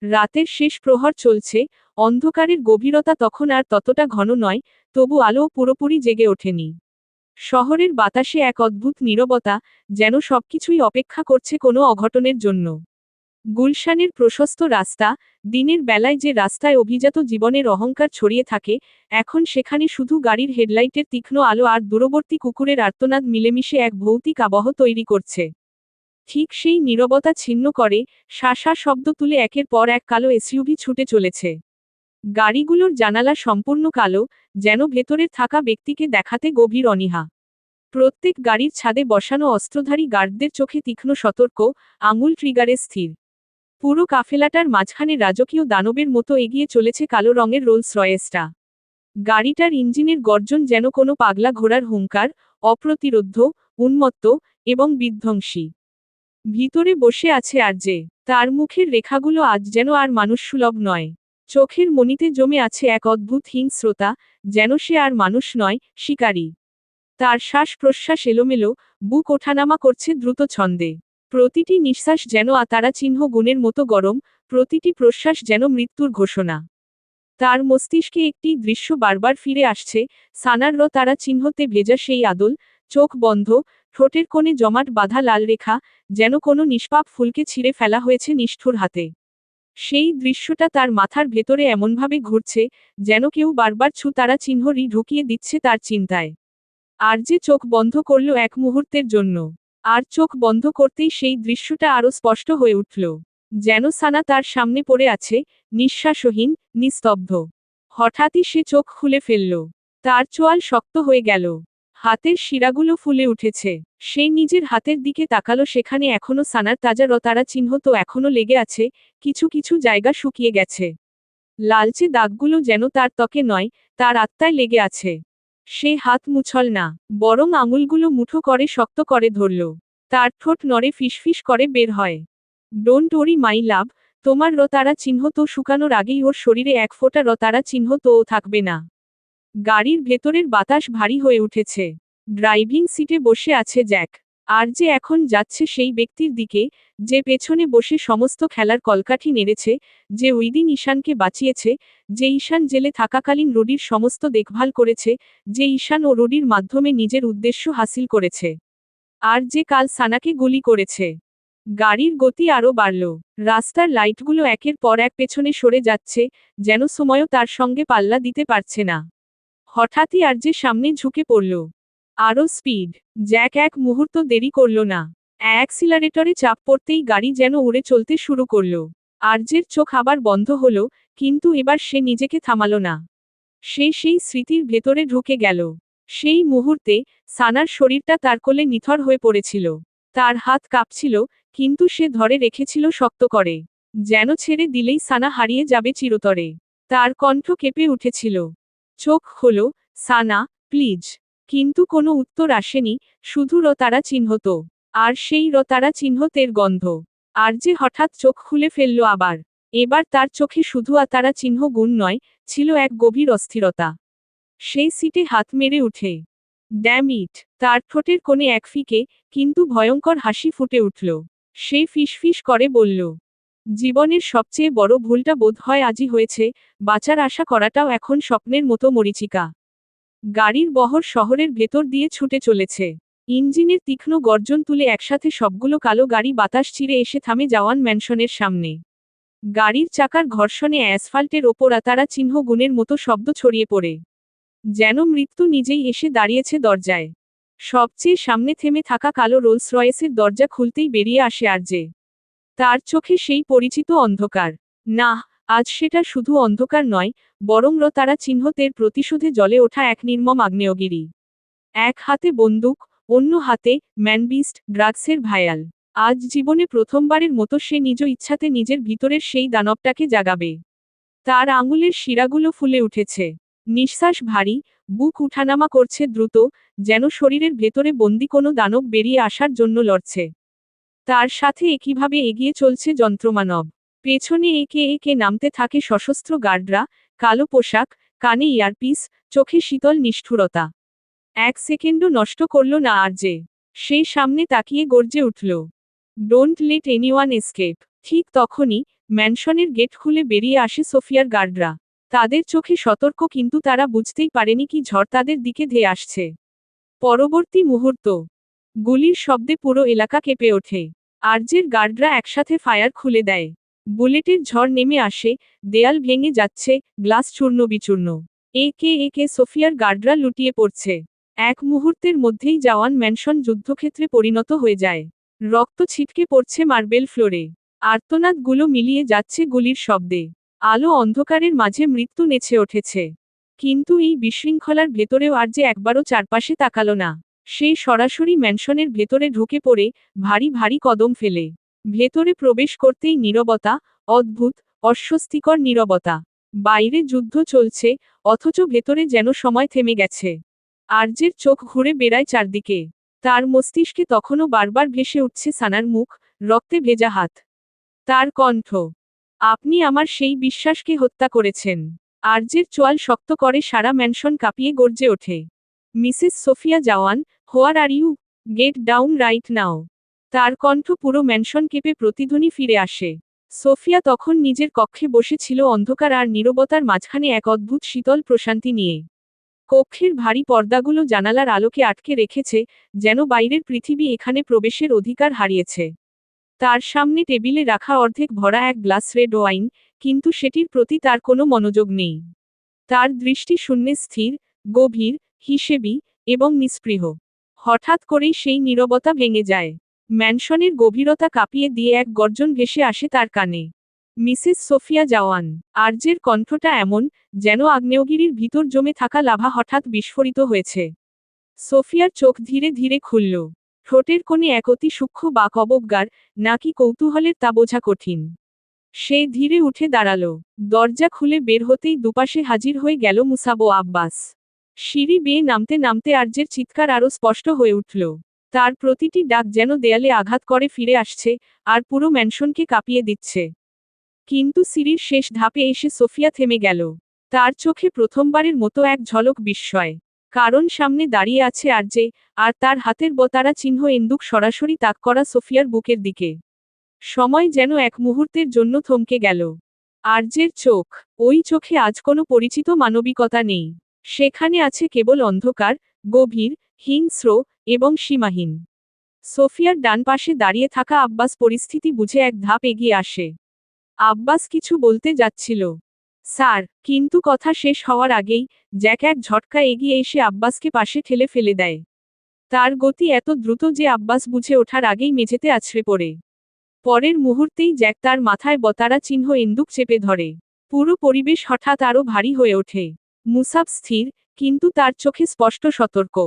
রাতের শেষ প্রহর চলছে, অন্ধকারের গভীরতা তখন আর ততটা ঘন নয়, তবু আলোও পুরোপুরি জেগে ওঠেনি। শহরের বাতাসে এক অদ্ভুত নীরবতা, যেন সবকিছুই অপেক্ষা করছে কোনো অঘটনের জন্য। গুলশানের প্রশস্ত রাস্তা, দিনের বেলায় যে রাস্তায় অভিজাত জীবনের অহংকার ছড়িয়ে থাকে, এখন সেখানে শুধু গাড়ির হেডলাইটের তীক্ষ্ণ আলো আর দূরবর্তী কুকুরের আর্তনাদ মিলেমিশে এক ভৌতিক আবহ তৈরি করছে। ঠিক সেই নীরবতা ছিন্ন করে, শাঁসা শব্দ তুলে একের পর এক কালো এসইউভি ছুটে চলেছে। গাড়িগুলোর জানালা সম্পূর্ণ কালো, যেন ভেতরে থাকা ব্যক্তিকে দেখাতে গভীর অনীহা। প্রত্যেক গাড়ির ছাদে বসানো অস্ত্রধারী গার্ডদের চোখে তীক্ষ্ণ সতর্ক, আঙুল ট্রিগারে স্থির। পুরো কাফেলাটার মাঝখানে রাজকীয় দানবের মতো এগিয়ে চলেছে কালো রঙের রোলস রয়েসটা। গাড়িটার ইঞ্জিনের গর্জন যেন কোনো পাগলা ঘোড়ার হুঙ্কার, অপ্রতিরোধ্য, উন্মত্ত এবং বিধ্বংসী। ভিতরে বসে আছে আরজে। তার মুখের রেখাগুলো আজ যেন আর মানুষসুলভ নয়। চোখের মণিতে জমে আছে এক অদ্ভুত হিংস্রতা, যেন সে আর মানুষ নয়, শিকারী। তার শ্বাস প্রশ্বাস এলোমেলো, বুক ওঠানামা করছে দ্রুত ছন্দে। প্রতিটি নিঃশ্বাস যেন আতারা চিহ্ন গুণের মতো গরম, প্রতিটি প্রশ্বাস যেন মৃত্যুর ঘোষণা। তার মস্তিষ্কে একটি দৃশ্য বারবার ফিরে আসছে, সানার তারা চিহ্নতে ভেজা সেই আদল, চোখ বন্ধ, ঠোঁটের কোণে জমাট বাঁধা লাল রেখা, যেন কোনো নিষ্পাপ ফুলকে ছিঁড়ে ফেলা হয়েছে নিষ্ঠুর হাতে। সেই দৃশ্যটা তার মাথার ভেতরে এমনভাবে ঘুরছে, যেন কেউ বারবার তারা চিহ্ন ঢুকিয়ে দিচ্ছে তার চিন্তায়। আর যে চোখ বন্ধ করল এক মুহূর্তের জন্য। আর চোখ বন্ধ করতেই সেই দৃশ্যটা আরও স্পষ্ট হয়ে উঠল। যেন সানা তার সামনে পড়ে আছে, নিঃশ্বাসহীন, নিস্তব্ধ। হঠাৎই সে চোখ খুলে ফেলল। তার চোয়াল শক্ত হয়ে গেল। হাতের শিরাগুলো ফুলে উঠেছে। সে নিজের হাতের দিকে তাকালো, সেখানে এখনো সানার তাজা তারা চিহ্ন তো এখনো লেগে আছে, কিছু কিছু জায়গা শুকিয়ে গেছে। লালচে দাগগুলো যেন তার ত্বকে নয়, তার আত্মায় লেগে আছে। সে হাত মুছল না, বরং আঙুলগুলো মুঠো করে শক্ত করে ধরল। তার ঠোঁট নড়ে, ফিসফিস করে বের হয়, ডোন্ট ওরি মাই লাভ, তোমার তারা চিহ্ন তো শুকানোর আগেই ওর শরীরে এক ফোঁটা তারা চিহ্ন তোও থাকবে না। গাড়ির ভেতরের বাতাস ভারী হয়ে উঠেছে। ড্রাইভিং সিটে বসে আছে জ্যাক। আর যে এখন যাচ্ছে সেই ব্যক্তির দিকে, যে পেছনে বসে সমস্ত খেলার কলকাঠি নেড়েছে, যে ওইদিন ঈশানকে বাঁচিয়েছে, যে ঈশান জেলে থাকাকালীন রুডির সমস্ত দেখভাল করেছে, যে ঈশান ও রুডির মাধ্যমে নিজের উদ্দেশ্য হাসিল করেছে। আর যে কাল সানাকে গুলি করেছে। গাড়ির গতি আরও বাড়ল। রাস্তার লাইটগুলো একের পর এক পেছনে সরে যাচ্ছে, যেন সময়ও তার সঙ্গে পাল্লা দিতে পারছে না। হঠাৎই আর যে সামনে ঝুঁকে পড়ল। আরও স্পিড। জ্যাক এক মুহূর্ত দেরি করল না। অ্যাক্সিলারেটরে চাপ পড়তেই গাড়ি যেন উড়ে চলতে শুরু করল। আরজের চোখ আবার বন্ধ হলো, কিন্তু এবার সে নিজেকে থামালো না। সে সেই স্মৃতির ভেতরে ঢুকে গেল। সেই মুহূর্তে, সানার শরীরটা তার কোলে নিথর হয়ে পড়েছিল। তার হাত কাঁপছিল, কিন্তু সে ধরে রেখেছিল শক্ত করে। যেন ছেড়ে দিলেই সানা হারিয়ে যাবে চিরতরে। তার কণ্ঠ কেঁপে উঠেছিল। চোখ খোলো, সানা, প্লিজ। কিন্তু কোনো উত্তর আসেনি, শুধু তারা চিহ্নত। আর সেই তারা চিহ্নতের গন্ধ। আর যে হঠাৎ চোখ খুলে ফেলল আবার। এবার তার চোখে শুধু তারা চিহ্ন গুণ নয়, ছিল এক গভীর অস্থিরতা। সেই সিটে হাত মেরে উঠে। Damn it! তার ঠোঁটের কোণে এক ফিকে, কিন্তু ভয়ঙ্কর হাসি ফুটে উঠল। সে ফিসফিস করে বলল, জীবনের সবচেয়ে বড় ভুলটা বোধ হয় আজই হয়েছে, বাঁচার আশা করাটাও এখন স্বপ্নের মতো মরীচিকা। গাড়ির বহর শহরের ভেতর দিয়ে ছুটে চলেছে। ইঞ্জিনের তীক্ষ্ণ গর্জন তুলে একসাথে সবগুলো কালো গাড়ি বাতাস চিরে এসে থামে জওয়ান ম্যানশনের সামনে। গাড়ির চাকার ঘর্ষণে অ্যাসফাল্টের ওপর তারা চিহ্ন গুণের মতো শব্দ ছড়িয়ে পড়ে। যেন মৃত্যু নিজেই এসে দাঁড়িয়েছে দরজায়। সবচেয়ে সামনে থেমে থাকা কালো রোলস রয়েসের দরজা খুলতেই বেরিয়ে আসে আরজে। তার চোখে সেই পরিচিত অন্ধকার। না, আজ সেটা শুধু অন্ধকার নয়, বরং তারা চিহ্নতের প্রতিশোধে জ্বলে ওঠা এক নির্মম আগ্নেয়গিরি। এক হাতে বন্দুক, অন্য হাতে ম্যানবিস্ট, ড্রাগসের ভায়াল। আজ জীবনে প্রথমবারের মতো সে নিজ ইচ্ছাতে নিজের ভিতরের সেই দানবটাকে জাগাবে। তার আঙুলের শিরাগুলো ফুলে উঠেছে। নিঃশ্বাস ভারী, বুক উঠানামা করছে দ্রুত, যেন শরীরের ভেতরে বন্দি কোনো দানব বেরিয়ে আসার জন্য লড়ছে। তার সাথে একইভাবে এগিয়ে চলছে যন্ত্রমানব। পেছনে একে একে নামতে থাকে সশস্ত্র গার্ডরা, কালো পোশাক, কানে ইয়ারপিস, চোখে শীতল নিষ্ঠুরতা। এক সেকেন্ডও নষ্ট করল না আরজে। সে সামনে তাকিয়ে গর্জে উঠল, ডোন্ট লেট এনিওয়ান এসকেপ। ঠিক তখনই, ম্যানশনের গেট খুলে বেরিয়ে আসে সোফিয়ার গার্ডরা। তাদের চোখে সতর্ক, কিন্তু তারা বুঝতেই পারেনি কি ঝড় তাদের দিকে ধেয়ে আসছে। পরবর্তী মুহূর্ত, গুলির শব্দে পুরো এলাকা কেঁপে ওঠে। আর্যের গার্ডরা একসাথে ফায়ার খুলে দেয়। বুলেটের ঝড় নেমে আসে, দেয়াল ভেঙে যাচ্ছে, গ্লাস চূর্ণ বিচূর্ণ। একে একে সোফিয়ার গার্ডরা লুটিয়ে পড়ছে। এক মুহূর্তের মধ্যেই জাওয়ান ম্যানশন যুদ্ধক্ষেত্রে পরিণত হয়ে যায়। রক্ত ছিটকে পড়ছে মার্বেল ফ্লোরে। আর্তনাদগুলো মিলিয়ে যাচ্ছে গুলির শব্দে। আলো অন্ধকারের মাঝে মৃত্যু নেচে উঠেছে। কিন্তু এই বিশৃঙ্খলার ভেতরেও আর্য একবারও চারপাশে তাকালো না। সে সরাসরি ম্যানশনের ভেতরে ঢুকে পড়ে, ভারী ভারী কদম ফেলে। ভেতরে প্রবেশ করতেই নীরবতা, অদ্ভুত, অস্বস্তিকর নীরবতা। বাইরে যুদ্ধ চলছে, অথচ ভেতরে যেন সময় থেমে গেছে। আর্যের চোখ ঘুরে বেড়ায় চারদিকে। তার মস্তিষ্কে তখনও বারবার ভেসে উঠছে সানার মুখ, রক্তে ভেজা হাত। তার কণ্ঠ, আপনি আমার সেই বিশ্বাসকে হত্যা করেছেন। আর্যের চোয়াল শক্ত করে সারা ম্যানশন কাঁপিয়ে গর্জে ওঠে। Mrs Sofia Jawan, where are you? Get down right now. তার কণ্ঠ পুরো ম্যানশন কেঁপে প্রতিধ্বনি ফিরে আসে। সোফিয়া তখন নিজের কক্ষে বসেছিল, অন্ধকার আর নীরবতার মাঝখানে এক অদ্ভুত শীতল প্রশান্তি নিয়ে। কক্ষের ভারী পর্দাগুলো জানালার আলোকে আটকে রেখেছে, যেন বাইরের পৃথিবী এখানে প্রবেশের অধিকার হারিয়েছে। তার সামনে টেবিলে রাখা অর্ধেক ভরা এক গ্লাস রেড ওয়াইন, কিন্তু সেটির প্রতি তার কোনো মনোযোগ নেই। তার দৃষ্টি শূন্যে স্থির, গভীর, হিসেবি, এবং নিস্পৃহ। হঠাৎ করেই সেই নীরবতা ভেঙে যায়। ম্যানশনের গভীরতা কাঁপিয়ে দিয়ে এক গর্জন ভেসে আসে তার কানে। Mrs Sofia Jawan. আর্যের কণ্ঠটা এমন, যেন আগ্নেয়গিরির ভিতর জমে থাকা লাভা হঠাৎ বিস্ফোরিত হয়েছে। সোফিয়ার চোখ ধীরে ধীরে খুলল। ঠোঁটের কোণে এক অতি সূক্ষ্ম বাক অবজ্ঞার, নাকি কৌতূহলের তা বোঝা কঠিন। সে ধীরে উঠে দাঁড়াল। দরজা খুলে বের হতেই দুপাশে হাজির হয়ে গেল মুসাব ও আব্বাস। সিঁড়ি বেয়ে নামতে নামতে আর্যের চিৎকার আরও স্পষ্ট হয়ে উঠল। তার প্রতিটি ডাক যেন দেয়ালে আঘাত করে ফিরে আসছে, আর পুরো ম্যানশনকে কাঁপিয়ে দিচ্ছে। কিন্তু সিঁড়ির শেষ ধাপে এসে সোফিয়া থেমে গেল। তার চোখে প্রথমবারের মতো এক ঝলক বিস্ময়। কারণ সামনে দাঁড়িয়ে আছে আর্যে, আর তার হাতের বতারা চিহ্ন এন্দুক সরাসরি তাক করা সোফিয়ার বুকের দিকে। সময় যেন এক মুহূর্তের জন্য থমকে গেল। আর্যের চোখ, ওই চোখে আজ কোনো পরিচিত মানবিকতা নেই। সেখানে আছে কেবল অন্ধকার, গভীর, হিংস্র, এবং সীমাহীন। সোফিয়ার ডান পাশে দাঁড়িয়ে থাকা আব্বাস পরিস্থিতি বুঝে এক ধাপ এগিয়ে আসে। আব্বাস কিছু বলতে যাচ্ছিল, স্যার, কিন্তু কথা শেষ হওয়ার আগেই জ্যাক এক ঝটকা এগিয়ে এসে আব্বাসকে পাশে ঠেলে ফেলে দেয়। তার গতি এত দ্রুত যে আব্বাস বুঝে ওঠার আগেই মেঝেতে আছড়ে পড়ে। পরের মুহূর্তেই জ্যাক তার মাথায় বতারা চিহ্ন এন্দুক চেপে ধরে। পুরো পরিবেশ হঠাৎ আরও ভারী হয়ে ওঠে। মুসাব স্থির, কিন্তু তার চোখে স্পষ্ট সতর্ক।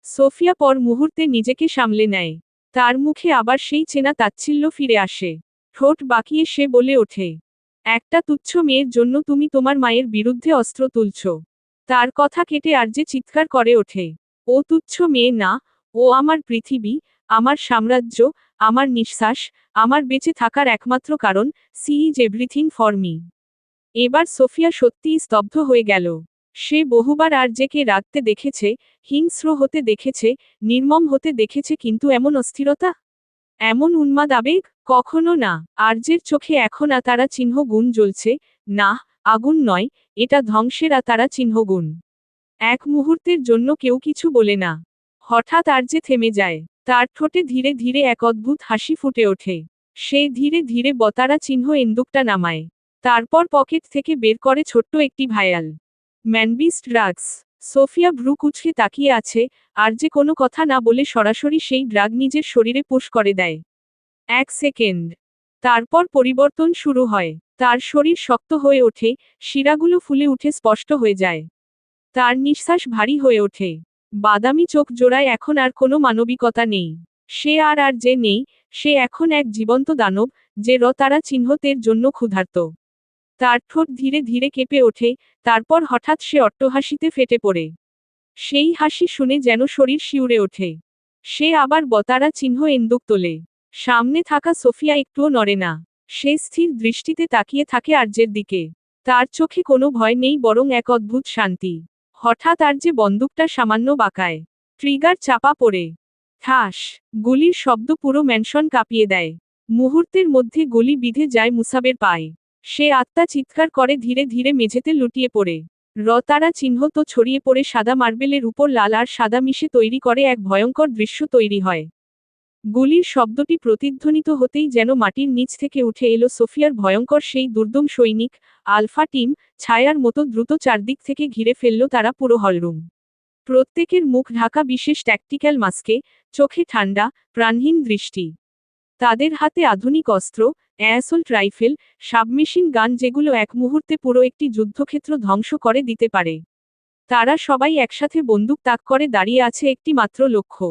সোফিয়া পর মুহূর্তে নিজেকে সামলে নেয়। তার মুখে আবার সেই চেনা তাচ্ছিল্য ফিরে আসে। ঠোঁট বাঁকিয়ে সে বলে ওঠে, একটা তুচ্ছ মেয়ের জন্য তুমি তোমার মায়ের বিরুদ্ধে অস্ত্র তুলছ। তার কথা কেটে আর্যে চিৎকার করে ওঠে, ও তুচ্ছ মেয়ে না, ও আমার পৃথিবী, আমার সাম্রাজ্য, আমার নিঃশ্বাস, আমার বেঁচে থাকার একমাত্র কারণ। She is everything for me. এবার সোফিয়া সত্যিই স্তব্ধ হয়ে গেল। সে বহুবার আর্যেকে রাগতে দেখেছে, হিংস্র হতে দেখেছে, নির্মম হতে দেখেছে, কিন্তু এমন অস্থিরতা, এমন উন্মাদ আবেগ, কখনো না। আর্যের চোখে এখন তারা চিহ্ন গুণ জ্বলছে, না, আগুন নয়, এটা ধ্বংসের তারা চিহ্ন গুণ। এক মুহূর্তের জন্য কেউ কিছু বলে না। হঠাৎ আর্যে থেমে যায়। তার ঠোঁটে ধীরে ধীরে এক অদ্ভুত হাসি ফুটে ওঠে। সে ধীরে ধীরে বতারা চিহ্ন এন্দুকটা নামায়। তারপর পকেট থেকে বের করে ছোট্ট একটি ভায়াল। ম্যানবিস্ট ড্রাগস। সোফিয়া ভ্রু কুঁচকে তাকিয়ে আছে, আর যে কোনো কথা না বলে সরাসরি সেই ড্রাগ নিজের শরীরে পুশ করে দেয়। 1 সেকেন্ড। তারপর পরিবর্তন শুরু হয়। তার শরীর শক্ত হয়ে ওঠে, শিরাগুলো ফুলে উঠে স্পষ্ট হয়ে যায়। তার নিঃশ্বাস ভারী হয়ে ওঠে। বাদামি চোখ জোড়ায় এখন আর কোনো মানবিকতা নেই। সে আর যে নেই, সে এখন এক জীবন্ত দানব, যে তারা চিহ্নতের জন্য ক্ষুধার্ত। তার ঠোঁট ধীরে ধীরে কেঁপে ওঠে, তারপর হঠাৎ সে অট্টহাসিতে ফেটে পড়ে। সেই হাসি শুনে যেন শরীর শিউরে ওঠে। সে আবার বতারা চিহ্ন এন্দুক তোলে। সামনে থাকা সোফিয়া একটুও নড়ে না। সে স্থির দৃষ্টিতে তাকিয়ে থাকে আর্যের দিকে। তার চোখে কোনো ভয় নেই, বরং এক অদ্ভুত শান্তি। হঠাৎ আর্যে বন্দুকটা সামান্য বাঁকায়। ট্রিগার চাপা পড়ে। ঠাস। গুলির শব্দ পুরো ম্যানশন কাঁপিয়ে দেয়। মুহূর্তের মধ্যে গলি বিঁধে যায় মুসাবের পায়ে। সে আত্মা চিৎকার করে ধীরে ধীরে মেঝেতে লুটিয়ে পড়ে। রতারা চিহ্ন তো ছড়িয়ে পড়ে সাদা মার্বেলের উপর লাল আর সাদা মিশে তৈরি করে এক ভয়ঙ্কর দৃশ্য তৈরি হয়। গুলির শব্দটি প্রতিধ্বনিত হতেই যেন মাটির নিচ থেকে উঠে এলো সোফিয়ার ভয়ঙ্কর সেই দুর্দম সৈনিক, আলফা টিম, ছায়ার মতো দ্রুত চারদিক থেকে ঘিরে ফেলল তারা পুরো হলরুম। প্রত্যেকের মুখ ঢাকা বিশেষ ট্যাকটিক্যাল মাস্কে, চোখে ঠান্ডা, প্রাণহীন দৃষ্টি। তাদের হাতে আধুনিক অস্ত্র, অ্যাসল্ট রাইফেল, সাবমেশিন গান যেগুলো এক মুহূর্তে পুরো একটি যুদ্ধক্ষেত্র ধ্বংস করে দিতে পারে। তারা সবাই একসাথে বন্দুক তাক করে দাঁড়িয়ে আছে একটি মাত্র লক্ষ্য।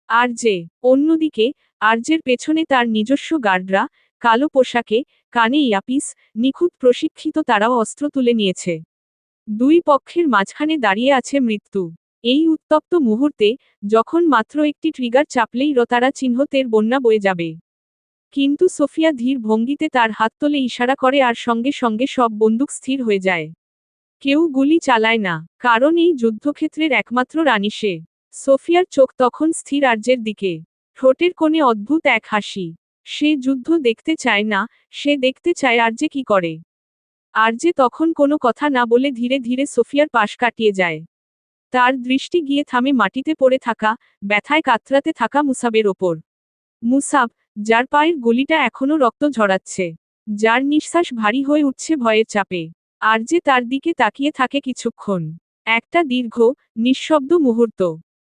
আরজে। অন্যদিকে, আরজের পেছনে তার নিজস্ব গার্ডরা, কালো পোশাকে, কানে ইয়াপিস, নিখুঁত প্রশিক্ষিত তারাও অস্ত্র তুলে নিয়েছে। দুই পক্ষের মাঝখানে দাঁড়িয়ে আছে মৃত্যু। এই উত্তপ্ত মুহূর্তে, যখন মাত্র একটি ট্রিগার চাপলেই রতারা চিহ্নতের বন্যা বয়ে যাবে। কিন্তু সোফিয়া ধীর ভঙ্গিতে তার হাত তোলে ইশারা করে আর সঙ্গে সঙ্গে সব বন্দুক স্থির হয়ে যায়। কেউ গুলি চালায় না, কারণ এই যুদ্ধক্ষেত্রের একমাত্র রানী সে। সোফিয়ার চোখ তখন স্থির আর্যের দিকে। ঠোঁটের কোণে অদ্ভুত এক হাসি। সে যুদ্ধ দেখতে চায় না, সে দেখতে চায় আর্যে কি করে। আর্যে তখন কোনো কথা না বলে ধীরে ধীরে সোফিয়ার পাশ কাটিয়ে যায়। তার দৃষ্টি গিয়ে থামে মাটিতে পড়ে থাকা, ব্যথায় কাতরাতে থাকা মুসাবের ওপর। মুসাব, যার পায়ের গলিটা এখনো রক্ত ঝরাচ্ছে, যার নিঃশ্বাস ভারী হয়ে উঠছে ভয়ের চাপে। আরজে তার দিকে তাকিয়ে থাকে কিছুক্ষণ। একটা দীর্ঘ, নিঃশব্দ মুহূর্ত।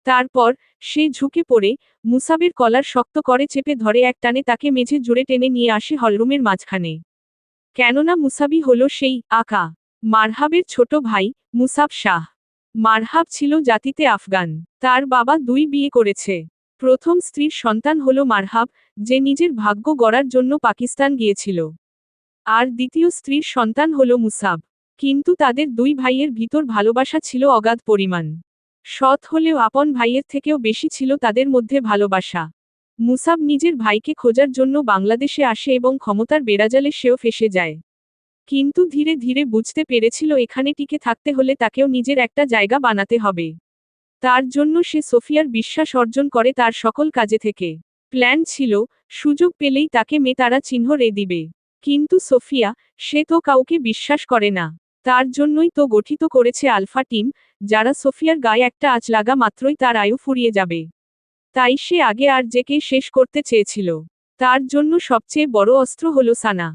তারপর, সে ঝুঁকে পড়ে, মুসাবের কলার শক্ত করে চেপে ধরে এক টানে তাকে মেঝে জুড়ে টেনে নিয়ে আসে হলরুমের মাঝখানে। কেননা মুসাবি হলো সেই আকা মারহাবের ছোট ভাই, মুসাব শাহ। মারহাব ছিল জাতিতে আফগান। তার বাবা 2 বিয়ে করেছে। প্রথম স্ত্রীর সন্তান হল মারহাব, যে নিজের ভাগ্য গড়ার জন্য পাকিস্তান গিয়েছিল। আর দ্বিতীয় স্ত্রীর সন্তান হল মুসাব। কিন্তু তাদের 2 ভাইয়ের ভিতর ভালোবাসা ছিল অগাধ পরিমাণ। সৎ হলেও আপন ভাইয়ের থেকেও বেশি ছিল তাদের মধ্যে ভালোবাসা। মুসাব নিজের ভাইকে খোঁজার জন্য বাংলাদেশে আসে এবং ক্ষমতার বেড়াজালে সেও ফেঁসে যায়। কিন্তু ধীরে ধীরে বুঝতে পেরেছিল এখানে টিকে থাকতে হলে তাকেও নিজের একটা জায়গা বানাতে হবে। তার জন্য সে সোফিয়ার বিশ্বাস অর্জন করে তার সকল কাজে থেকে। প্ল্যান ছিল, সুযোগ পেলেই তাকে তারা চিহ্ন রে দিবে। কিন্তু সোফিয়া, সে তো কাউকে বিশ্বাস করে না। তার জন্যই তো গঠিত করেছে আলফা টিম, যারা সোফিয়ার গায়ে একটা আঁচ লাগা মাত্রই তার আয়ু ফুরিয়ে যাবে। তাই সে আগে আরজেকে শেষ করতে চেয়েছিল। তার জন্য সবচেয়ে বড় অস্ত্র হলো সানা।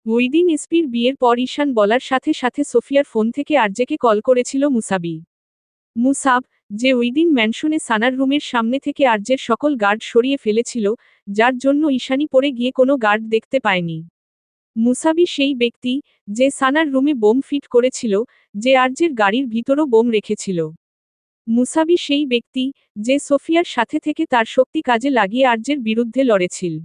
ওইদিন এসপির বিয়ের পর ঈশান বলার সাথে সাথে সোফিয়ার ফোন থেকে আরজেকে কল করেছিল মুসাবি। মুসাব, যে ওইদিন ম্যানশনে সানার রুমের সামনে থেকে আরজের সকল গার্ড সরিয়ে ফেলেছিল, যার জন্য ঈশানি পড়ে গিয়ে কোনো গার্ড দেখতে পায়নি। মুসাবি সেই ব্যক্তি, যে সানার রুমে বোম ফিট করেছিল, যে আরজের গাড়ির ভিতরও বোম রেখেছিল। মুসাবি সেই ব্যক্তি, যে সোফিয়ার সাথে থেকে তার শক্তি কাজে লাগিয়ে আরজের বিরুদ্ধে লড়েছিল।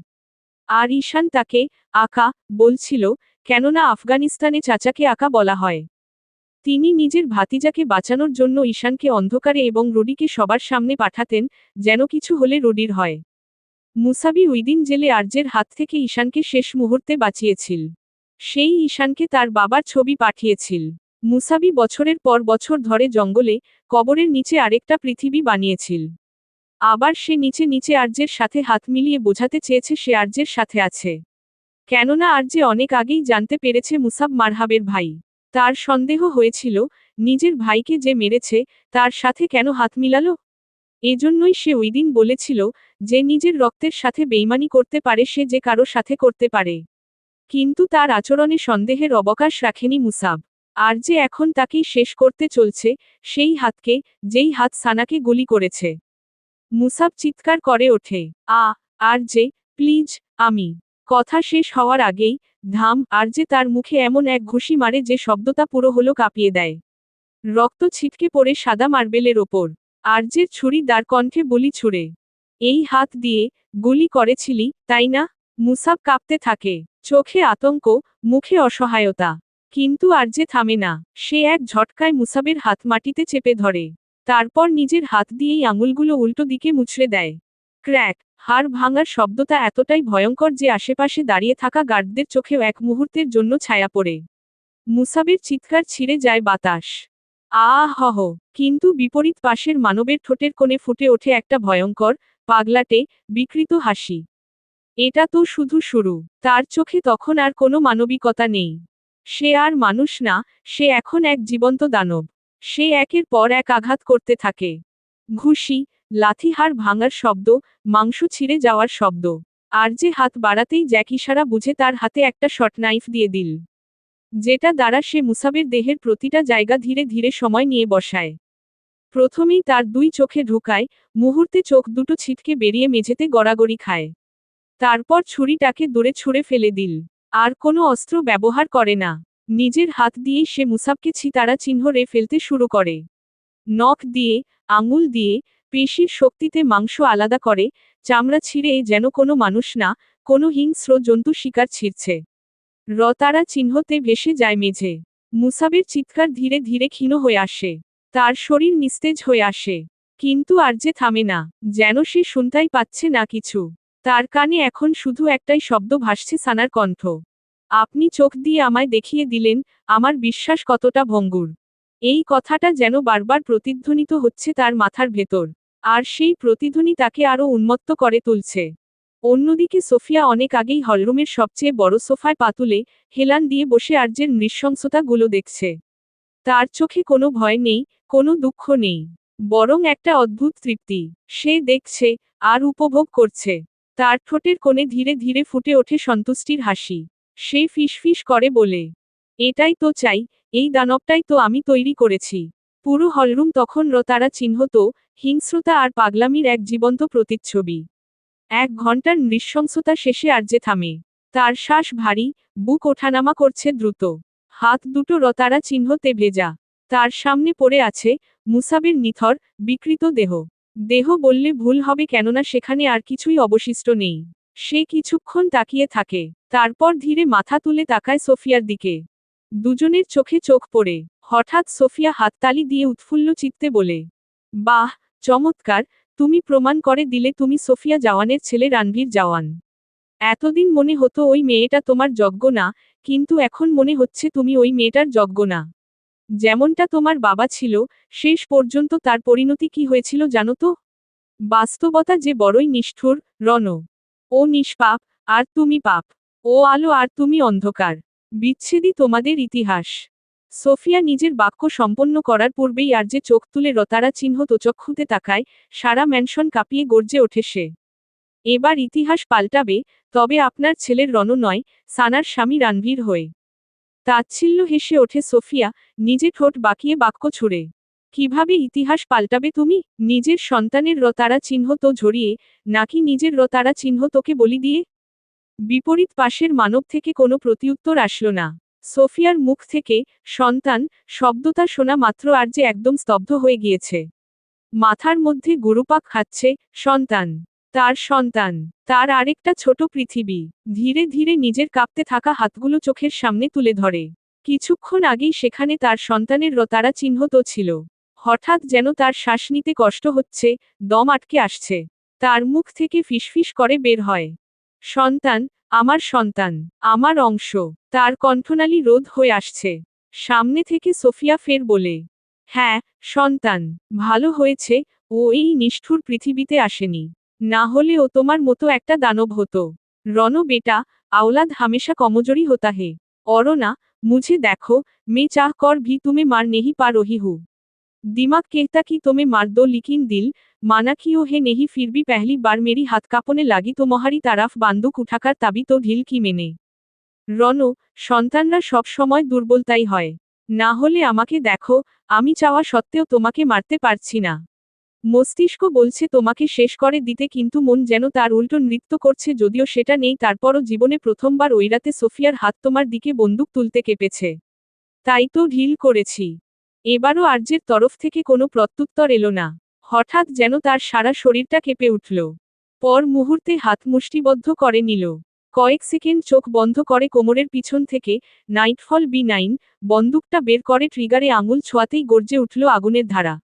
আর ঈশান তাকে আকা বলছিল, কেননা আফগানিস্তানে চাচাকে আকা বলা হয়। তিনি নিজের ভাতিজাকে বাঁচানোর জন্য ঈশানকে অন্ধকারে এবং রুডিকে সবার সামনে পাঠাতেন, যেন কিছু হলে রুডির হয়। মুসাবি ওইদিন জেলে আরজের হাত থেকে ঈশানকে শেষ মুহূর্তে বাঁচিয়েছিল। সেই ঈশানকে তার বাবার ছবি পাঠিয়েছিল। মুসাবি বছরের পর বছর ধরে জঙ্গলে, কবরের নিচে আরেকটা পৃথিবী বানিয়েছিল। আবার সে নিচে নিচে আরজের সাথে হাত মিলিয়ে বোঝাতে চেয়েছে সে আরজের সাথে আছে। কেননা আরজে অনেক আগেই জানতে পেরেছে মুসাব মারহাবের ভাই। তার সন্দেহ হয়েছিল, নিজের ভাইকে যে মেরেছে, তার সাথে কেন হাত মিলালো। এজন্যই সে ওইদিন বলেছিল, যে নিজের রক্তের সাথে বেইমানি করতে পারে সে যে কারো সাথে করতে পারে। কিন্তু তার আচরণে সন্দেহের অবকাশ রাখেনি মুসাব। আর যে এখন তাকেই শেষ করতে চলছে, সেই হাতকে, যেই হাত সানাকে গুলি করেছে। মুসাব চিৎকার করে ওঠে, আর যে, প্লিজ, আমি। কথা শেষ হওয়ার আগেই, ধাম, আর যে তার মুখে এমন এক ঘুষি মারে যে শব্দটা পুরো হলো কাঁপিয়ে দেয়। রক্ত ছিটকে পড়ে সাদা মার্বেলের ওপর। আরজের ছুরি দার কণ্ঠে বলি ছুড়ে। এই হাত দিয়ে, গুলি করেছিলি, তাই না? মুসাব কাঁপতে থাকে। চোখে আতঙ্ক, মুখে অসহায়তা। কিন্তু আরজে থামে না। সে এক ঝটকায় মুসাবের হাত মাটিতে চেপে ধরে। তারপর নিজের হাত দিয়েই আঙুলগুলো উল্টো দিকে মুচড়ে দেয়। ক্র্যাক! হাড় ভাঙার শব্দটা এতটাই ভয়ঙ্কর যে আশেপাশে দাঁড়িয়ে থাকা গার্ডদের চোখেও এক মুহূর্তের জন্য ছায়া পড়ে। মুসাবের চিৎকার ছিঁড়ে যায় বাতাস। আহ! কিন্তু বিপরীত পাশের মানবের ঠোঁটের কোণে ফুটে ওঠে একটা ভয়ঙ্কর, পাগলাটে, বিকৃত হাসি। এটা তো শুধু শুরু। তার চোখে তখন আর কোনো মানবিকতা নেই। সে আর মানুষ না, সে এখন এক জীবন্ত দানব। সে একের পর এক আঘাত করতে থাকে। ঘুষি, লাথি, হাড় ভাঙার শব্দ, মাংস ছিঁড়ে যাওয়ার শব্দ। আর যে হাত বাড়াতেই জ্যাক ইশারা বুঝে তার হাতে একটা শর্ট নাইফ দিয়ে দিল। যেটা দ্বারা সে মুসাবের দেহের প্রতিটা জায়গা ধীরে ধীরে সময় নিয়ে বসায়। প্রথমেই তার দুই চোখে ঢুকায়, মুহূর্তে চোখ দুটো ছিটকে বেরিয়ে মেঝেতে গড়াগড়ি খায়। তারপর ছুরিটাকে দূরে ছুঁড়ে ফেলে দিল। আর কোনো অস্ত্র ব্যবহার করে না। নিজের হাত দিয়েই সে মুসাবকে ছিতারা চিহ্ন রে ফেলতে শুরু করে। নখ দিয়ে, আঙুল দিয়ে, পেশির শক্তিতে মাংস আলাদা করে, চামড়া ছিঁড়ে যেন কোনো মানুষ না, কোনো হিংস্র জন্তু শিকার ছিঁড়ছে। রতারা চিহ্নতে ভেসে যায় মেঝে। মুসাবের চিৎকার ধীরে ধীরে ক্ষীণ হয়ে আসে। তার শরীর নিস্তেজ হয়ে আসে। কিন্তু আর যে থামে না, যেন সে শুনতেই পাচ্ছে না কিছু। তার কানে এখন শুধু একটাই শব্দ ভাসছে, সানার কণ্ঠ। আপনি চোখ দিয়ে আমায় দেখিয়ে দিলেন, আমার বিশ্বাস কতটা ভঙ্গুর। এই কথাটা যেন বারবার প্রতিধ্বনিত হচ্ছে তার মাথার ভেতর। আর সেই প্রতিধ্বনি তাকে আরও উন্মত্ত করে তুলছে। অন্যদিকে সোফিয়া অনেক আগেই হলরুমের সবচেয়ে বড় সোফায় পা তুলে, হেলান দিয়ে বসে আর্যের নৃশংসতাগুলো দেখছে। তার চোখে কোনো ভয় নেই, কোনো দুঃখ নেই। বরং একটা অদ্ভুত তৃপ্তি। সে দেখছে, আর উপভোগ করছে। তার ঠোঁটের কোণে ধীরে ধীরে ফুটে ওঠে সন্তুষ্টির হাসি। সে ফিসফিস করে বলে, এটাই তো চাই, এই দানবটাই তো আমি তৈরি করেছি। পুরো হলরুম তখন রতারা চিহ্নিত, হিংস্রতা আর পাগলামির এক জীবন্ত প্রতিচ্ছবি। 1 ঘন্টার নৃশংসতা শেষে আর্যে থামে। তার শ্বাস ভারী, বুক ওঠানামা করছে দ্রুত। হাত দুটো রতারা চিহ্নতে ভেজা। তার সামনে পড়ে আছে মুসাবের নিথর, বিকৃত দেহ। দেহ বললে ভুল হবে, কেননা সেখানে আর কিছুই অবশিষ্ট নেই। সে কিছুক্ষণ তাকিয়ে থাকে। তারপর ধীরে মাথা তুলে তাকায় সোফিয়ার দিকে। দুজনের চোখে চোখ পড়ে। হঠাৎ সোফিয়া হাততালি দিয়ে উৎফুল্ল চিত্তে বলে, বাহ, চমৎকার, তুমি প্রমাণ করে দিলে তুমি সোফিয়া জাওয়ানের ছেলে রণবীর জাওয়ান। এতদিন মনে হতো ওই মেয়েটা তোমার যোগ্য না, কিন্তু এখন মনে হচ্ছে তুমি ওই মেয়েটার যোগ্য না। যেমনটা তোমার বাবা ছিল, শেষ পর্যন্ত তার পরিণতি কি হয়েছিল জানো তো? বাস্তবতা যে বড়ই নিষ্ঠুর, রণ। ও নিষ্পাপ, আর তুমি পাপ। ও আলো আর তুমি অন্ধকার। বিচ্ছেদই তোমাদের ইতিহাস। সোফিয়া নিজের বাক্য সম্পন্ন করার পূর্বেই আর্যে চোখ তুলে রতারা চিহ্ন চক্ষুতে তাকায়, সারা ম্যানশন কাঁপিয়ে গর্জে ওঠে সে। এবার ইতিহাস পাল্টাবে, তবে আপনার ছেলের রণ নয়, সানার স্বামী রণবীর হয়ে। তাচ্ছিল্য হেসে ওঠে সোফিয়া, নিজে ঠোঁট বাঁকিয়ে বাক্য ছুড়ে। কিভাবে ইতিহাস পাল্টাবে তুমি? নিজের সন্তানের রতারা চিহ্ন তো ঝরিয়ে, নাকি নিজের রতারা চিহ্ন তোকে বলি দিয়ে? বিপরীত পাশের মানব থেকে কোনো প্রতিউত্তর আসলো না। সোফিয়ার মুখ থেকে সন্তান শব্দটা শোনা মাত্র আর যে একদম স্তব্ধ হয়ে গিয়েছে। মাথার মধ্যে গুরুপাক খাচ্ছে, সন্তান। তার সন্তান। তার আরেকটা ছোট পৃথিবী। ধীরে ধীরে নিজের কাঁপতে থাকা হাতগুলো চোখের সামনে তুলে ধরে। কিছুক্ষণ আগেই সেখানে তার সন্তানের রতারা চিহ্ন তো ছিল। হঠাৎ যেন তার শ্বাস নিতে কষ্ট হচ্ছে, দম আটকে আসছে। তার মুখ থেকে ফিসফিস করে বের হয়, সন্তান, আমার সন্তান, আমার অংশ। তার কণ্ঠনালী রোধ হয়ে আসছে। সামনে থেকে সোফিয়া ফের বলে, হ্যাঁ, সন্তান। ভালো হয়েছে, ও এই নিষ্ঠুর পৃথিবীতে আসেনি। না হলে ও তোমার মতো একটা দানব হতো। রণ বেটা, আওলাদ হামেশা কমজোরি হোতা হে। অরনা, মুঝে দেখো, মে চাহ কর ভি তুমি মার নেহি পা রহি হু। दिमाग कहता कि तुम्हें मार दो, लेकिन दिल माना कि ओ है नहीं। फिर भी पहली बार मेरी हाथ कांपने लगी तो तुम्हारी तरफ बंदूक उठाकर तभी तो ढील की मैंने। রণ, সন্তানরা সব সময় দুর্বলতাই হয়। না হলে আমাকে দেখো, আমি চাওয়া সত্ত্বেও তোমাকে মারতে পারছি না। মস্তিষ্ক বলছে তোমাকে শেষ করে দিতে, কিন্তু মন যেন তার উল্টো নৃত্য করছে। যদিও সেটা নেই, তারপরও জীবনে প্রথমবার ওই রাতে সোফিয়ার হাত তোমার দিকে বন্দুক তুলতে কেঁপেছে। তাই তো ঢিল করেছি। এবারও আর্যের তরফ থেকে কোনো প্রত্যুত্তর এলো না। হঠাৎ যেন তার সারা শরীরটা কেঁপে উঠল। পর মুহূর্তে হাত মুষ্টিবদ্ধ করে নিল। কয়েক সেকেন্ড চোখ বন্ধ করে কোমরের পিছন থেকে নাইটফল B9 বন্দুকটা বের করে ট্রিগারে আঙুল ছোঁয়াতেই গর্জে উঠল আগুনের ধারা।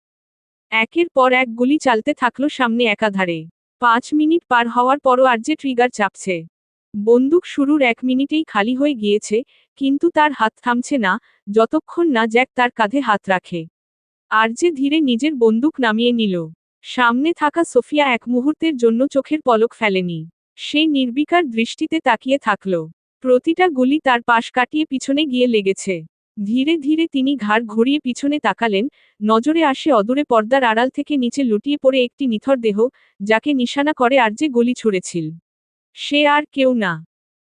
একের পর এক গুলি চালতে থাকলো সামনে একাধারে। 5 মিনিট পার হওয়ার পরও আর্যে ট্রিগার চাপছে। বন্দুক শুরুর 1 মিনিটেই খালি হয়ে গিয়েছে, কিন্তু তার হাত থামছে না, যতক্ষণ না জ্যাক তার কাঁধে হাত রাখে। আর্যে ধীরে নিজের বন্দুক নামিয়ে নিল। সামনে থাকা সোফিয়া এক মুহূর্তের জন্য চোখের পলক ফেলেনি। সে নির্বিকার দৃষ্টিতে তাকিয়ে থাকল। প্রতিটা গুলি তার পাশ কাটিয়ে পিছনে গিয়ে লেগেছে। ধীরে ধীরে তিনি ঘাড় ঘুরিয়ে পিছনে তাকালেন, নজরে আসে অদূরে পর্দার আড়াল থেকে নিচে লুটিয়ে পড়ে একটি নিথর দেহ, যাকে নিশানা করে আর যে গুলি ছুঁড়েছিল সে আর কেউ না,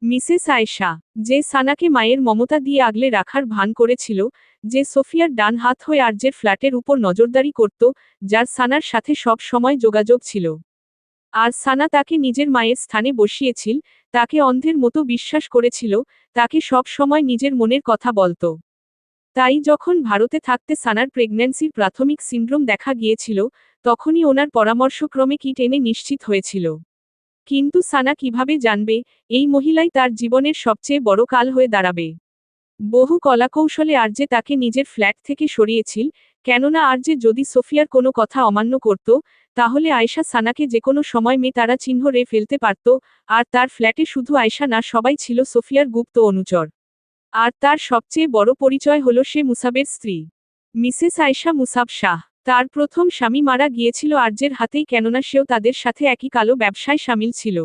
মিসেস আয়েশা, যে সানাকে মায়ের মমতা দিয়ে আগলে রাখার ভান করেছিল, যে সোফিয়ার ডান হাত হয়ে আর্যের ফ্ল্যাটের উপর নজরদারি করত, যার সানার সাথে সব সময় যোগাযোগ ছিল। আর সানা তাকে নিজের মায়ের স্থানে বসিয়েছিল, তাকে অন্ধের মতো বিশ্বাস করেছিল, তাকে সব সময় নিজের মনের কথা বলত। তাই যখন ভারতে থাকতে সানার প্রেগন্যান্সির প্রাথমিক সিন্ড্রোম দেখা গিয়েছিল, তখনই ওনার পরামর্শক্রমে কিট এনে নিশ্চিত হয়েছিল। কিন্তু সানা কিভাবে জানবে, এই মহিলাই তার জীবনের সবচেয়ে বড় কাল হয়ে দাঁড়াবে। বহু কলাকৌশলে আরজে তাকে নিজের ফ্ল্যাট থেকে সরিয়েছিল, কেননা আরজে যদি সোফিয়ার কোনো কথা অমান্য করত, তাহলে আয়েশা সানাকে যেকোনো সময় তারা চিহ্ন রে ফেলতে পারত, আর তার ফ্ল্যাটে শুধু আয়েশা না, সবাই ছিল সোফিয়ার গুপ্ত অনুচর। আর তার সবচেয়ে বড় পরিচয় হলো সে মুসাবের স্ত্রী, মিসেস আয়েশা মুসাব শাহ। তার প্রথম স্বামী মারা গিয়েছিল আরজের হাতেই, কেননা সেও তাদের সাথে একই কালো ব্যবসায় সামিল ছিল।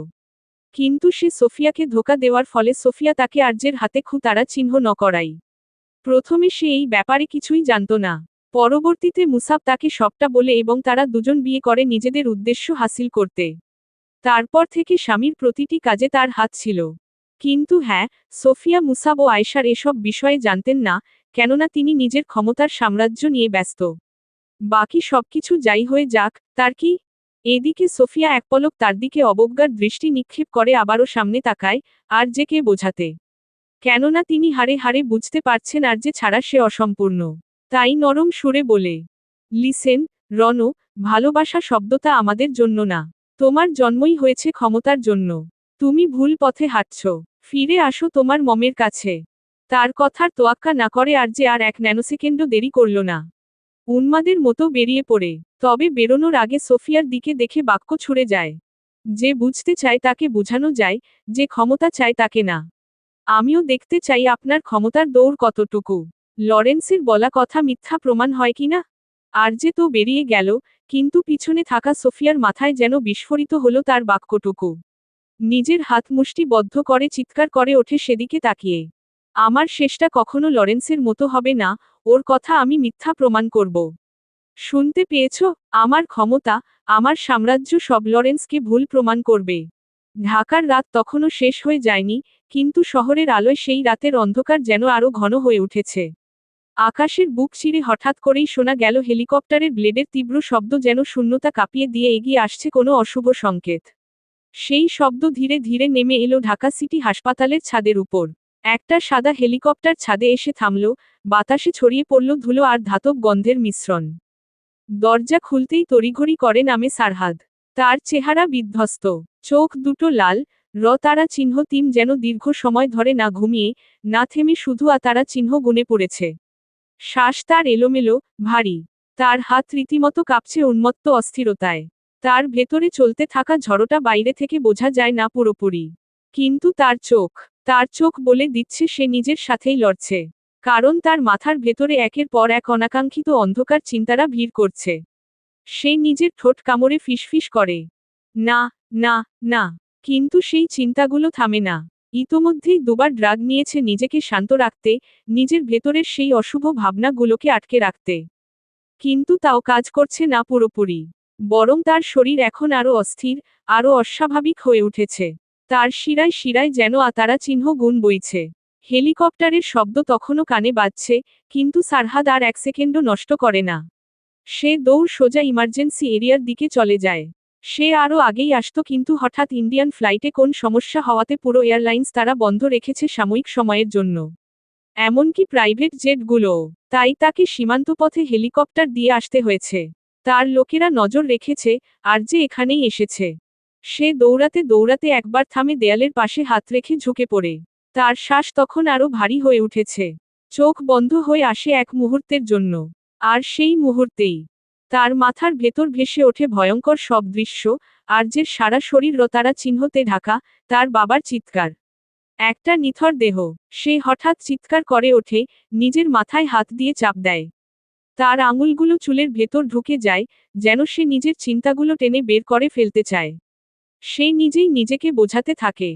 কিন্তু সে সোফিয়াকে ধোঁকা দেওয়ার ফলে সোফিয়া তাকে আরজের হাতে তারা চিহ্ন ন করাই। প্রথমে সে এই ব্যাপারে কিছুই জানত না। পরবর্তীতে মুসাব তাকে সবটা বলে এবং তারা দুজন বিয়ে করে নিজেদের উদ্দেশ্য হাসিল করতে। তারপর থেকে স্বামীর প্রতিটি কাজে তার হাত ছিল। কিন্তু হ্যাঁ, সোফিয়া মুসাব ও আয়েশার এসব বিষয়ে জানতেন না, কেননা তিনি নিজের ক্ষমতার সাম্রাজ্য নিয়ে ব্যস্ত। বাকি সবকিছু যাই হয়ে যাক, তার কি? এদিকে সোফিয়া এক পলক তার দিকে অবজ্ঞার দৃষ্টি নিক্ষেপ করে আবারও সামনে তাকায়, আর যে কে বোঝাতে। কেননা তিনি হাড়ে হাড়ে বুঝতে পারছেন আর যে ছাড়া সে অসম্পূর্ণ। তাই নরম সুরে বলে, লিসেন, রণ, ভালোবাসা শব্দটা আমাদের জন্য না। তোমার জন্মই হয়েছে ক্ষমতার জন্য। তুমি ভুল পথে হাঁটছ। ফিরে আসো তোমার মমের কাছে। তার কথার তোয়াক্কা না করে আর যে আর এক ন্যানোসেকেন্ডও দেরি করল না। উন্মাদের মতো বেরিয়ে পড়ে। তবে বেরোনোর আগে সোফিয়ার দিকে দেখে বাক্য ছুড়ে যায়। যে বুঝতে চায় তাকে বুঝানো যায়, যে ক্ষমতা চায় তাকে না। আমিও দেখতে চাই আপনার ক্ষমতার দৌড় কতটুকু। লরেন্সের বলা কথা মিথ্যা প্রমাণ হয় কিনা। আর যে তো বেরিয়ে গেল, কিন্তু পিছনে থাকা সোফিয়ার মাথায় যেন বিস্ফোরিত হলো তার বাক্যটুকু। নিজের হাত মুষ্টি বদ্ধ করে চিৎকার করে ওঠে সেদিকে তাকিয়ে। আমার শেষটা কখনো লরেন্সের মতো হবে না, ওর কথা আমি মিথ্যা প্রমাণ করব। শুনতে পেয়েছ? আমার ক্ষমতা, আমার সাম্রাজ্য সব লরেন্সকে ভুল প্রমাণ করবে। ঢাকার রাত তখনও শেষ হয়ে যায়নি, কিন্তু শহরের আলোয় সেই রাতের অন্ধকার যেন আরও ঘন হয়ে উঠেছে। আকাশের বুক চিরে হঠাৎ করেই শোনা গেল হেলিকপ্টারের ব্লেডের তীব্র শব্দ, যেন শূন্যতা কাঁপিয়ে দিয়ে এগিয়ে আসছে কোনো অশুভ সংকেত। সেই শব্দ ধীরে ধীরে নেমে এলো ঢাকা সিটি হাসপাতালের ছাদের উপর। একটা সাদা হেলিকপ্টার ছাদে এসে থামল, বাতাসে ছড়িয়ে পড়ল ধুলো আর ধাতব গন্ধের মিশ্রণ। দরজা খুলতেই তড়িঘড়ি করে নামে সারহাদ। তার চেহারা বিধ্বস্ত, চোখ দুটো লাল, তারা চিহ্ন তিম যেন দীর্ঘ সময় ধরে না ঘুমিয়ে, না থেমে শুধু তারা চিহ্ন গুনে পড়েছে। শ্বাস তার এলোমেলো, ভারী। তার হাত রীতিমতো কাঁপছে উন্মত্ত অস্থিরতায়। তার ভেতরে চলতে থাকা ঝড়টা বাইরে থেকে বোঝা যায় না পুরোপুরি। কিন্তু তার চোখ বলে দিচ্ছে সে নিজের সাথেই লড়ছে। কারণ তার মাথার ভেতরে একের পর এক অনাকাঙ্ক্ষিত অন্ধকার চিন্তারা ভিড় করছে। সে নিজের ঠোঁট কামড়ে ফিসফিস করে, না, না, না। কিন্তু সেই চিন্তাগুলো থামে না। ইতোমধ্যেই দুবার ড্রাগ নিয়েছে নিজেকে শান্ত রাখতে, নিজের ভেতরের সেই অশুভ ভাবনাগুলোকে আটকে রাখতে। কিন্তু তাও কাজ করছে না পুরোপুরি। বরং তার শরীর এখন আরও অস্থির, আরও অস্বাভাবিক হয়ে উঠেছে। তার শিরায় শিরায় যেন তারা চিহ্ন গুণ বইছে। হেলিকপ্টারের শব্দ তখনও কানে বাজছে, কিন্তু সারহাদ আর এক সেকেন্ডও নষ্ট করে না। সে দৌড় সোজা ইমার্জেন্সি এরিয়ার দিকে চলে যায়। সে আরও আগেই আসত, কিন্তু হঠাৎ ইন্ডিয়ান ফ্লাইটে কোন সমস্যা হওয়াতে পুরো এয়ারলাইন্স তারা বন্ধ রেখেছে সাময়িক সময়ের জন্য। এমনকি প্রাইভেট জেটগুলোও। তাই তাকে সীমান্তপথে হেলিকপ্টার দিয়ে আসতে হয়েছে। তার লোকেরা নজর রেখেছে, আর যে এখানেই এসেছে। সে দৌড়াতে দৌড়াতে একবার থামে দেয়ালের পাশে হাত রেখে ঝুঁকে পড়ে। তার শ্বাস তখন আরও ভারী হয়ে উঠেছে। চোখ বন্ধ হয়ে আসে এক মুহূর্তের জন্য। আর সেই মুহূর্তেই তার মাথার ভেতর ভেসে ওঠে ভয়ঙ্কর সব দৃশ্য, আর্যের সারা শরীর তারা চিহ্নতে ঢাকা, তার বাবার চিৎকার। একটা নিথর দেহ। সে হঠাৎ চিৎকার করে ওঠে, নিজের মাথায় হাত দিয়ে চাপ দেয়। তার আঙুলগুলো চুলের ভেতর ঢুকে যায়, যেন সে নিজের চিন্তাগুলো টেনে বের করে ফেলতে চায়। সে নিজেই নিজেকে বোঝাতে থাকে,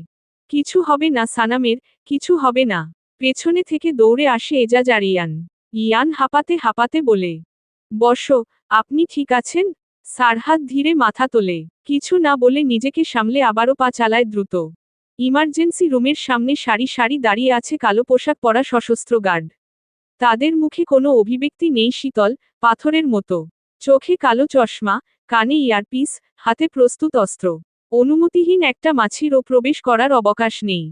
কিছু হবে না সানামের, কিছু হবে না। পেছনে থেকে দৌড়ে আসে এজাজ আর ইয়ান। ইয়ান হাঁপাতে হাঁপাতে বলে, বসো, আপনি ঠিক আছেন? সারহাদ ধীরে মাথা তোলে, কিছু না বলে নিজেকে সামলে আবারও পা চালায় দ্রুত। ইমার্জেন্সি রুমের সামনে সারি সারি দাঁড়িয়ে আছে কালো পোশাক পরা সশস্ত্র গার্ড। তাদের মুখে কোনো অভিব্যক্তি নেই, শীতল পাথরের মতো। চোখে কালো চশমা, কানে ইয়ারপিস, হাতে প্রস্তুত অস্ত্র। অনুমতিহীন একটা মাছিরও প্রবেশ করার অবকাশ নেই।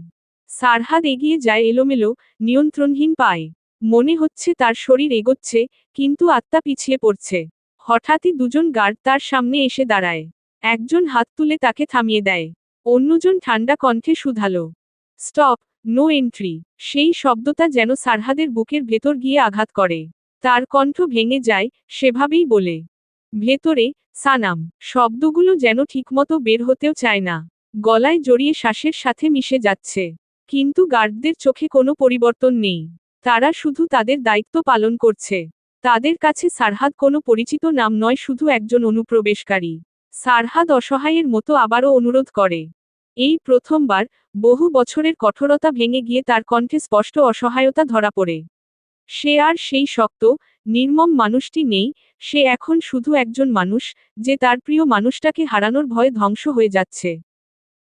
সারহাদ এগিয়ে যায় এলোমেলো, নিয়ন্ত্রণহীন পায়ে। মনে হচ্ছে তার শরীর এগোচ্ছে, কিন্তু আত্মা পিছিয়ে পড়ছে। হঠাৎই দুজন গার্ড তার সামনে এসে দাঁড়ায়। একজন হাত তুলে তাকে থামিয়ে দেয়। অন্যজন ঠান্ডা কণ্ঠে শুধালো, স্টপ, নো এন্ট্রি। সেই শব্দটা যেন সারহাদের বুকের ভেতর গিয়ে আঘাত করে। তার কণ্ঠ ভেঙে যায়, সেভাবেই বলে, ভেতরে, সানাম। শব্দগুলো যেন ঠিকমতো বের হতেও চায় না। গলায় জড়িয়ে শ্বাসের সাথে মিশে যাচ্ছে। কিন্তু গার্ডদের চোখে কোনো পরিবর্তন নেই। তারা শুধু তাদের দায়িত্ব পালন করছে। তাদের কাছে সারহাদ কোনো পরিচিত নাম নয়, শুধু একজন অনুপ্রবেশকারী। সারহাদ অসহায়ের মতো আবারও অনুরোধ করে। এই প্রথমবার, বহু বছরের কঠোরতা ভেঙে গিয়ে তার কণ্ঠে স্পষ্ট অসহায়তা ধরা পড়ে। সে আর সেই শক্ত, নির্মম মানুষটি নেই, সে এখন শুধু একজন মানুষ, যে তার প্রিয় মানুষটাকে হারানোর ভয়ে ধ্বংস হয়ে যাচ্ছে।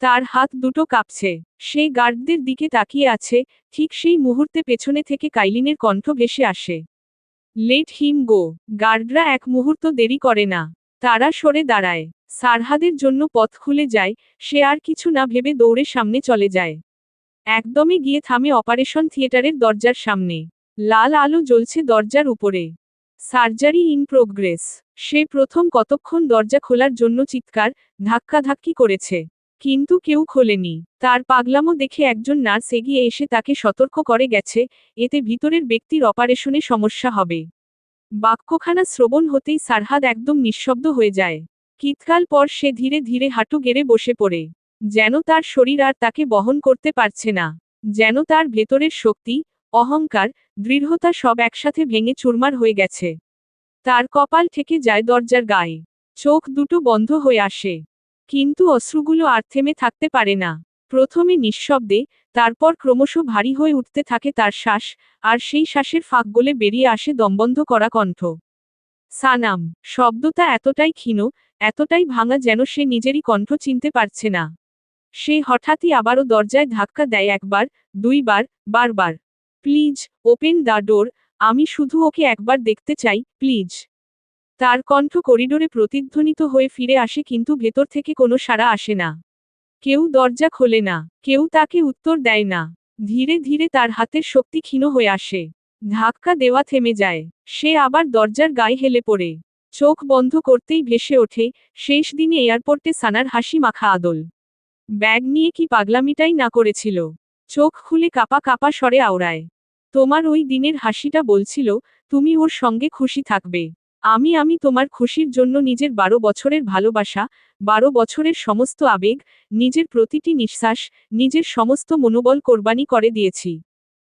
তার হাত দুটো কাঁপছে। সে গার্ডদের দিকে তাকিয়ে আছে, ঠিক সেই মুহূর্তে পেছনে থেকে কাইলিনের কণ্ঠ ভেসে আসে, লেট হিম গো। গার্ডরা এক মুহূর্ত দেরি করে না। তারা সরে দাঁড়ায়। সারহাদের জন্য পথ খুলে যায়, সে আর কিছু না ভেবে দৌড়ে সামনে চলে যায়। একদমে গিয়ে থামে অপারেশন থিয়েটারের দরজার সামনে। লাল আলো জ্বলছে দরজার উপরে। Surgery in progress. সে প্রথম কতক্ষণ দরজা খোলার জন্য চিৎকার, ধাক্কাধাক্কি করেছে। কিন্তু কেউ খোলেনি। তার পাগলামো দেখে একজন নার্স এগিয়ে এসে তাকে সতর্ক করে গেছে, এতে ভিতরের ব্যক্তির অপারেশনে সমস্যা হবে। বাক্যখানা শ্রবণ হতেই সারহাদ একদম নিঃশব্দ হয়ে যায়। কিতকাল পর সে ধীরে ধীরে হাঁটু গেড়ে বসে পড়ে। যেন তার শরীর আর তাকে বহন করতে পারছে না। যেন তার ভেতরের শক্তি, অহংকার, দৃঢ়তা সব একসাথে ভেঙে চুরমার হয়ে গেছে। তার কপাল থেকে যায় দরজার গায়ে। চোখ দুটো বন্ধ হয়ে আসে। কিন্তু অশ্রুগুলো আর থেমে থাকতে পারে না। প্রথমে নিঃশব্দে, তারপর ক্রমশ ভারী হয়ে উঠতে থাকে তার শ্বাস, আর সেই শ্বাসের ফাঁক গলে বেরিয়ে আসে দমবন্ধ করা কণ্ঠ। সানাম। শব্দটা এতটাই ক্ষীণ, এতটাই ভাঙা যেন সে নিজেরই কণ্ঠ চিনতে পারছে না। সে হঠাৎই আবারও দরজায় ধাক্কা দেয়, একবার, দুইবার, বারবার। প্লিজ, ওপেন দ্য ডোর, আমি শুধু ওকে একবার দেখতে চাই, প্লিজ। তার কণ্ঠ করিডোরে প্রতিধ্বনিত হয়ে ফিরে আসে, কিন্তু ভেতর থেকে কোনো সাড়া আসে না। কেউ দরজা খোলে না, কেউ তাকে উত্তর দেয় না। ধীরে ধীরে তার হাতের শক্তি ক্ষীণ হয়ে আসে। ধাক্কা দেওয়া থেমে যায়। সে আবার দরজার গায়ে হেলে পড়ে। চোখ বন্ধ করতেই ভেসে ওঠে, শেষ দিনে এয়ারপোর্টে সানার হাসি মাখা আদল। ব্যাগ নিয়ে কি পাগলামিটাই না করেছিল। চোখ খুলে কাপা কাপা স্বরে আওড়ায়, তোমার ওই দিনের হাসিটা বলছিল, তুমি ওর সঙ্গে খুশি থাকবে। আমি তোমার খুশির জন্য নিজের 12 বছরের ভালোবাসা, 12 বছরের সমস্ত আবেগ, নিজের প্রতিটি নিঃশ্বাস, নিজের সমস্ত মনোবল কোরবানি করে দিয়েছি।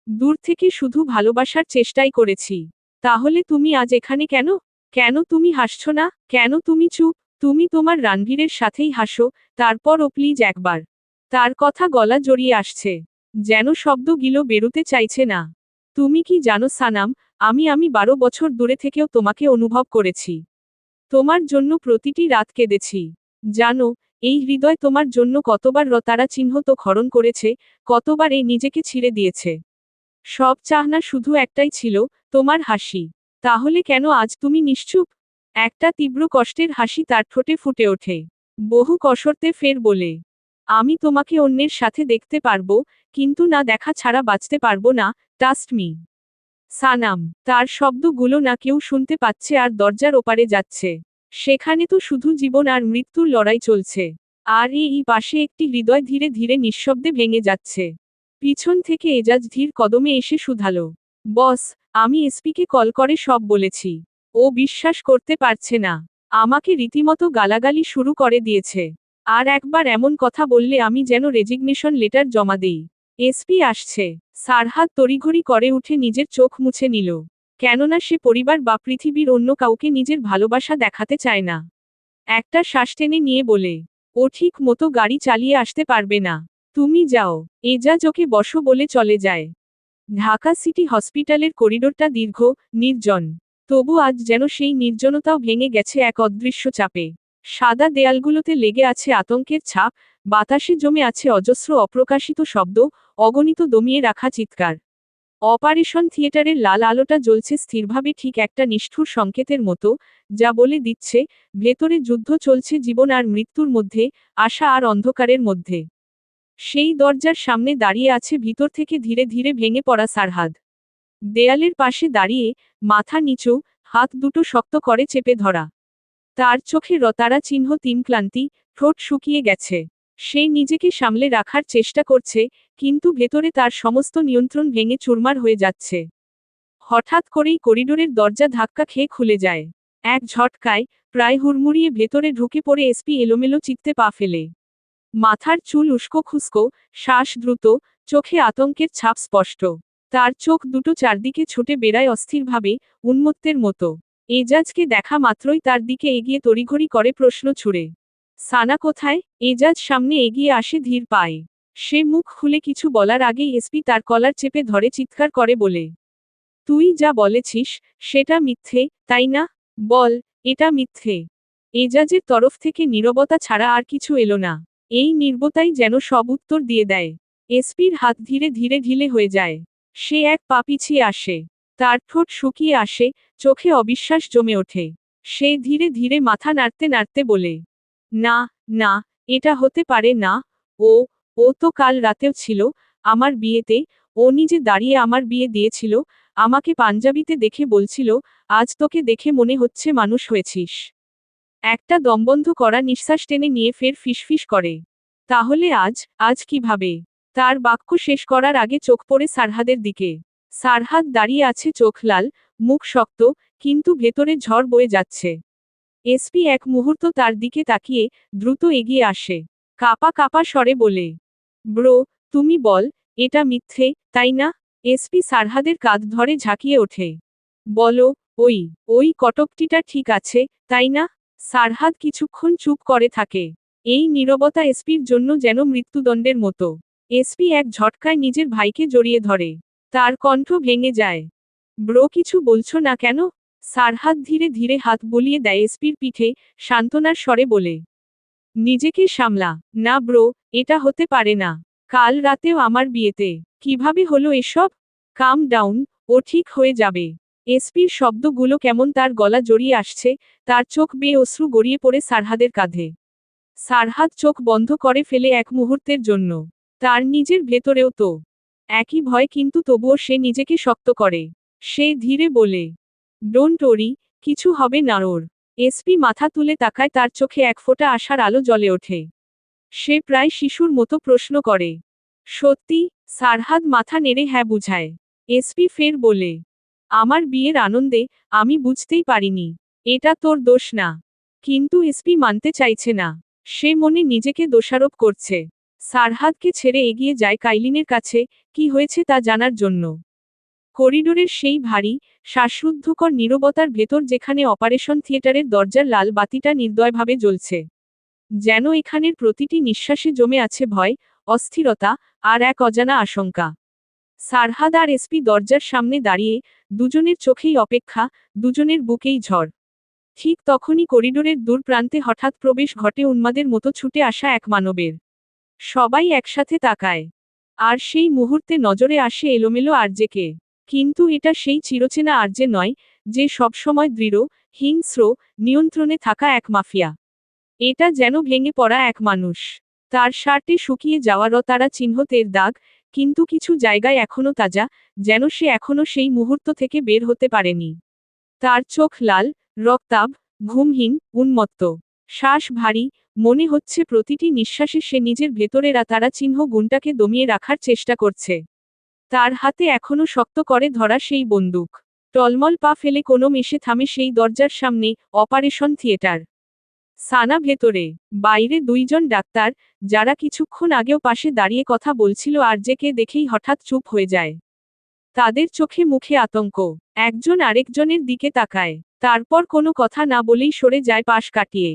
দূর থেকে শুধু ভালোবাসার চেষ্টাই করেছি। তাহলে তুমি আজ এখানে কেন? কেন তুমি হাসছো না? কেন তুমি চুপ? তুমি তোমার রানভীরের সাথেই হাসো, তারপর ও প্লিজ একবার। তার কথা গলা জড়িয়ে আসছে। যেন শব্দগুলো বেরুতে চাইছে না। তুমি কি জানো সানাম, আমি 12 বছর দূরে থেকেও তোমাকে অনুভব করেছি। তোমার জন্য প্রতিটি রাত কেঁদেছি। জানো, এই হৃদয় তোমার জন্য কতবার তারা চিহ্ন তো খরণ করেছে, কতবার এই নিজেকে ছিঁড়ে দিয়েছে। সব চাহনা শুধু একটাই ছিল, তোমার হাসি। তাহলে কেন আজ তুমি নিশ্চুপ? একটা তীব্র কষ্টের হাসি তার ঠোঁটে ফুটে ওঠে। বহু কসরতে ফের বলে, আমি তোমাকে অন্যের সাথে দেখতে পারবো, কিন্তু না দেখা ছাড়া বাঁচতে পারবো না, ট্রাস্ট মি। সানাম। তার শব্দগুলো না কেউ শুনতে পাচ্ছে আর দরজার ওপারে যাচ্ছে। সেখানে তো শুধু জীবন আর মৃত্যুর লড়াই চলছে। আর এই পাশে একটি হৃদয় ধীরে ধীরে নিঃশব্দে ভেঙে যাচ্ছে। পিছন থেকে এজাজ ধীর কদমে এসে শুধালো, বস, আমি এসপিকে কল করে সব বলেছি। ও বিশ্বাস করতে পারছে না। আমাকে রীতিমতো গালাগালি শুরু করে দিয়েছে। আর একবার এমন কথা বললে আমি যেন রেজিগনেশন লেটার জমা দেই। এসপি আসছে। সারহাদ তড়িঘড়ি করে উঠে নিজের চোখ মুছে নিল। কেননা সে পরিবার বা পৃথিবীর অন্য কাউকে নিজের ভালোবাসা দেখাতে চায় না। একটা শ্বাস টেনে নিয়ে বলে, ও ঠিক মতো গাড়ি চালিয়ে আসতে পারবে না। তুমি যাও। এজাজ ওকে বসো বলে চলে যায়। ঢাকা সিটি হসপিটালের করিডোরটা দীর্ঘ, নির্জন। তবু আজ যেন সেই নির্জনতাও ভেঙে গেছে এক অদৃশ্য চাপে। সাদা দেয়ালগুলোতে লেগে আছে আতঙ্কের ছাপ, বাতাসে জমে আছে অজস্র অপ্রকাশিত শব্দ, অগণিত দমিয়ে রাখা চিৎকার। অপারেশন থিয়েটারের লাল আলোটা জ্বলছে স্থিরভাবে, ঠিক একটা নিষ্ঠুর সংকেতের মতো, যা বলে দিচ্ছে, ভেতরে যুদ্ধ চলছে জীবন আর মৃত্যুর মধ্যে, আশা আর অন্ধকারের মধ্যে। সেই দরজার সামনে দাঁড়িয়ে আছে ভিতর থেকে ধীরে ধীরে ভেঙে পড়া সারহাদ। দেয়ালের পাশে দাঁড়িয়ে, মাথা নিচু, হাত দুটো শক্ত করে চেপে ধরা। তার চোখে রতারা চিহ্ন, ক্লান্তি, ঠোঁট শুকিয়ে গেছে। সে নিজেকে সামলে রাখার চেষ্টা করছে, কিন্তু ভেতরে তার সমস্ত নিয়ন্ত্রণ ভেঙে চুরমার হয়ে যাচ্ছে। হঠাৎ করেই করিডোরের দরজা ধাক্কা খেয়ে খুলে যায়। এক ঝটকায়, প্রায় হুড়মুড়িয়ে ভেতরে ঢুকে পড়ে এসপি এলোমেলো চিত্তে পা ফেলে। মাথার চুল উস্কো খুস্কো, শ্বাস দ্রুত, চোখে আতঙ্কের ছাপ স্পষ্ট। তার চোখ দুটো চারদিকে ছুটে বেড়ায় অস্থিরভাবে, উন্মত্তের মতো। এজাজকে দেখা মাত্রই তার দিকে এগিয়ে তড়িঘড়ি করে প্রশ্ন ছুড়ে। সানা কোথায়? এজাজ সামনে এগিয়ে আসে ধীর পায়ে। সে মুখ খুলে কিছু বলার আগেই এসপি তার কলার চেপে ধরে চিৎকার করে বলে, তুই যা বলেছিস, সেটা মিথ্যে, তাই না? বল, এটা মিথ্যে। এজাজের তরফ থেকে নীরবতা ছাড়া আর কিছু এলো না। এই নীরবতাই যেন সব উত্তর দিয়ে দেয়। এসপির হাত ধীরে ধীরে ঢিলে হয়ে যায়। সে এক পা পিছিয়ে আসে। তার ঠোঁট শুকিয়ে আসে, চোখে অবিশ্বাস জমে ওঠে। সে ধীরে ধীরে মাথা নাড়তে নাড়তে বলে, না, না, এটা হতে পারে না। ও ও তো কাল রাতেও ছিল আমার বিয়েতে। ও নিজে দাঁড়িয়ে আমার বিয়ে দিয়েছিল, আমাকে পাঞ্জাবিতে দেখে বলছিল, আজ তোকে দেখে মনে হচ্ছে মানুষ হয়েছিস। একটা দমবন্ধ করা নিঃশ্বাস টেনে নিয়ে ফের ফিসফিস করে, তাহলে আজ কিভাবে? তার বাক্য শেষ করার আগে চোখ পড়ে সারহাদের দিকে। সারহাদ দাঁড়িয়ে আছে, চোখ লাল, মুখ শক্ত, কিন্তু ভেতরে ঝড় বয়ে যাচ্ছে। এসপি এক মুহূর্ত তার দিকে তাকিয়ে, দ্রুত এগিয়ে আসে। কাপা কাপা স্বরে বলে, ব্রো, তুমি বল, এটা মিথ্যে, তাই না? এসপি সারহাদের কাঁধ ধরে ঝাঁকিয়ে ওঠে। বলো, ওই ওই কটকটিটা ঠিক আছে, তাই না? সারহাদ কিছুক্ষণ চুপ করে থাকে। এই নীরবতা এসপির জন্য যেন মৃত্যুদণ্ডের মতো। এসপি এক ঝটকায় নিজের ভাইকে জড়িয়ে ধরে। তার কণ্ঠ ভেঙে যায়। ব্রো, কিছু বলছো না কেন? সারহাদ ধীরে ধীরে হাত বুলিয়ে দেয় এসপির পিঠে, সান্ত্বনার স্বরে বলে, নিজেকে সামলা। না ব্রো, এটা হতে পারে না। কাল রাতেও আমার বিয়েতে। কিভাবে হলো এসব? কাম ডাউন, ও ঠিক হয়ে যাবে। এসপির শব্দগুলো কেমন তার গলা জড়িয়ে আসছে, তার চোখ বেয়ে অশ্রু গড়িয়ে পড়ে সারহাদের কাঁধে। সারহাদ চোখ বন্ধ করে ফেলে এক মুহূর্তের জন্য। তার নিজের ভেতরেও তো একই ভয়, কিন্তু তবুও সে নিজেকে শক্ত করে। সে ধীরে বলে, ডোন্ট ওরি, কিছু হবে না ওর। এসপি মাথা তুলে তাকায়, তার চোখে এক ফোঁটা আশার আলো জ্বলে ওঠে। সে প্রায় শিশুর মতো প্রশ্ন করে, সত্যি? সারহাদ মাথা নেড়ে হ্যাঁ বুঝায়। এসপি ফের বলে, আমার বিয়ের আনন্দে আমি বুঝতেই পারিনি। এটা তোর দোষ না। কিন্তু এসপি মানতে চাইছে না। সে মনে নিজেকে দোষারোপ করছে। সারহাদকে ছেড়ে এগিয়ে যায় কাইলিনের কাছে, কি হয়েছে তা জানার জন্য। করিডোরের সেই ভারী, শ্বাসরুদ্ধকর নীরবতার ভেতর, যেখানে অপারেশন থিয়েটারের দরজার লাল বাতিটা নির্দয়ভাবে জ্বলছে, যেন এখানের প্রতিটি নিঃশ্বাসে জমে আছে ভয়, অস্থিরতা, আর এক অজানা আশঙ্কা। সারহাদ আর এসপি দরজার সামনে দাঁড়িয়ে, দুজনের চোখেই অপেক্ষা, দুজনের বুকেই ঝড়। ঠিক তখনই করিডোরের দূর প্রান্তে হঠাৎ প্রবেশ ঘটে উন্মাদের মতো ছুটে আসা এক মানবের। সবাই একসাথে তাকায়। আর সেই মুহূর্তে নজরে আসে এলোমেলো আরজেকে। কিন্তু এটা সেই চিরচেনা আরজে নয়, যে সবসময় দৃঢ়, হিংস্র, নিয়ন্ত্রণে থাকা এক মাফিয়া। এটা যেন ভেঙে পড়া এক মানুষ। তার শার্টে শুকিয়ে যাওয়া রতারা চিহ্নের দাগ, কিন্তু কিছু জায়গায় এখনো তাজা, যেন সে এখনো সেই মুহূর্ত থেকে বের হতে পারেনি। তার চোখ লাল, রক্তাভ, ঘুমহীন, উন্মত্ত। শ্বাস ভারী, মনে হচ্ছে প্রতিটি নিঃশ্বাসে সে নিজের ভেতরের তারা চিহ্ন গুণটাকে দমিয়ে রাখার চেষ্টা করছে। তার হাতে এখনো শক্ত করে ধরা সেই বন্দুক। টলমল পা ফেলে কোনো মেশে থামে সেই দরজার সামনে, অপারেশন থিয়েটার। সানা ভেতরে, বাইরে দুইজন ডাক্তার, যারা কিছুক্ষণ আগেও পাশে দাঁড়িয়ে কথা বলছিল আরজেকে দেখেই হঠাৎ চুপ হয়ে যায়। তাদের চোখে মুখে আতঙ্ক। একজন আরেকজনের দিকে তাকায়। তারপর কোনো কথা না বলেই সরে যায় পাশ কাটিয়ে।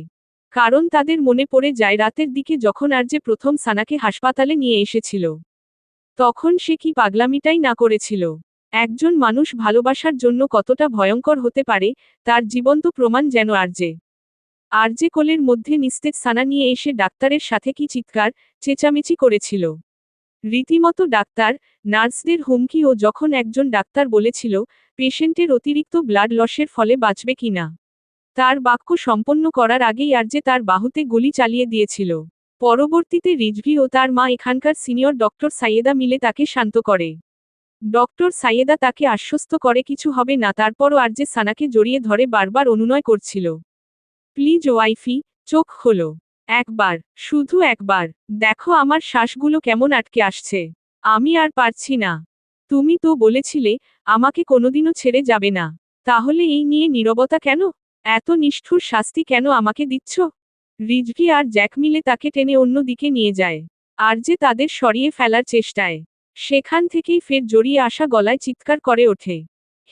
কারণ তাদের মনে পড়ে যায় রাতের দিকে যখন আরজে প্রথম সানাকে হাসপাতালে নিয়ে এসেছিল। তখন সে কি পাগলামিটাই না করেছিল। একজন মানুষ ভালোবাসার জন্য কতটা ভয়ঙ্কর হতে পারে, তার জীবন্ত প্রমাণ যেন আরজে। আরজে কোলের মধ্যে নিস্তেজ সানা নিয়ে এসে ডাক্তারের সাথে কি চিৎকার চেঁচামেচি করেছিল। রীতিমতো ডাক্তার, নার্সদের হুমকি ও যখন একজন ডাক্তার বলেছিল, পেশেন্টের অতিরিক্ত ব্লাড লসের ফলে বাঁচবে কিনা। তার বাক্য সম্পন্ন করার আগেই আরজে তার বাহুতে গুলি চালিয়ে দিয়েছিল। পরবর্তীতে রিজভি ও তার মা এখানকার সিনিয়র ডক্টর সাইয়েদা মিলে তাকে শান্ত করে। ডক্টর সাইয়েদা তাকে আশ্বস্ত করে কিছু হবে না, তারপরও আরজে সানাকে জড়িয়ে ধরে বারবার অনুনয় করছিল। প্লিজ ওয়াইফি, চোখ খোলো। একবার, শুধু একবার, দেখো আমার শ্বাসগুলো কেমন আটকে আসছে। আমি আর পারছি না। তুমি তো বলেছিলে, আমাকে কোনোদিনও ছেড়ে যাবে না। তাহলে এই নিয়ে নীরবতা কেন? এত নিষ্ঠুর শাস্তি কেন আমাকে দিচ্ছ? রিজভি আর জ্যাক মিলে তাকে টেনে অন্য দিকে নিয়ে যায়। আরজে তাদের সরিয়ে ফেলার চেষ্টায়। সেখান থেকেই ফের জড়িয়ে আসা গলায় চিৎকার করে ওঠে।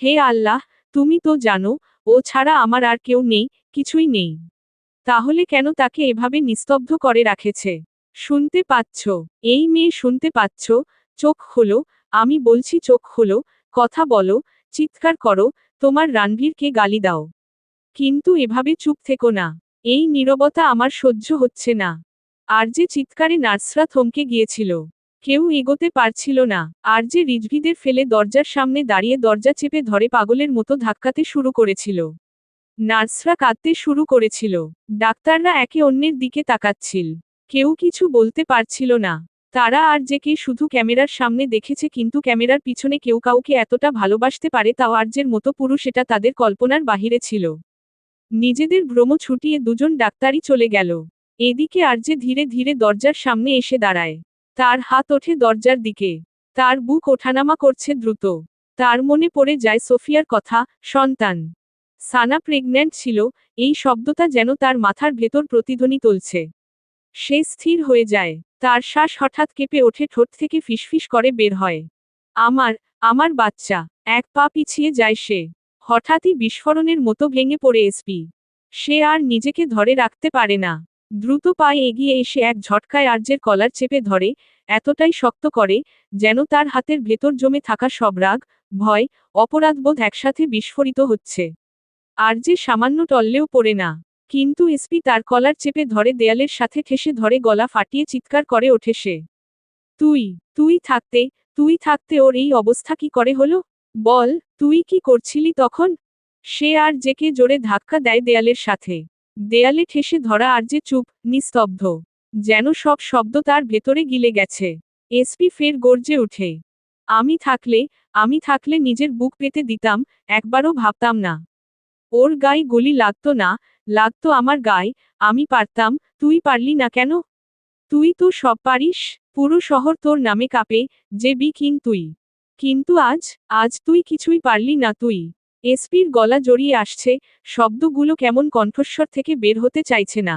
হে আল্লাহ, তুমি তো জানো, ও ছাড়া আমার আর কেউ নেই, কিছুই নেই। তাহলে কেন তাকে এভাবে নিস্তব্ধ করে রাখেছে? শুনতে পাচ্ছ? এই মেয়ে শুনতে পাচ্ছ? চোখ খোলো, আমি বলছি চোখ খোলো, কথা বলো, চিৎকার করো, তোমার রানভীরকে গালি দাও। কিন্তু এভাবে চুপ থেকো না। এই নীরবতা আমার সহ্য হচ্ছে না। আরজে চিৎকারে নার্সরা থমকে গিয়েছিল। কেউ এগোতে পারছিল না। আরজে রিজভিদের ফেলে দরজার সামনে দাঁড়িয়ে দরজা চেপে ধরে পাগলের মতো ধাক্কাতে শুরু করেছিল। নার্সরা কাঁদতে শুরু করেছিল। ডাক্তাররা একে অন্যের দিকে তাকাচ্ছিল। কেউ কিছু বলতে পারছিল না। তারা আরজেকে শুধু ক্যামেরার সামনে দেখেছে, কিন্তু ক্যামেরার পিছনে কেউ কাউকে এতটা ভালোবাসতে পারে তাও আরজের মতো পুরুষ, এটা তাদের কল্পনার বাহিরে ছিল। নিজেদের ভ্রম ছুটিয়ে দুজন ডাক্তারই চলে গেল। এদিকে আরজে ধীরে ধীরে দরজার সামনে এসে দাঁড়ায়। তার হাত ওঠে দরজার দিকে। তার বুক ওঠানামা করছে দ্রুত। তার মনে পড়ে যায় সোফিয়ার কথা, সন্তান। সানা প্রেগন্যান্ট ছিল, এই শব্দটা যেন তার মাথার ভেতর প্রতিধ্বনি তুলছে। সে স্থির হয়ে যায়। তার শ্বাস হঠাৎ কেঁপে ওঠে, ঠোঁট থেকে ফিসফিস করে বের হয়। আমার, আমার বাচ্চা। এক পা পিছিয়ে যায় সে। হঠাৎই বিস্ফোরণের মতো ভেঙে পড়ে এসপি। সে আর নিজেকে ধরে রাখতে পারে না। দ্রুত পায়ে এগিয়ে এসে এক ঝটকায় আরজের কলার চেপে ধরে, এতটাই শক্ত করে, যেন তার হাতের ভেতর জমে থাকা সব রাগ, ভয়, অপরাধবোধ একসাথে বিস্ফোরিত হচ্ছে। আরজে সামান্য টললেও পড়ে না। কিন্তু এসপি তার কলার চেপে ধরে দেয়ালের সাথে ঠেসে ধরে, গলা ফাটিয়ে চিৎকার করে ওঠে সে। তুই, তুই থাকতে ওর এই অবস্থা কি করে হলো? বল, তুই কি করছিলি তখন? সে আরজেকে জোরে ধাক্কা দেয় দেয়ালের সাথে। দেয়ালে ঠেসে ধরা আরজে চুপ, নিস্তব্ধ। যেন সব শব্দ তার ভেতরে গিলে গেছে। এসপি ফের গর্জে উঠে। আমি থাকলে নিজের বুক পেতে দিতাম, একবারও ভাবতাম না। ওর গায়ে গুলি লাগতো না, লাগতো আমার গায়ে, আমি পারতাম, তুই পারলি না কেন? তুই তো সব পারিস, পুরো শহর তোর নামে কাঁপে, যে বি কিং তুই। কিন্তু আজ তুই কিছুই পারলি না তুই। এসপির গলা জড়িয়ে আসছে, শব্দগুলো কেমন কণ্ঠস্বর থেকে বের হতে চাইছে না।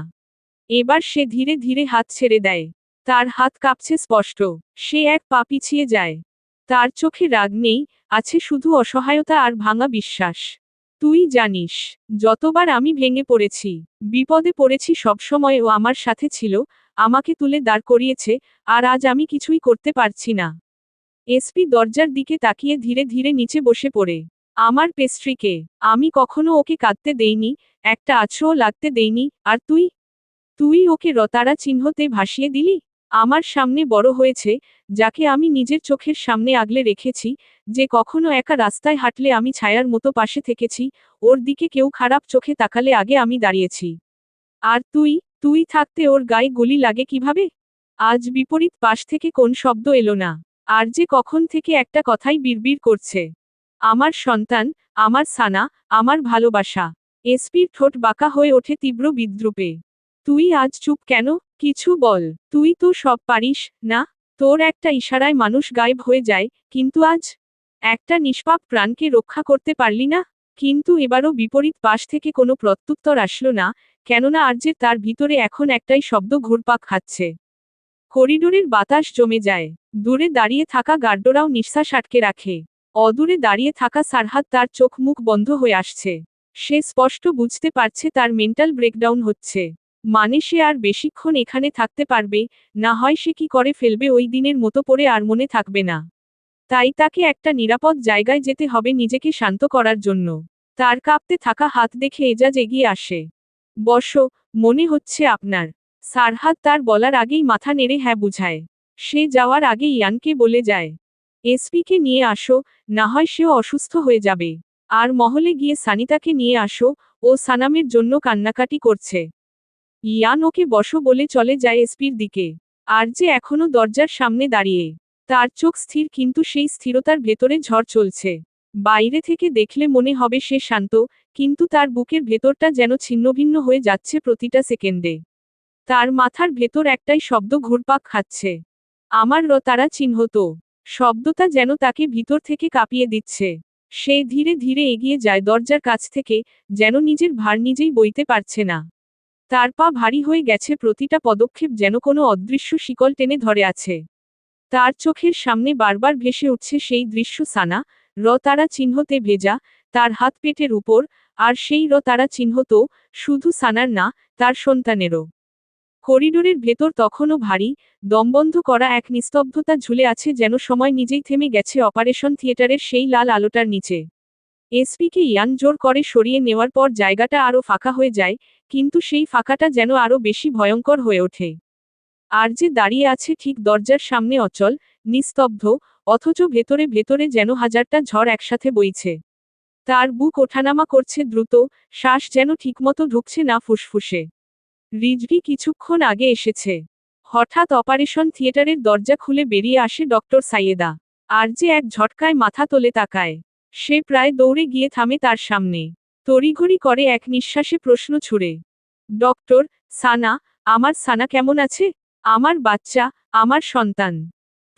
এবার সে ধীরে ধীরে হাত ছেড়ে দেয়। তার হাত কাঁপছে স্পষ্ট। সে এক পা পিছিয়ে যায়। তার চোখে রাগ নেই, আছে শুধু অসহায়তা আর ভাঙা বিশ্বাস। তুই জানিস, যতবার আমি ভেঙে পড়েছি, বিপদে পড়েছি, সবসময় ও আমার সাথে ছিল, আমাকে তুলে দাঁড় করিয়েছে, আর আজ আমি কিছুই করতে পারছি না। এসপি দরজার দিকে তাকিয়ে ধীরে ধীরে নিচে বসে পড়ে। আমার পেস্ট্রিকে, আমি কখনো ওকে কাঁদতে দেইনি, একটা আছড়ও লাগতে দেইনি, আর তুই ওকে রতারা চিহ্নতে ভাসিয়ে দিলি। আমার সামনে বড় হয়েছে, যাকে আমি নিজের চোখের সামনে আগলে রেখেছি, যে কখনো একা রাস্তায় হাঁটলে আমি ছায়ার মতো পাশে থেকেছি, ওর দিকে কেউ খারাপ চোখে তাকালে আগে আমি দাঁড়িয়েছি। আর তুই থাকতে ওর গায়ে গুলি লাগে কিভাবে? আজ বিপরীত পাশ থেকে কোন শব্দ এলো না। আর যে কখন থেকে একটা কথাই বিড়বিড় করছে। আমার সন্তান, আমার সানা, আমার ভালোবাসা। এসপির ঠোঁট বাঁকা হয়ে ওঠে তীব্র বিদ্রুপে। তুই আজ চুপ কেন? কিছু বল। তুই তো সব পারিস, না? তোর একটা ইশারায় মানুষ গায়েব হয়ে যায়, কিন্তু আজ একটা নিষ্পাপ প্রাণকে রক্ষা করতে পারলি না? কিন্তু এবারও বিপরীত পাশ থেকে কোনো প্রত্যুত্তর আসলো না, কেননা আরজের তার ভিতরে এখন একটাই শব্দ ঘুরপাক খাচ্ছে। করিডোরের বাতাস জমে যায়। দূরে দাঁড়িয়ে থাকা গার্ডরাও নিঃশ্বাস আটকে রাখে। অদূরে দাঁড়িয়ে থাকা সারহাদ তার চোখ মুখ বন্ধ হয়ে আসছে। সে স্পষ্ট বুঝতে পারছে তার মেন্টাল ব্রেকডাউন হচ্ছে। মানে সে আর বেশিক্ষণ এখানে থাকতে পারবে না, হয় সে কি করে ফেলবে ওই দিনের মতো পড়ে আর মনে থাকবে না। তাই তাকে একটা নিরাপদ জায়গায় যেতে হবে নিজেকে শান্ত করার জন্য। তার কাঁপতে থাকা হাত দেখে এজাজ এগিয়ে আসে। বসো, মনে হচ্ছে আপনার। সারহাদ তার বলার আগেই মাথা নেড়ে হ্যাঁ বুঝায়। সে যাওয়ার আগে ইয়ানকে বলে যায়, এসপিকে নিয়ে আসো, না হয় সেও অসুস্থ হয়ে যাবে। আর মহলে গিয়ে সানিতাকে নিয়ে আসো, ও সানামের জন্য কান্নাকাটি করছে। ইয়ান ওকে বসো বলে চলে যায় এসপির দিকে। আর যে এখনো দরজার সামনে দাঁড়িয়ে। তার চোখ স্থির, কিন্তু সেই স্থিরতার ভেতরে ঝড় চলছে। বাইরে থেকে দেখলে মনে হবে সে শান্ত, কিন্তু তার বুকের ভেতরটা যেন ছিন্নভিন্ন হয়ে যাচ্ছে প্রতিটা সেকেন্ডে। তার মাথার ভেতর একটাই শব্দ ঘুরপাক খাচ্ছে, আমার তারা চিহ্ন তো। শব্দটা যেন তাকে ভিতর থেকে কাঁপিয়ে দিচ্ছে। সে ধীরে ধীরে এগিয়ে যায় দরজার কাছ থেকে, যেন নিজের ভার নিজেই বইতে পারছে না। তার পা ভারী হয়ে গেছে, প্রতিটা পদক্ষেপ যেন কোনো অদৃশ্য শিকল টেনে ধরে আছে। তার চোখের সামনে বারবার ভেসে উঠছে সেই দৃশ্য, সানা তারা চিহ্নতে ভেজা, তার হাত পেটের উপর। আর সেই তারা চিহ্ন তো শুধু সানার না, তার সন্তানেরও। করিডোরের ভেতর তখনও ভারী, দমবন্ধ করা এক নিস্তব্ধতা ঝুলে আছে, যেন সময় নিজেই থেমে গেছে অপারেশন থিয়েটারের সেই লাল আলোটার নিচে। এসপিকে ইয়ান জোর করে সরিয়ে নেওয়ার পর জায়গাটা আরও ফাঁকা হয়ে যায়, কিন্তু সেই ফাঁকাটা যেন আরও বেশি ভয়ঙ্কর হয়ে ওঠে। আর যে দাঁড়িয়ে আছে ঠিক দরজার সামনে, অচল, নিস্তব্ধ, অথচ ভেতরে ভেতরে যেন হাজারটা ঝড় একসাথে বইছে। তার বুক ওঠানামা করছে দ্রুত, শ্বাস যেন ঠিকমতো ঢুকছে না ফুসফুসে। রিজভি কিছুক্ষণ আগে এসেছে। হঠাৎ অপারেশন থিয়েটারের দরজা খুলে বেরিয়ে আসে ডক্টর সাইয়েদা। আর যে এক ঝটকায় মাথা তোলে তাকায়। সে প্রায় দৌড়ে গিয়ে থামে তার সামনে। তড়িঘড়ি করে এক নিঃশ্বাসে প্রশ্ন ছুড়ে, ডক্টর, সানা, আমার সানা কেমন আছে? আমার বাচ্চা, আমার সন্তান।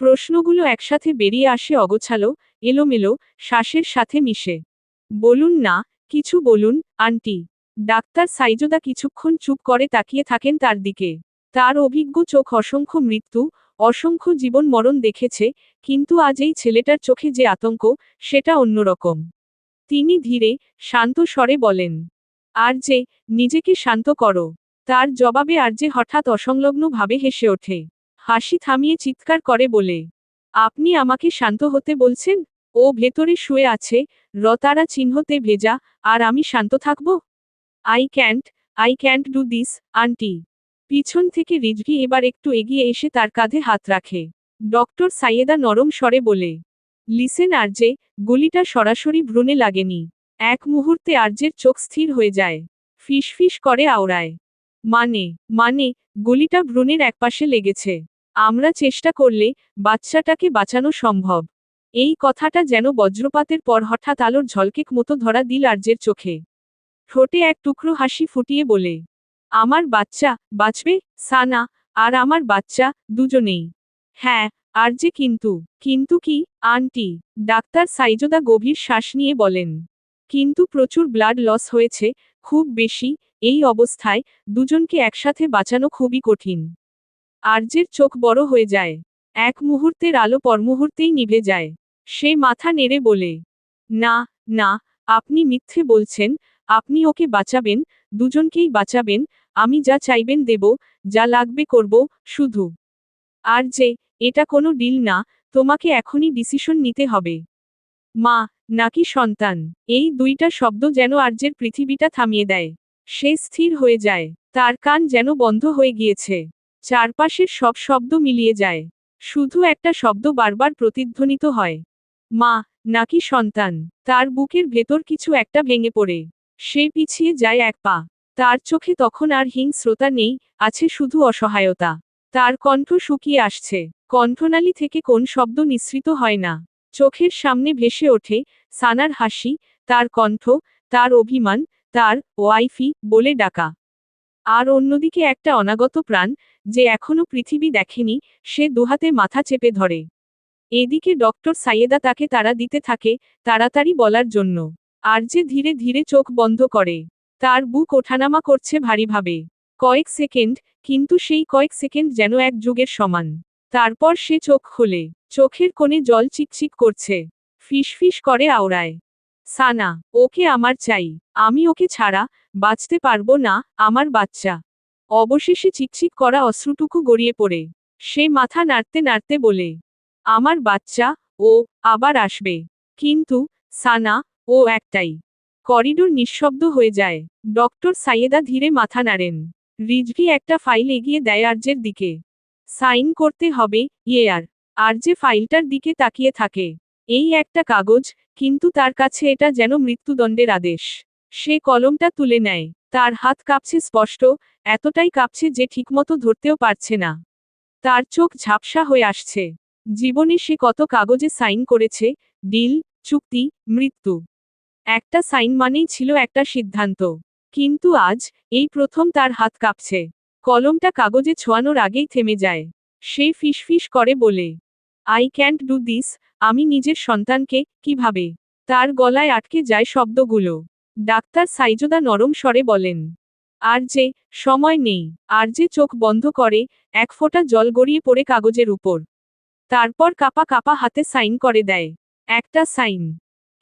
প্রশ্নগুলো একসাথে বেরিয়ে আসে অগোছালো, এলোমেলো, শ্বাসের সাথে মিশে। বলুন না, কিছু বলুন, আন্টি। ডাক্তার সাইজোদা কিছুক্ষণ চুপ করে তাকিয়ে থাকেন তার দিকে। তার অভিজ্ঞ চোখ অসংখ্য মৃত্যু, অসংখ্য জীবন মরণ দেখেছে, কিন্তু আজ এই ছেলেটার চোখে যে আতঙ্ক, সেটা অন্যরকম। তিনি ধীরে, শান্ত স্বরে বলেন, আর যে, নিজেকে শান্ত করো। তার জবাবে আর যে হঠাৎ অসংলগ্নভাবে হেসে ওঠে। হাসি থামিয়ে চিৎকার করে বলে, আপনি আমাকে শান্ত হতে বলছেন? ও ভেতরে শুয়ে আছে, তারা চিহ্নতে ভেজা, আর আমি শান্ত থাকব? I can't do this, aunty. পিছন থেকে রিজভি এবার একটু এগিয়ে এসে তার কাঁধে হাত রাখে। ডক্টর সাইয়েদা নরম স্বরে বলে, লিসেন আরজে, গুলিটা সরাসরি ভ্রূণে লাগেনি। এক মুহূর্তে আরজের চোখ স্থির হয়ে যায়। ফিসফিস করে আওড়ায়, মানে, মানে, গুলিটা ভ্রূণের একপাশে লেগেছে। আমরা চেষ্টা করলে বাচ্চাটাকে বাঁচানো সম্ভব। এই কথাটা যেন বজ্রপাতের পর হঠাৎ আলোর ঝলকেক মতো ধরা দিল আরজের চোখে। ঠোঁটে এক টুকরো হাসি ফুটিয়ে বলে, আমার বাচ্চা বাঁচবে, সানা আর আমার বাচ্চা, দুজনেই। হ্যাঁ, আর যে কিন্তু। কিন্তু কি, আন্টি? ডাক্তার সাইজোদা গভীর শ্বাস নিয়ে বলেন। কিন্তু প্রচুর ব্লাড লস হয়েছে, খুব বেশি। এই অবস্থায় দুজনকে একসাথে বাঁচানো খুবই কঠিন। আরজের চোখ বড় হয়ে যায়। এক মুহূর্তের আলো পরমুহূর্তেই নিভে যায়। সে মাথা নেড়ে বলে, না, না, আপনি মিথ্যে বলছেন। আপনি ওকে বাঁচাবেন, দুজনকেই বাঁচাবেন। আমি যা চাইবেন দেব, যা লাগবে করব, শুধু। আর যে, এটা কোনো ডিল না, তোমাকে এখনই ডিসিশন নিতে হবে। মা, নাকি সন্তান? এই দুইটা শব্দ যেন আরজের পৃথিবীটা থামিয়ে দেয়। সে স্থির হয়ে যায়। তার কান যেন বন্ধ হয়ে গিয়েছে। চারপাশের সব শব্দ মিলিয়ে যায়। শুধু একটা শব্দ বারবার প্রতিধ্বনিত হয়, মা, নাকি সন্তান। তার বুকের ভেতর কিছু একটা ভেঙে পড়ে। সে পিছিয়ে যায় এক পা। তার চোখে তখন আর হিংস্রতা নেই, আছে শুধু অসহায়তা। তার কণ্ঠ শুকিয়ে আসছে। কণ্ঠনালী থেকে কোন শব্দ নিঃসৃত হয় না। চোখের সামনে ভেসে ওঠে সানার হাসি, তার কণ্ঠ, তার অভিমান, তার ওয়াইফি বলে ডাকা। আর অন্যদিকে একটা অনাগত প্রাণ, যে এখনো পৃথিবী দেখেনি, সে দুহাতে মাথা চেপে ধরে। এদিকে ডক্টর সাইয়েদা তাকে তাড়া দিতে থাকে, তাড়াতাড়ি বলার জন্য। আর যে ধীরে ধীরে চোখ বন্ধ করে। তার বুক ওঠানামা করছে ভারীভাবে। কয়েক সেকেন্ড, কিন্তু সেই কয়েক সেকেন্ড যেন এক যুগের সমান। তারপর সে চোখ খোলে। চোখের কোণে জল চিকচিক করছে। ফিসফিস করে আওড়ায়, সানা, ওকে আমার চাই। আমি ওকে ছাড়া বাঁচতে পারবো না, আমার বাচ্চা। অবশেষে চিকচিক করা অশ্রুটুকু গড়িয়ে পড়ে সে মাথা নাড়তে নাড়তে বলে, আমার বাচ্চা, ও আবার আসবে। কিন্তু সানা, ও একটাই। করিডোর নিঃশব্দ হয়ে যায়। ডক্টর সাইয়েদা ধীরে মাথা নাড়েন। রিজভি একটা ফাইল এগিয়ে দেয় আরজের দিকে। সাইন করতে হবে, ইয়েয়ার। আরজে ফাইলটার দিকে তাকিয়ে থাকে। এই একটা কাগজ, কিন্তু তার কাছে এটা যেন মৃত্যুদণ্ডের আদেশ। সে কলমটা তুলে নেয়। তার হাত কাঁপছে স্পষ্ট, এতটাই কাঁপছে যে ঠিকমতো ধরতেও পারছে না। তার চোখ ঝাপসা হয়ে আসছে। জীবনে সে কত কাগজে সাইন করেছে, ডিল, চুক্তি, মৃত্যু। একটা সাইন মানেই ছিল একটা সিদ্ধান্ত। কিন্তু আজ, এই প্রথম তার হাত কাঁপছে। কলমটা কাগজে ছোঁয়ানোর আগেই থেমে যায়। সে ফিসফিস করে বলে, আই ক্যান্ট ডু দিস, আমি নিজের সন্তানকে, কিভাবে? তার গলায় আটকে যায় শব্দগুলো। ডাক্তার সাইজোদা নরম স্বরে বলেন, আর যে, সময় নেই। আর যে চোখ বন্ধ করে, এক ফোঁটা জল গড়িয়ে পড়ে কাগজের উপর। তারপর কাপা কাপা হাতে সাইন করে দেয়। একটা সাইন।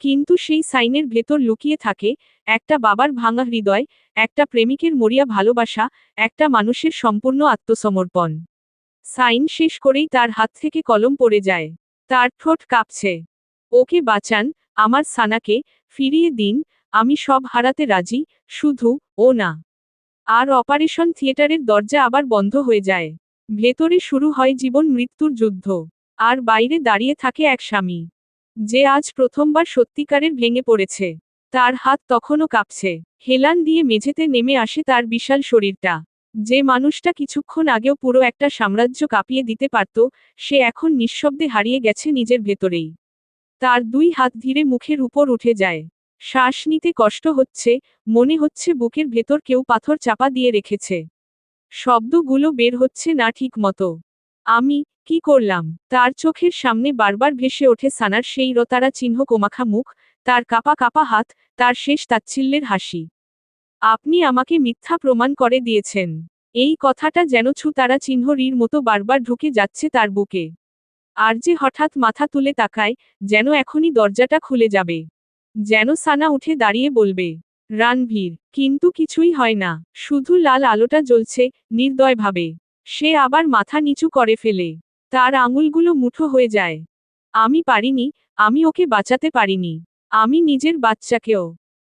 কিন্তু সেই সাইনের ভেতর লুকিয়ে থাকে একটা বাবার ভাঙা হৃদয়, একটা প্রেমিকের মরিয়া ভালোবাসা, একটা মানুষের সম্পূর্ণ আত্মসমর্পণ। সাইন শেষ করেই তার হাত থেকে কলম পড়ে যায়। তার ঠোঁট কাঁপছে। ওকে বাঁচান, আমার সানাকে, ফিরিয়ে দিন, আমি সব হারাতে রাজি, শুধু, ও না। আর অপারেশন থিয়েটারের দরজা আবার বন্ধ হয়ে যায়। ভেতরে শুরু হয় জীবন মৃত্যুর যুদ্ধ। আর বাইরে দাঁড়িয়ে থাকে এক স্বামী, যে আজ প্রথমবার সত্যিকারের ভেঙে পড়েছে। তার হাত তখনও কাঁপছে। হেলান দিয়ে মেঝেতে নেমে আসে তার বিশাল শরীরটা। যে মানুষটা কিছুক্ষণ আগেও পুরো একটা সাম্রাজ্য কাঁপিয়ে দিতে পারত, সে এখন নিঃশব্দে হারিয়ে গেছে নিজের ভেতরেই। তার দুই হাত ধীরে মুখের উপর উঠে যায়। শ্বাস নিতে কষ্ট হচ্ছে, মনে হচ্ছে বুকের ভেতর কেউ পাথর চাপা দিয়ে রেখেছে। শব্দগুলো বের হচ্ছে না ঠিক মতো। আমি, কি করলাম? তার চোখের সামনে বারবার ভেসে ওঠে সানার সেই রতারা চিহ্ন কোমাখা মুখ, তার কাপা কাপা হাত, তার শেষ তাচ্ছিল্যের হাসি। আপনি আমাকে মিথ্যা প্রমাণ করে দিয়েছেন। এই কথাটা যেন ছুতারা চিহ্ন রির মতো বারবার ঢুকে যাচ্ছে তার বুকে। আর যে হঠাৎ মাথা তুলে তাকায়, যেন এখনই দরজাটা খুলে যাবে। যেন সানা উঠে দাঁড়িয়ে বলবে, রানভীর, কিন্তু কিছুই হয় না, শুধু লাল আলোটা জ্বলছে, নির্দয়ভাবে। সে আবার মাথা নিচু করে ফেলে। তার আঙুলগুলো মুঠো হয়ে যায়। আমি পারিনি, আমি ওকে বাঁচাতে পারিনি। আমি নিজের বাচ্চাকেও।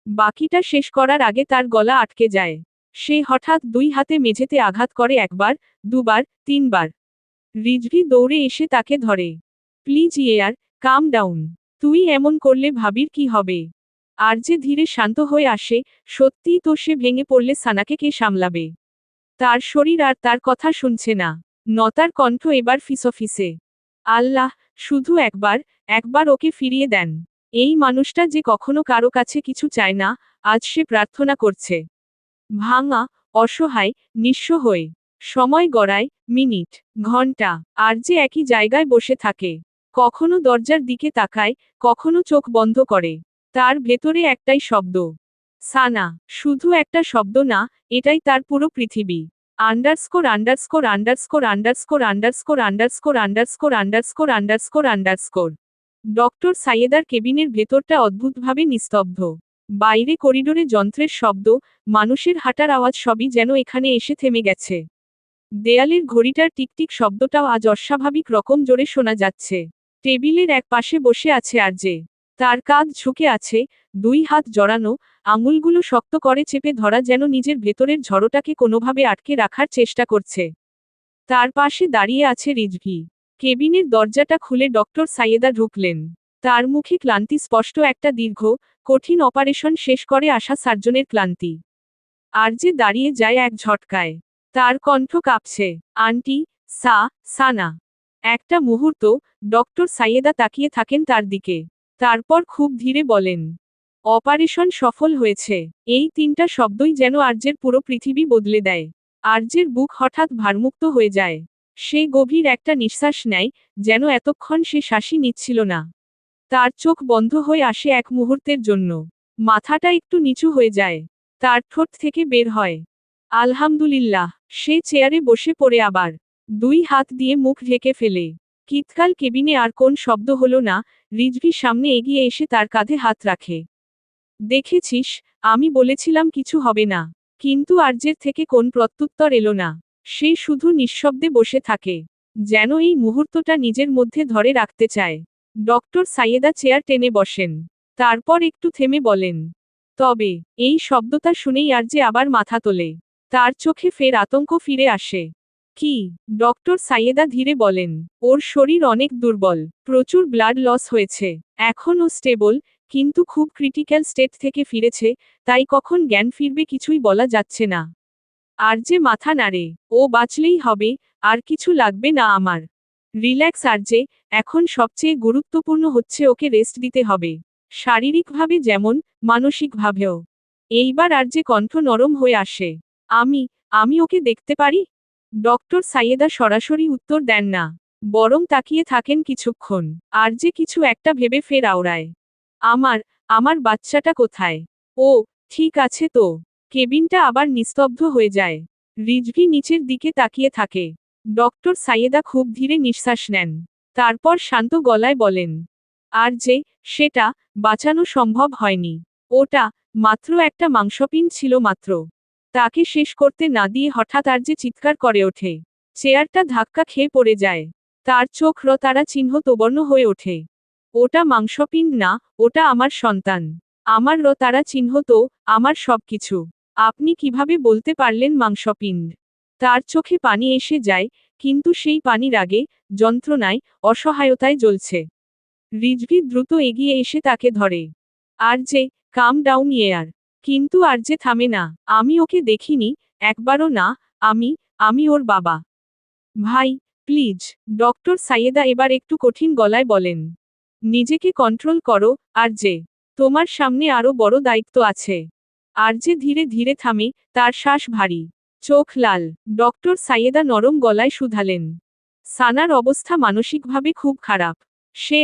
বাকিটা শেষ করার আগে তার গলা আটকে যায়। সে হঠাৎ দুই হাতে মেঝেতে আঘাত করে একবার, দুবার, তিনবার। রিজভি দৌড়ে এসে তাকে ধরে। প্লিজ ইয়ার, কাম ডাউন। তুই এমন করলে ভাবির কি হবে? আর যে ধীরে শান্ত হয়ে আসে, সত্যিই তো সে ভেঙে পড়লে সানাকে কে সামলাবে? তার শরীর আর তার কথা শুনছে না। নতার কণ্ঠ এবার ফিসফিসে। আল্লাহ, শুধু একবার, একবার ওকে ফিরিয়ে দেন। এই মানুষটা যে কখনো কারো কাছে কিছু চায় না, আজ সে প্রার্থনা করছে। ভাঙা, অসহায়, নিঃস্ব হয়ে। সময় গড়ায়, মিনিট, ঘন্টা, আর যে একই জায়গায় বসে থাকে। কখনো দরজার দিকে তাকায়, কখনো চোখ বন্ধ করে। তার ভেতরে একটাই শব্দ। সানা, শুধু একটা শব্দ না, এটাই তার পুরো পৃথিবী। Underscore underscore underscore underscore underscore underscore underscore underscore underscore underscore. Doctor সাইয়েদার কেবিনের ভেতরটা অদ্ভুতভাবে নিস্তব্ধ। বাইরে করিডোরে যন্ত্রের শব্দ, মানুষের হাঁটার আওয়াজ সবই যেন এখানে এসে থেমে গেছে। দেয়ালের ঘড়িটার টিকটিক শব্দটাও আজ অস্বাভাবিক রকম জোরে শোনা যাচ্ছে। টেবিলের এক পাশে বসে আছে আরজে। তার কাঁধ ঝুঁকে আছে, দুই হাত জড়ানো, আঙুলগুলো শক্ত করে চেপে ধরা যেন নিজের ভেতরের ঝড়টাকে কোনোভাবে আটকে রাখার চেষ্টা করছে। তার পাশে দাঁড়িয়ে আছে রিজভি। কেবিনের দরজাটা খুলে ডক্টর সাইয়েদা ঢুকলেন। তার মুখে ক্লান্তি স্পষ্ট, একটা দীর্ঘ, কঠিন অপারেশন শেষ করে আসা সার্জনের ক্লান্তি। আর যে দাঁড়িয়ে যায় এক ঝটকায়। তার কণ্ঠ কাঁপছে, আন্টি, সানা। একটা মুহূর্ত, ডক্টর সাইয়েদা তাকিয়ে থাকেন তার দিকে। তারপর খুব ধীরে বলেন, অপারেশন সফল হয়েছে। এই তিনটা শব্দই যেন আর্যের পুরো পৃথিবী বদলে দেয়। আর্যের বুক হঠাৎ ভারমুক্ত হয়ে যায়। সে গভীর একটা নিঃশ্বাস নেয়, যেন এতক্ষণ সে শ্বাসই নিচ্ছিল না। তার চোখ বন্ধ হয়ে আসে এক মুহূর্তের জন্য। মাথাটা একটু নিচু হয়ে যায়। তার ঠোঁট থেকে বের হয়, আলহামদুলিল্লাহ। সে চেয়ারে বসে পড়ে আবার দুই হাত দিয়ে মুখ ঢেকে ফেলে। কিতকাল কেবিনে আর কোন শব্দ হলো না। রিজভি সামনে এগিয়ে এসে তার কাঁধে হাত রাখে। দেখেছিস, আমি বলেছিলাম কিছু হবে না। কিন্তু আর্যের থেকে কোন প্রত্যুত্তর এলো না। সে শুধু নিঃশব্দে বসে থাকে, যেন এই মুহূর্তটা নিজের মধ্যে ধরে রাখতে চায়। ডক্টর সাইয়েদা চেয়ার টেনে বসেন। তারপর একটু থেমে বলেন, তবে এই শব্দটা শুনেই আর্যে আবার মাথা তোলে। তার চোখে ফের আতঙ্ক ফিরে আসে। কি? ডক্টর সাইয়েদা ধীরে বলেন, ওর শরীর অনেক দুর্বল, প্রচুর ব্লাড লস হয়েছে। এখনও স্টেবল, কিন্তু খুব ক্রিটিক্যাল স্টেট থেকে ফিরেছে, তাই কখন জ্ঞান ফিরবে কিছুই বলা যাচ্ছে না। আরজে মাথা নাড়ে, ও বাঁচলেই হবে, আর কিছু লাগবে না আমার। রিল্যাক্স আরজে, এখন সবচেয়ে গুরুত্বপূর্ণ হচ্ছে ওকে রেস্ট দিতে হবে। শারীরিকভাবে যেমন, মানসিকভাবেও। এইবার আরজে কণ্ঠ নরম হয়ে আসে। আমি আমি ওকে দেখতে পারি? ডক্টর সাইয়েদা সরাসরি উত্তর দেন না, বরং তাকিয়ে থাকেন কিছুক্ষণ। আরজে কিছু একটা ভেবে ফের আওড়ায়। আমার আমার বাচ্চাটা কোথায়? ও ঠিক আছে তো। কেবিনটা আবার নিস্তব্ধ হয়ে যায়। রিজভি নিচের দিকে তাকিয়ে থাকে। ডক্টর সাইয়েদা খুব ধীরে নিঃশ্বাস নেন। তারপর শান্ত গলায় বলেন, আর যে সেটা বাঁচানো সম্ভব হয়নি। ওটা মাত্র একটা মাংসপিণ্ড ছিল মাত্র। তাকে শেষ করতে না দিয়ে হঠাৎ আর যে চিৎকার করে ওঠে। চেয়ারটা ধাক্কা খেয়ে পড়ে যায়। তার চোখ তারা চিহ্ন তোবর্ণ হয়ে ওঠে। ওটা মাংসপিণ্ড না, ওটা আমার সন্তান। আমার তারা চিহ্ন তো, আমার সবকিছু। আপনি কিভাবে বলতে পারলেন মাংসপিণ্ড? তার চোখে পানি এসে যায়, কিন্তু সেই পানির আগে, যন্ত্রণায়, অসহায়তায় জ্বলছে। রিজভি দ্রুত এগিয়ে এসে তাকে ধরে। আর যে, কাম ডাউন ইয়ার। কিন্তু আর যে থামে না। আমি ওকে দেখিনি, একবারও না, আমি ওর বাবা। ভাই, প্লিজ। ডক্টর সাইয়েদা এবার একটু কঠিন গলায় বলেন, নিজেকে কন্ট্রোল করো, আর যে তোমার সামনে আরো বড় দায়িত্ব আছে। আর যে ধীরে ধীরে থামে, তার শ্বাস ভারী, চোখ লাল। ডক্টর সাইয়েদা নরম গলায় শুধালেন, সানার অবস্থা মানসিকভাবে খুব খারাপ। সে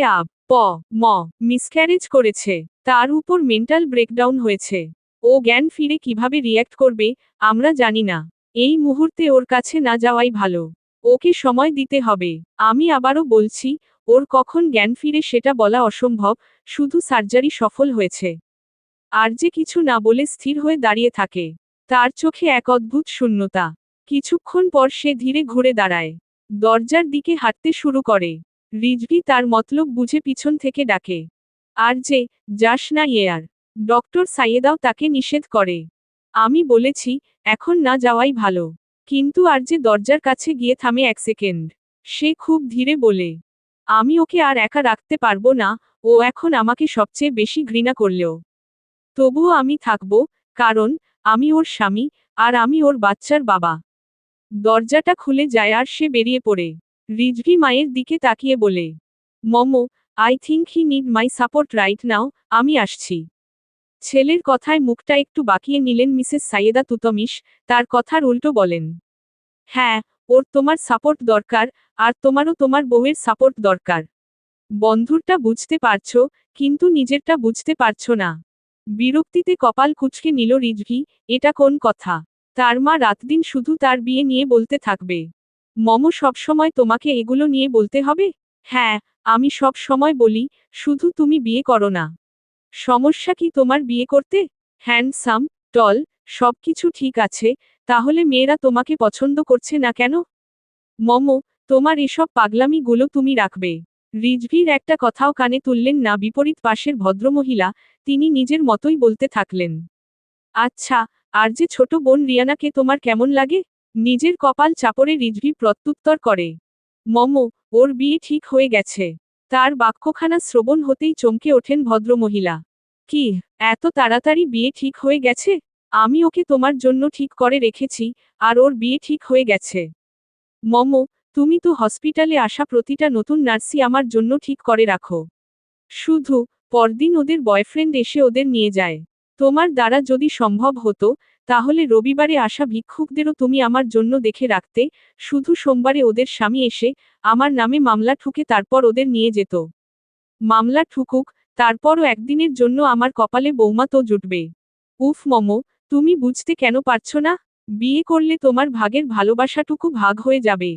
ম মিসক্যারেজ করেছে। তার উপর মেন্টাল ব্রেকডাউন হয়েছে। ও জ্ঞান ফিরে কিভাবে রিয়্যাক্ট করবে, আমরা জানি না। এই মুহূর্তে ওর কাছে না যাওয়াই ভালো। ওকে সময় দিতে হবে। আমি আবারও বলছি, ওর কখন জ্ঞান ফিরে সেটা বলা অসম্ভব, শুধু সার্জারি সফল হয়েছে। আর যে কিছু না বলে স্থির হয়ে দাঁড়িয়ে থাকে। তার চোখে এক অদ্ভুত শূন্যতা। কিছুক্ষণ পর সে ধীরে ঘুরে দাঁড়ায়। দরজার দিকে হাঁটতে শুরু করে। রিজভি তার মতলব বুঝে পিছন থেকে ডাকে, আর যে যাস না ইয়ার। ডক্টর সাইয়েদাও তাকে নিষেধ করে। আমি বলেছি, এখন না যাওয়াই ভালো। কিন্তু আর যে দরজার কাছে গিয়ে থামে এক সেকেন্ড। সে খুব ধীরে বলে, আমি ওকে আর একা রাখতে পারবো না, ও এখন আমাকে সবচেয়ে বেশি ঘৃণা করলেও তবুও আমি থাকব, কারণ আমি ওর স্বামী, আর আমি ওর বাচ্চার বাবা। দরজাটা খুলে যায় আর সে বেরিয়ে পড়ে। রিজভি মায়ের দিকে তাকিয়ে বলে, momo, I think he need my support right now, আমি আসছি। ছেলের কথায় মুখটা একটু বাঁকিয়ে নিলেন মিসেস সাইয়েদা তুতমিশ, তার কথার উল্টো বলেন, হ্যাঁ, ওর তোমার সাপোর্ট দরকার, আর তোমারও তোমার বউয়ের সাপোর্ট দরকার। বন্ধুরটা বুঝতে পারছো, কিন্তু নিজেরটা বুঝতে পারছো না। বিরক্তিতে কপাল কুঁচকে নিল রিজভি, এটা কোন কথা? তার মা রাতদিন শুধু তার বিয়ে নিয়ে বলতে থাকবে। মমো সবসময় তোমাকে এগুলো নিয়ে বলতে হবে? হ্যাঁ, আমি সব সময় বলি, শুধু তুমি বিয়ে করো না। সমস্যা কি তোমার বিয়ে করতে? হ্যান্ডসাম, টল, সবকিছু ঠিক আছে, তাহলে মেয়েরা তোমাকে পছন্দ করছে না কেন? মমো, তোমার এসব পাগলামিগুলো তুমি রাখবে। রিজভির একটা কথাও কানে তুললেন না বিপরীত পাশের ভদ্রমহিলা, তিনি নিজের মতোই বলতে থাকলেন, আচ্ছা, আর যে ছোট বোন রিয়ানাকে তোমার কেমন লাগে? নিজের কপাল চাপড়ে রিজভি প্রত্যুত্তর করে, মমো, ওর বিয়ে ঠিক হয়ে গেছে। তার বাক্যখানা শ্রবণ হতেই চমকে ওঠেন ভদ্রমহিলা। কি, এত তাড়াতাড়ি বিয়ে ঠিক হয়ে গেছে? আমি ওকে তোমার জন্য ঠিক করে রেখেছি, আর ওর বিয়ে ঠিক হয়ে গেছে। মমো, তুমি তো হসপিটালে আসা প্রতিটা নতুন নার্সই আমার জন্য ঠিক করে রাখো। শুধু পরদিন ওদের বয়ফ্রেন্ড এসে ওদের নিয়ে যায়। তোমার দ্বারা যদি সম্ভব হতো, তাহলে রবিবারে আসা ভিক্ষুকদেরও তুমি আমার জন্য দেখে রাখতে, শুধু সোমবারে ওদের স্বামী এসে আমার নামে মামলা ঠুকে তারপর ওদের নিয়ে যেত। মামলা ঠুকুক, তারপরও একদিনের জন্য আমার কপালে বৌমা তো জুটবে। উফ মমো, তুমি বুঝতে কেন পারছো না? বিয়ে করলে তোমার ভাগের ভালোবাসাটুকু ভাগ হয়ে যাবে।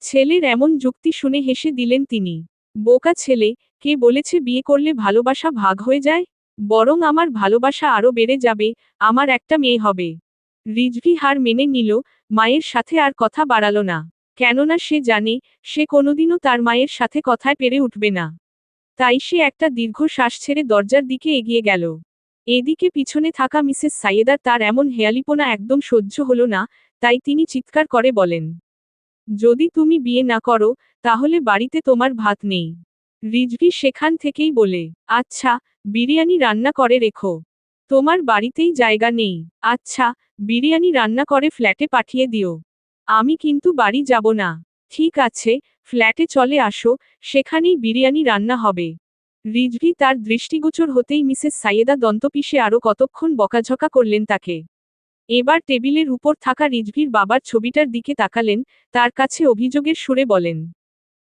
ছেলের এমন যুক্তি শুনে হেসে দিলেন তিনি। বোকা ছেলে, কে বলেছে বিয়ে করলে ভালোবাসা ভাগ হয়ে যায়? বরং আমার ভালোবাসা আরো বেড়ে যাবে, আমার একটা মেয়ে হবে। রিজভী হার মেনে নিল, মায়ের সাথে আর কথা বাড়াল না। কেননা সে জানে, সে কোনোদিনও তার মায়ের সাথে কথায় পেরে উঠবে না। তাই সে একটা দীর্ঘ শ্বাস ছেড়ে দরজার দিকে এগিয়ে গেল। এদিকে পিছনে থাকা মিসেস সাইয়েদার তার এমন হেয়ালিপনা একদম সহ্য হলো না, তাই তিনি চিৎকার করে বলেন, যদি তুমি বিয়ে না করো, তাহলে বাড়িতে তোমার ভাত নেই। রিজভী সেখান থেকেই বলে, আচ্ছা, বিরিয়ানি রান্না করে রেখো। তোমার বাড়িতেই জায়গা নেই। আচ্ছা, বিরিয়ানি রান্না করে ফ্ল্যাটে পাঠিয়ে দিও। আমি কিন্তু বাড়ি যাব না। ঠিক আছে, ফ্ল্যাটে চলে আসো, সেখানেই বিরিয়ানি রান্না হবে। রিজভী তার দৃষ্টিগোচর হতেই মিসেস সাইয়েদা দন্তপিষে আরও কতক্ষণ বকাঝকা করলেন তাকে। এবার টেবিলের উপর থাকা রিজভীর বাবার ছবিটার দিকে তাকালেন, তার কাছে অভিযোগের সুরে বলেন,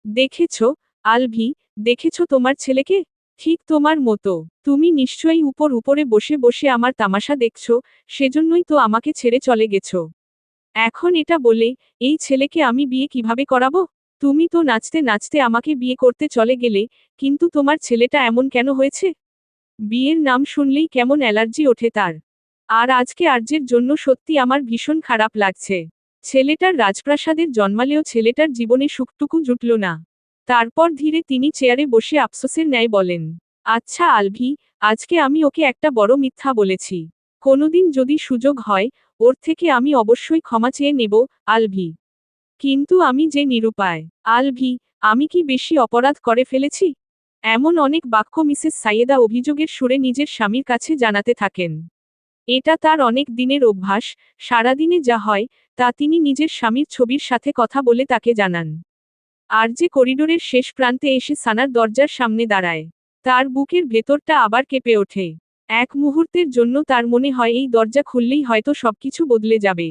দেখেছ, আলভি, দেখেছ তোমার ছেলেকে? ঠিক তোমার মতো। তুমি নিশ্চয়ই উপরে বসে বসে আমার তামাশা দেখছ, সেজন্যই তো আমাকে ছেড়ে চলে গেছ। এখন এটা বলে, এই ছেলেকে আমি বিয়ে কিভাবে করাবো? তুমি তো নাচতে নাচতে আমাকে বিয়ে করতে চলে গেলে, কিন্তু তোমার ছেলেটা এমন কেন হয়েছে? বিয়ের নাম শুনলেই কেমন অ্যালার্জি ওঠে তার। আর আজকে আর্যের জন্য সত্যি আমার ভীষণ খারাপ লাগছে। ছেলেটার রাজপ্রাসাদের জন্মালেও ছেলেটার জীবনে সুখটুকু জুটল না। তারপর ধীরে তিনি চেয়ারে বসে আফসোসের ন্যায় বলেন, আচ্ছা আলভি, আজকে আমি ওকে একটা বড় মিথ্যা বলেছি। কোনোদিন যদি সুযোগ হয়, ওর থেকে আমি অবশ্যই ক্ষমা চেয়ে নেব, আলভি। কিন্তু আমি যে নিরুপায়। আলভি, আমি কি বেশি অপরাধ করে ফেলেছি? এমন অনেক বাক্য মিসেস সাইয়েদা অভিযোগের সুরে নিজের স্বামীর কাছে জানাতে থাকেন। এটা তার অনেক দিনের অভ্যাস, সারাদিনে যা হয়, তা তিনি নিজের স্বামীর ছবির সাথে কথা বলে তাকে জানান। আর যে করিডোরের শেষ প্রান্তে এসে সানার দরজার সামনে দাঁড়ায়, তার বুকের ভেতরটা আবার কেঁপে ওঠে। এক মুহূর্তের জন্য তার মনে হয় এই দরজা খুললেই হয়তো সবকিছু বদলে যাবে।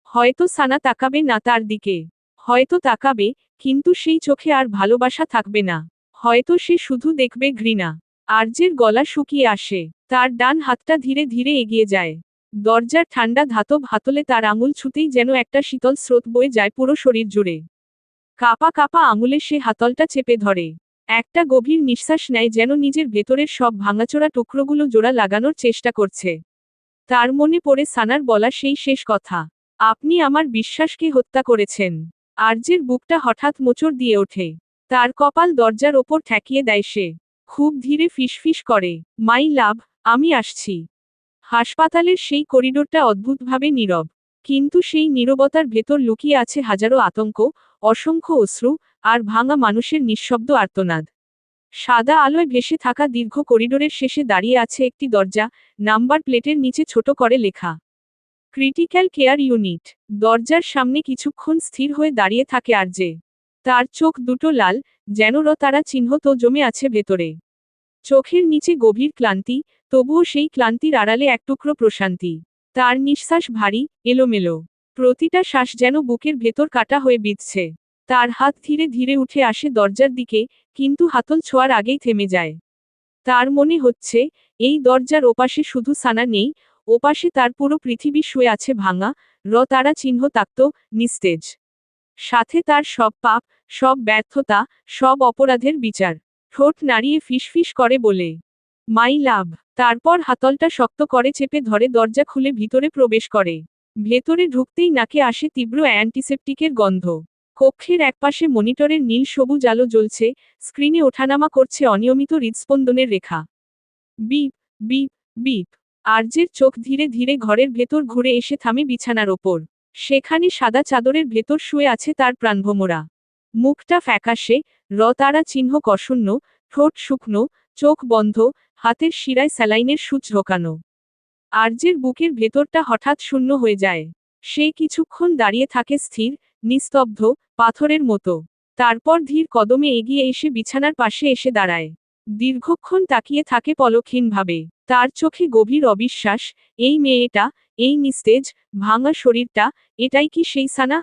হয়তো সানা তাকাবে না তার দিকে। হয়তো তাকাবে, কিন্তু সেই চোখে আর ভালোবাসা থাকবে না। হয়তো সে শুধু দেখবে ঘৃণা। আর্যের গলা শুকিয়ে আসে। তার ডান হাতটা ধীরে ধীরে এগিয়ে যায়। দরজার ঠান্ডা ধাতব হাতলে তার আঙুল ছুতেই যেন একটা শীতল স্রোত বয়ে যায় পুরো শরীর জুড়ে। কাঁপা কাঁপা আঙুলে সে হাতলটা চেপে ধরে। একটা গভীর নিঃশ্বাস নেয়, যেন নিজের ভেতরের সব ভাঙাচোরা টুকরোগুলো জোড়া লাগানোর চেষ্টা করছে। তার মনে পড়ে সানার বলা সেই শেষ কথা, আপনি আমার বিশ্বাসকে হত্যা করেছেন। আর্যের বুকটা হঠাৎ মোচড় দিয়ে ওঠে। তার কপাল দরজার ওপর ঠেকিয়ে দেয় সে। খুব ধীরে ফিসফিস করে, মাই লাভ, আমি আসছি। হাসপাতালের সেই করিডোরটা অদ্ভুতভাবে নীরব। কিন্তু সেই নীরবতার ভেতর লুকিয়ে আছে হাজারো আতঙ্ক, অসংখ্য অশ্রু, আর ভাঙা মানুষের নিঃশব্দ আর্তনাদ। সাদা আলোয় ভেসে থাকা দীর্ঘ করিডোরের শেষে দাঁড়িয়ে আছে একটি দরজা, নাম্বার প্লেটের নিচে ছোট করে লেখা, ক্রিটিক্যাল কেয়ার ইউনিট। দরজার সামনে কিছুক্ষণ স্থির হয়ে দাঁড়িয়ে থাকে আরজে। তার চোখ দুটো লাল, যেন তারা চিহ্ন তো জমে আছে ভেতরে। চোখের নিচে গভীর ক্লান্তি, তবুও সেই ক্লান্তির আড়ালে এক টুকরো প্রশান্তি। তার নিঃশ্বাস ভারী, এলোমেলো। প্রতিটা শ্বাস যেন বুকের ভেতর কাটা হয়ে বিঁধছে। তার হাত ধীরে ধীরে উঠে আসে দরজার দিকে, কিন্তু হাতল ছোঁয়ার আগেই থেমে যায়। তার মনে হচ্ছে, এই দরজার ওপাশে শুধু সানা নেই, ওপাশে তার পুরো পৃথিবী শুয়ে আছে ভাঙা, তারা চিহ্ন তাক্ত, নিস্তেজ। সাথে তার সব পাপ, সব ব্যর্থতা, সব অপরাধের বিচার। ঠোঁট নাড়িয়ে ফিসফিস করে বলে, মাই লাভ। তারপর হাতলটা শক্ত করে চেপে ধরে দরজা খুলে ভিতরে প্রবেশ করে। ভেতরে ঢুকতেই নাকে আসে তীব্র অ্যান্টিসেপটিকের গন্ধ। কক্ষের একপাশে মনিটরের নীল সবুজ আলো জ্বলছে, স্ক্রিনে ওঠানামা করছে অনিয়মিত হৃদস্পন্দনের রেখা। Beep, beep, beep. আর্যের চোখ ধীরে ধীরে ঘরের ভেতর ঘুরে এসে থামে বিছানার ওপর। সেখানে সাদা চাদরের ভেতর শুয়ে আছে তার প্রাণভোমরা। মুখটা ফ্যাকাশে, তারা চিহ্ন কষণ্ণ, ঠোঁট শুকনো, চোখ বন্ধ, হাতের শিরায় স্যালাইনের সূচ ঢোকানো। আর্যের বুকের ভেতরটা হঠাৎ শূন্য হয়ে যায়। সে কিছুক্ষণ দাঁড়িয়ে থাকে স্থির, নিস্তব্ধ, পাথরের মতো। তারপর ধীর কদমে এগিয়ে এসে বিছানার পাশে এসে দাঁড়ায়। দীর্ঘক্ষণ তাকিয়ে থাকে পলকহীনভাবে। তার চোখে গভীর অবিশ্বাস, এই মেয়েটা, এই নিস্তেজ, ভাঙা শরীরটা, এটাই কি সেই সানা?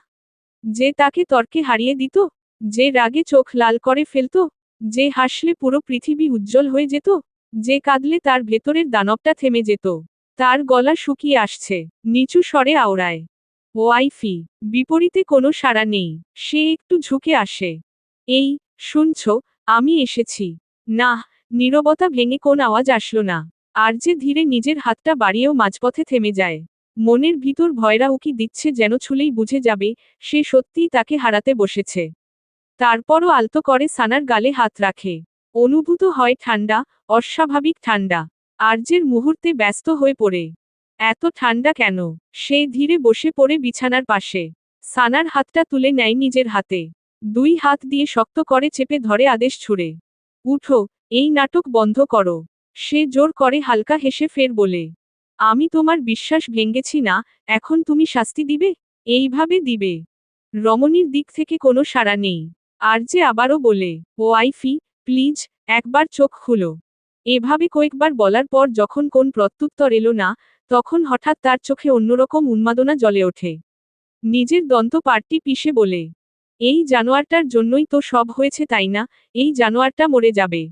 যে তাকে তর্কে হারিয়ে দিত? যে রাগে চোখ লাল করে ফেলত? যে হাসলে পুরো পৃথিবী উজ্জ্বল হয়ে যেত? যে কাঁদলে তার ভেতরের দানবটা থেমে যেত? তার গলা শুকিয়ে আসছে, নিচু স্বরে আওড়ায়, ওয়াইফি। বিপরীতে কোনো সাড়া নেই। সে একটু ঝুঁকে আসে। এই, শুনছ, আমি এসেছি। না, নীরবতা ভেঙে কোন আওয়াজ আসলো না। আরজে ধীরে নিজের হাতটা বাড়িয়েও মাঝপথে থেমে যায়। মনের ভিতর ভয়রা উকি দিচ্ছে, যেন ছুলেই বুঝে যাবে সে সত্যিই তাকে হারাতে বসেছে। তারপরও আলতো করে সানার গালে হাত রাখে। অনুভূত হয় ঠান্ডা, অস্বাভাবিক ঠান্ডা। আর্যের মুহূর্তে ব্যস্ত হয়ে পড়ে। এত ঠান্ডা কেন? সে ধীরে বসে পড়ে বিছানার পাশে। সানার হাতটা তুলে নেয় নিজের হাতে। দুই হাত দিয়ে শক্ত করে চেপে ধরে আদেশ ছুড়ে। উঠো, এই নাটক বন্ধ করো। সে জোর করে হালকা হেসে ফের বলে। আমি তোমার বিশ্বাস ভেঙেছি না, এখন তুমি শাস্তি দিবে? এইভাবে দিবে? রমণীর দিক থেকে কোনো সাড়া নেই। আরজে আবারও বলে, ওয়াইফি, প্লিজ, একবার চোখ খুলো। এভাবে কয়েকবার বলার পর যখন কোন প্রত্যুত্তর এলো না, তখন হঠাৎ তার চোখে অন্যরকম উন্মাদনা জ্বলে ওঠে। নিজের দন্ত পাটটি পিষে বলে, এই জানোয়ারটার জন্যই তো সব হয়েছে তাই না? এই জানোয়ারটা মরে যাবে।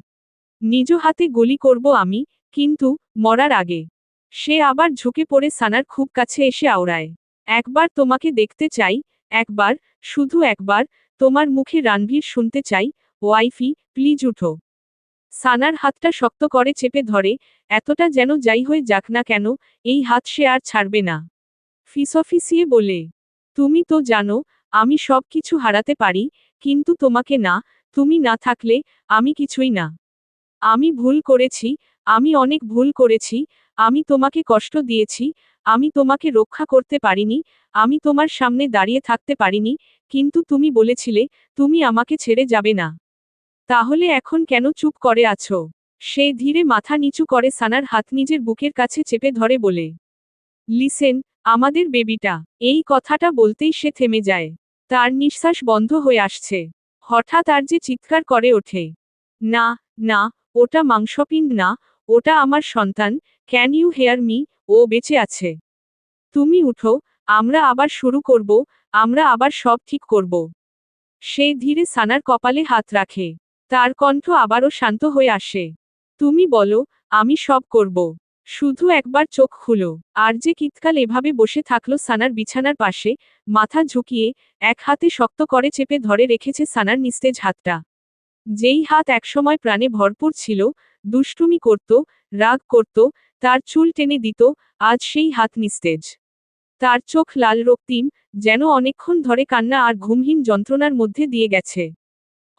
নিজ হাতে গুলি করব আমি, কিন্তু মরার আগে। সে আবার ঝুঁকে পড়ে সানার খুব কাছে এসে আওড়ায়। একবার তোমাকে দেখতে চাই, একবার, শুধু একবার, তোমার মুখে রানভীর শুনতে চাই, ওয়াইফি, প্লিজ উঠো। সানার হাতটা শক্ত করে চেপে ধরে, এতটা যেন যাই হয়ে যাক না কেন, এই হাত সে আর ছাড়বে না। ফিসফিসিয়ে বলে, তুমি তো জানো, আমি সব কিছু হারাতে পারি, কিন্তু তোমাকে না, তুমি না থাকলে, আমি কিছুই না। আমি ভুল করেছি, আমি অনেক ভুল করেছি, আমি তোমাকে কষ্ট দিয়েছি, আমি তোমাকে রক্ষা করতে পারিনি, আমি তোমার সামনে দাঁড়িয়ে থাকতে পারিনি, কিন্তু তুমি বলেছিলে, তুমি আমাকে ছেড়ে যাবে না। তাহলে এখন কেন চুপ করে আছো? সে ধীরে মাথা নিচু করে সানার হাত নিজের বুকের কাছে চেপে ধরে বলে। লিসেন, আমাদের বেবিটা। এই কথাটা বলতেই সে থেমে যায়। তার নিঃশ্বাস বন্ধ হয়ে আসছে। হঠাৎ আর যে চিৎকার করে ওঠে। না, না, ওটা মাংসপিণ্ড না, ওটা আমার সন্তান, ক্যান ইউ হেয়ার মি? ও বেঁচে আছে। তুমি উঠো, আমরা আবার শুরু করব, আমরা আবার সব ঠিক করব। সে ধীরে সানার কপালে হাত রাখে। তার কণ্ঠ আবারও শান্ত হয়ে আসে। তুমি বলো, আমি সব করব। শুধু একবার চোখ খুলো। আর যে কিতকাল এভাবে বসে থাকলো সানার বিছানার পাশে, মাথা ঝুঁকিয়ে, এক হাতে শক্ত করে চেপে ধরে রেখেছে সানার নিস্তেজ হাতটা। যেই হাত একসময় প্রাণে ভরপুর ছিল, দুষ্টুমি করত, রাগ করত, তার চুল টেনে দিত, আজ সেই হাত নিস্তেজ। তার চোখ লাল রক্তিম, যেন অনেকক্ষণ ধরে কান্না আর ঘুমহীন যন্ত্রণার মধ্যে দিয়ে গেছে।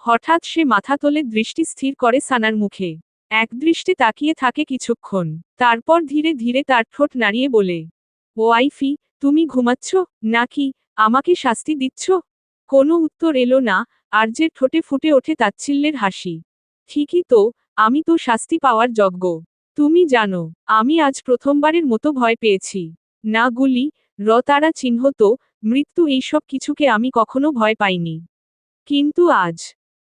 হঠাৎ সে মাথা তোলে, দৃষ্টি স্থির করে সানার মুখে। এক দৃষ্টে তাকিয়ে থাকে কিছুক্ষণ। তারপর ধীরে ধীরে তার ঠোঁট নাড়িয়ে বলে, ওয়াইফি, তুমি ঘুমাচ্ছ, নাকি আমাকে শাস্তি দিচ্ছ? কোনো উত্তর এলো না, আর্যের ঠোঁটে ফুটে ওঠে তাচ্ছিল্যের হাসি। ঠিকই তো, আমি তো শাস্তি পাওয়ার যোগ্য। তুমি জানো, আমি আজ প্রথমবারের মতো ভয় পেয়েছি। না গুলি, তারা চিহ্ন তো, মৃত্যু, এইসব কিছুকে আমি কখনো ভয় পাইনি। কিন্তু আজ,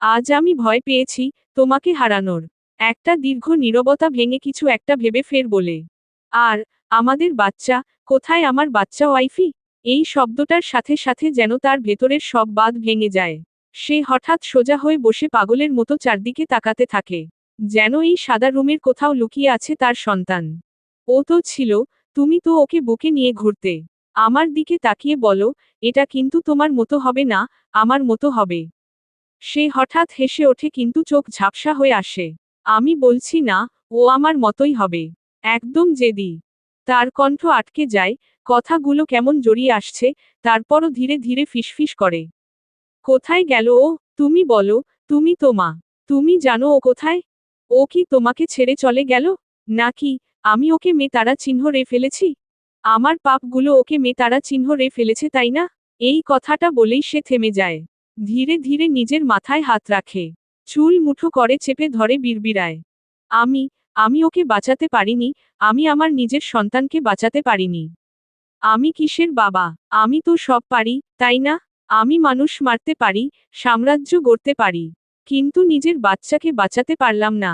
আজ আমি ভয় পেয়েছি, তোমাকে হারানোর। একটা দীর্ঘ নীরবতা ভেঙে কিছু একটা ভেবে ফের বলে। আর, আমাদের বাচ্চা, কোথায় আমার বাচ্চা ওয়াইফি? এই শব্দটার সাথে সাথে যেন তার ভেতরের সব বাঁধ ভেঙে যায়। সে হঠাৎ সোজা হয়ে বসে পাগলের মতো চারদিকে তাকাতে থাকে। যেন এই সাদা রুমের কোথাও লুকিয়ে আছে তার সন্তান। ও তো ছিল, তুমি তো ওকে বুকে নিয়ে ঘুরতে। আমার দিকে তাকিয়ে বলো, এটা কিন্তু তোমার মতো হবে না, আমার মতো হবে। সে হঠাৎ হেসে ওঠে, কিন্তু চোখ ঝাপসা হয়ে আসে। আমি বলছি না, ও আমার মতোই হবে। একদম জেদি। তার কণ্ঠ আটকে যায়, কথাগুলো কেমন জড়িয়ে আসছে, তারপরও ধীরে ধীরে ফিসফিস করে। কোথায় গেল ও? তুমি বলো, তুমি তো মা। তুমি জানো ও কোথায়? ও কি তোমাকে ছেড়ে চলে গেল? নাকি আমি ওকে তারা চিহ্ন রে ফেলেছি? আমার পাপগুলো ওকে তারা চিহ্ন রে ফেলেছে, তাই না? এই কথাটা বলেই সে থেমে যায়। ধীরে ধীরে নিজের মাথায় হাত রাখে। চুল মুঠো করে চেপে ধরে বিড়বিড়ায়। আমি, আমি ওকে বাঁচাতে পারিনি, আমি আমার নিজের সন্তানকে বাঁচাতে পারিনি। আমি কিসের বাবা? আমি তো সব পারি, তাই না? আমি মানুষ মারতে পারি, সাম্রাজ্য গড়তে পারি। কিন্তু নিজের বাচ্চাকে বাঁচাতে পারলাম না।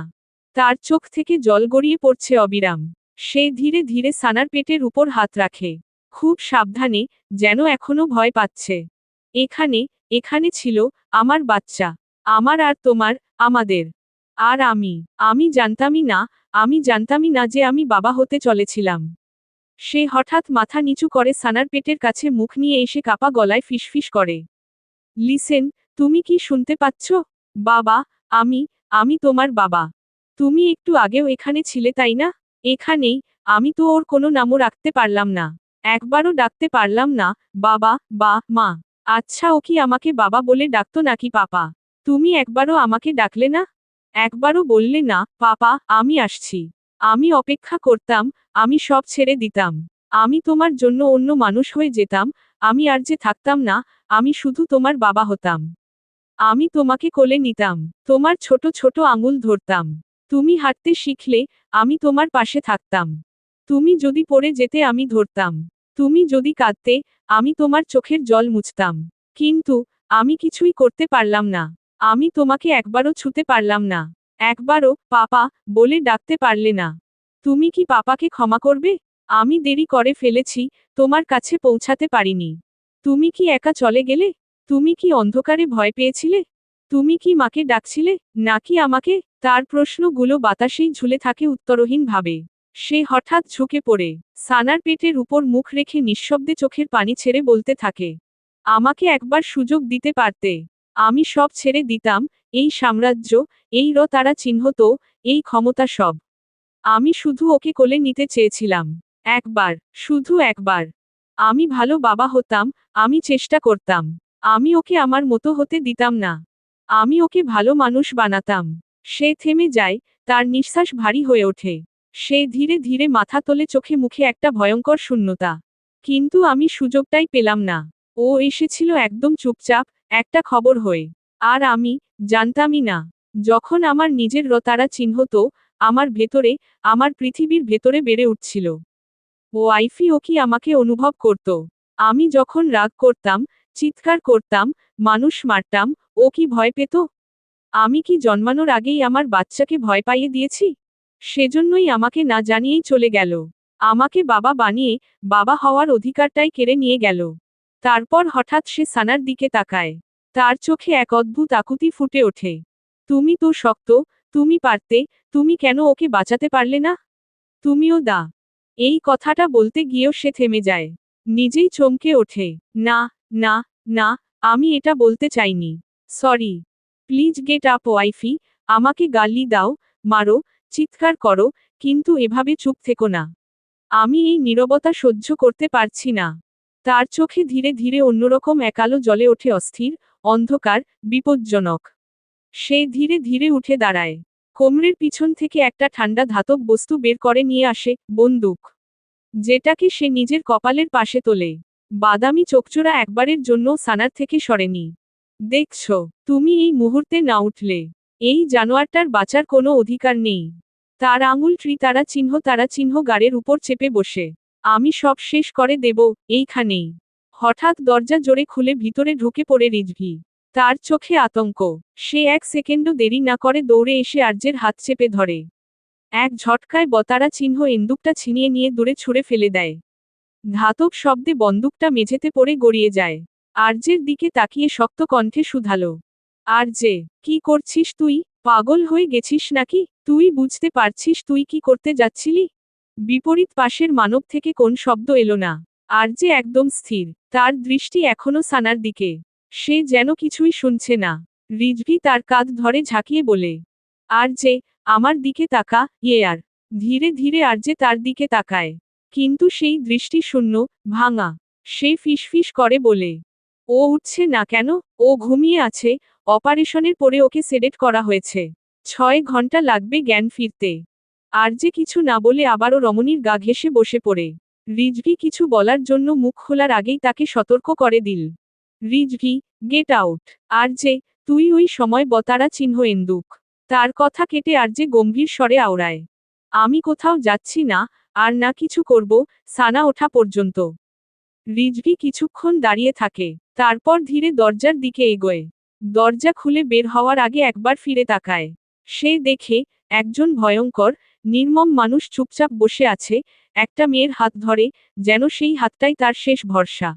তার চোখ থেকে জল গড়িয়ে পড়ছে অবিরাম। সে ধীরে ধীরে সানার পেটের উপর হাত রাখে। খুব সাবধানে, যেন এখনো ভয় পাচ্ছে। এখানে, এখানে ছিল আমার বাচ্চা। আমার আর তোমার, আমাদের। আর আমি জানতামই না, আমি জানতামই না যে আমি বাবা হতে চলেছিলাম। সে হঠাৎ মাথা নিচু করে সানার পেটের কাছে মুখ নিয়ে এসে কাপা গলায় ফিসফিস করে। লিসেন, তুমি কি শুনতে পাচ্ছ? বাবা, আমি, আমি তোমার বাবা। তুমি একটু আগেও এখানে ছিলে তাই না? এখানেই, আমি তো ওর কোনো নামও রাখতে পারলাম না। একবারও ডাকতে পারলাম না, বাবা, বা, মা। আচ্ছা, ও কি আমাকে বাবা বলে ডাকতো নাকি পাপা? তুমি একবারও আমাকে ডাকলে না? একবারও বললে না, পাপা, আমি আসছি। আমি অপেক্ষা করতাম, আমি সব ছেড়ে দিতাম। আমি তোমার জন্য অন্য মানুষ হয়ে যেতাম, আমি আর যে থাকতাম না, আমি শুধু তোমার বাবা হতাম। আমি তোমাকে কোলে নিতাম, তোমার ছোট ছোট আঙুল ধরতাম। তুমি হাঁটতে শিখলে, আমি তোমার পাশে থাকতাম। তুমি যদি পড়ে যেতে আমি ধরতাম। তুমি যদি কাঁদতে, আমি তোমার চোখের জল মুছতাম। কিন্তু, আমি কিছুই করতে পারলাম না। আমি তোমাকে একবারও ছুতে পারলাম না। একবারও, পাপা, বলে ডাকতে পারলে না। তুমি কি পাপাকে ক্ষমা করবে? আমি দেরি করে ফেলেছি, তোমার কাছে পৌঁছাতে পারিনি। তুমি কি একা চলে গেলে? তুমি কি অন্ধকারে ভয় পেয়েছিলে? তুমি কি মাকে ডাকছিলে, নাকি আমাকে? তার প্রশ্নগুলো বাতাসেই ঝুলে থাকে উত্তরহীন ভাবে। সে হঠাৎ ঝুঁকে পড়ে, সানার পেটের উপর মুখ রেখে নিঃশব্দে চোখের পানি ছেড়ে বলতে থাকে। আমাকে একবার সুযোগ দিতে পারতে। আমি সব ছেড়ে দিতাম, এই সাম্রাজ্য, এই তারা চিহ্ন তো, এই ক্ষমতা সব। আমি শুধু ওকে কোলে নিতে চেয়েছিলাম। একবার, শুধু একবার। আমি ভালো বাবা হতাম, আমি চেষ্টা করতাম। আমি ওকে আমার মতো হতে দিতাম না। আমি ওকে ভালো মানুষ বানাতাম। সে থেমে যায়, তার নিঃশ্বাস ভারী হয়ে ওঠে। সে ধীরে ধীরে মাথা তোলে, চোখে মুখে একটা ভয়ঙ্কর শূন্যতা। কিন্তু আমি সুযোগটাই পেলাম না। ও এসেছিল একদম চুপচাপ, একটা খবর হয়ে। আর আমি জানতামই না। যখন আমার নিজের তারা চিহ্ন তো, আমার ভেতরে, আমার পৃথিবীর ভেতরে বেড়ে উঠছিল। ওয়াইফি ও কি আমাকে অনুভব করত? আমি যখন রাগ করতাম, চিৎকার করতাম, মানুষ মারতাম, ও কি ভয় পেত? আমি কি জন্মানোর আগেই আমার বাচ্চাকে ভয় পাইয়ে দিয়েছি? সেজন্যই আমাকে না জানিয়েই চলে গেল। আমাকে বাবা বানিয়ে, বাবা হওয়ার অধিকারটাই কেড়ে নিয়ে গেল। তারপর হঠাৎ সে সানার দিকে তাকায়। তার চোখে এক অদ্ভুত আকুতি ফুটে ওঠে। তুমি তো শক্ত, তুমি পারতে, তুমি কেন ওকে বাঁচাতে পারলে না? তুমিও দা। এই কথাটা বলতে গিয়েও সে থেমে যায়। নিজেই চমকে ওঠে। না, না, না, আমি এটা বলতে চাইনি। সরি। প্লিজ গেট আপ ওয়াইফি, আমাকে গালি দাও, মারো, চিৎকার করো, কিন্তু এভাবে চুপ থেকো না। আমি এই নীরবতা সহ্য করতে পারছি না। তার চোখে ধীরে ধীরে অন্যরকম এক আলো জ্বলে ওঠে, অস্থির, অন্ধকার, বিপজ্জনক। সে ধীরে ধীরে উঠে দাঁড়ায়। কোমরের পিছন থেকে একটা ঠান্ডা ধাতব বস্তু বের করে নিয়ে আসে, বন্দুক। যেটাকে সে নিজের কপালের পাশে তোলে। বাদামি চোখচোরা একবারের জন্য সানার থেকে সরেনি। দেখছো, তুমি এই মুহূর্তে না উঠলে, এই জানোয়ারটার বাঁচার কোনো অধিকার নেই। তার আঙুল তারা চিহ্ন গাড়ের উপর চেপে বসে। আমি সব শেষ করে দেব, এইখানেই। হঠাৎ দরজা জোরে খুলে ভিতরে ঢুকে পড়ে রিজভি। তার চোখে আতঙ্ক। সে এক সেকেন্ডও দেরি না করে দৌড়ে এসে আর্যের হাত চেপে ধরে। এক ঝটকায় বতারা চিহ্ন বন্দুকটা ছিনিয়ে নিয়ে দূরে ছুঁড়ে ফেলে দেয়। ধাতব শব্দে বন্দুকটা মেঝেতে পড়ে গড়িয়ে যায়। আর্যের দিকে তাকিয়ে শক্ত কণ্ঠে শুধালো। আর্যে, কি করছিস তুই? পাগল হয়ে গেছিস নাকি? তুই বুঝতে পারছিস তুই কি করতে যাচ্ছিলি? বিপরীত পাশের মানব থেকে কোন শব্দ এলো না। আর্যে একদম স্থির, তার দৃষ্টি এখনো সানার দিকে। সে যেন কিছুই শুনছে না। রিজভি তার কাঁধ ধরে ঝাঁকিয়ে বলে। আর্যে, আমার দিকে তাকা, আর। ধীরে ধীরে আর্যে তার দিকে তাকায়। কিন্তু সেই দৃষ্টি শূন্য, ভাঙা। সে ফিসফিস করে বলে। ও উঠছে না কেন? ও ঘুমিয়ে আছে, অপারেশনের পরে ওকে সেডেট করা হয়েছে। 6 ঘন্টা লাগবে জ্ঞান ফিরতে। আর্যে কিছু না বলে আবারও রমণীর গা ঘেঁষে বসে পড়ে। রিজভি কিছু বলার জন্য মুখ খোলার আগেই তাকে সতর্ক করে দিল। Rizvi, get out. আর্যে, তুই ওই সময় বতারা চিহ্ন এন্দুক। তার কথা কেটে আর্যে গম্ভীর স্বরে আওড়ায়। আমি কোথাও যাচ্ছি না, আর না কিছু করব, সানা ওঠা পর্যন্ত। রিজভি কিছুক্ষণ দাঁড়িয়ে থাকে। তারপর ধীরে দরজার দিকে এগোয়। দরজা খুলে বের হওয়ার আগে একবার ফিরে তাকায়। সে দেখে, একজন ভয়ঙ্কর, নির্মম মানুষ চুপচাপ বসে আছে, একটা মেয়ের হাত ধরে, যেন সেই হাতটাই তার শেষ ভরসা।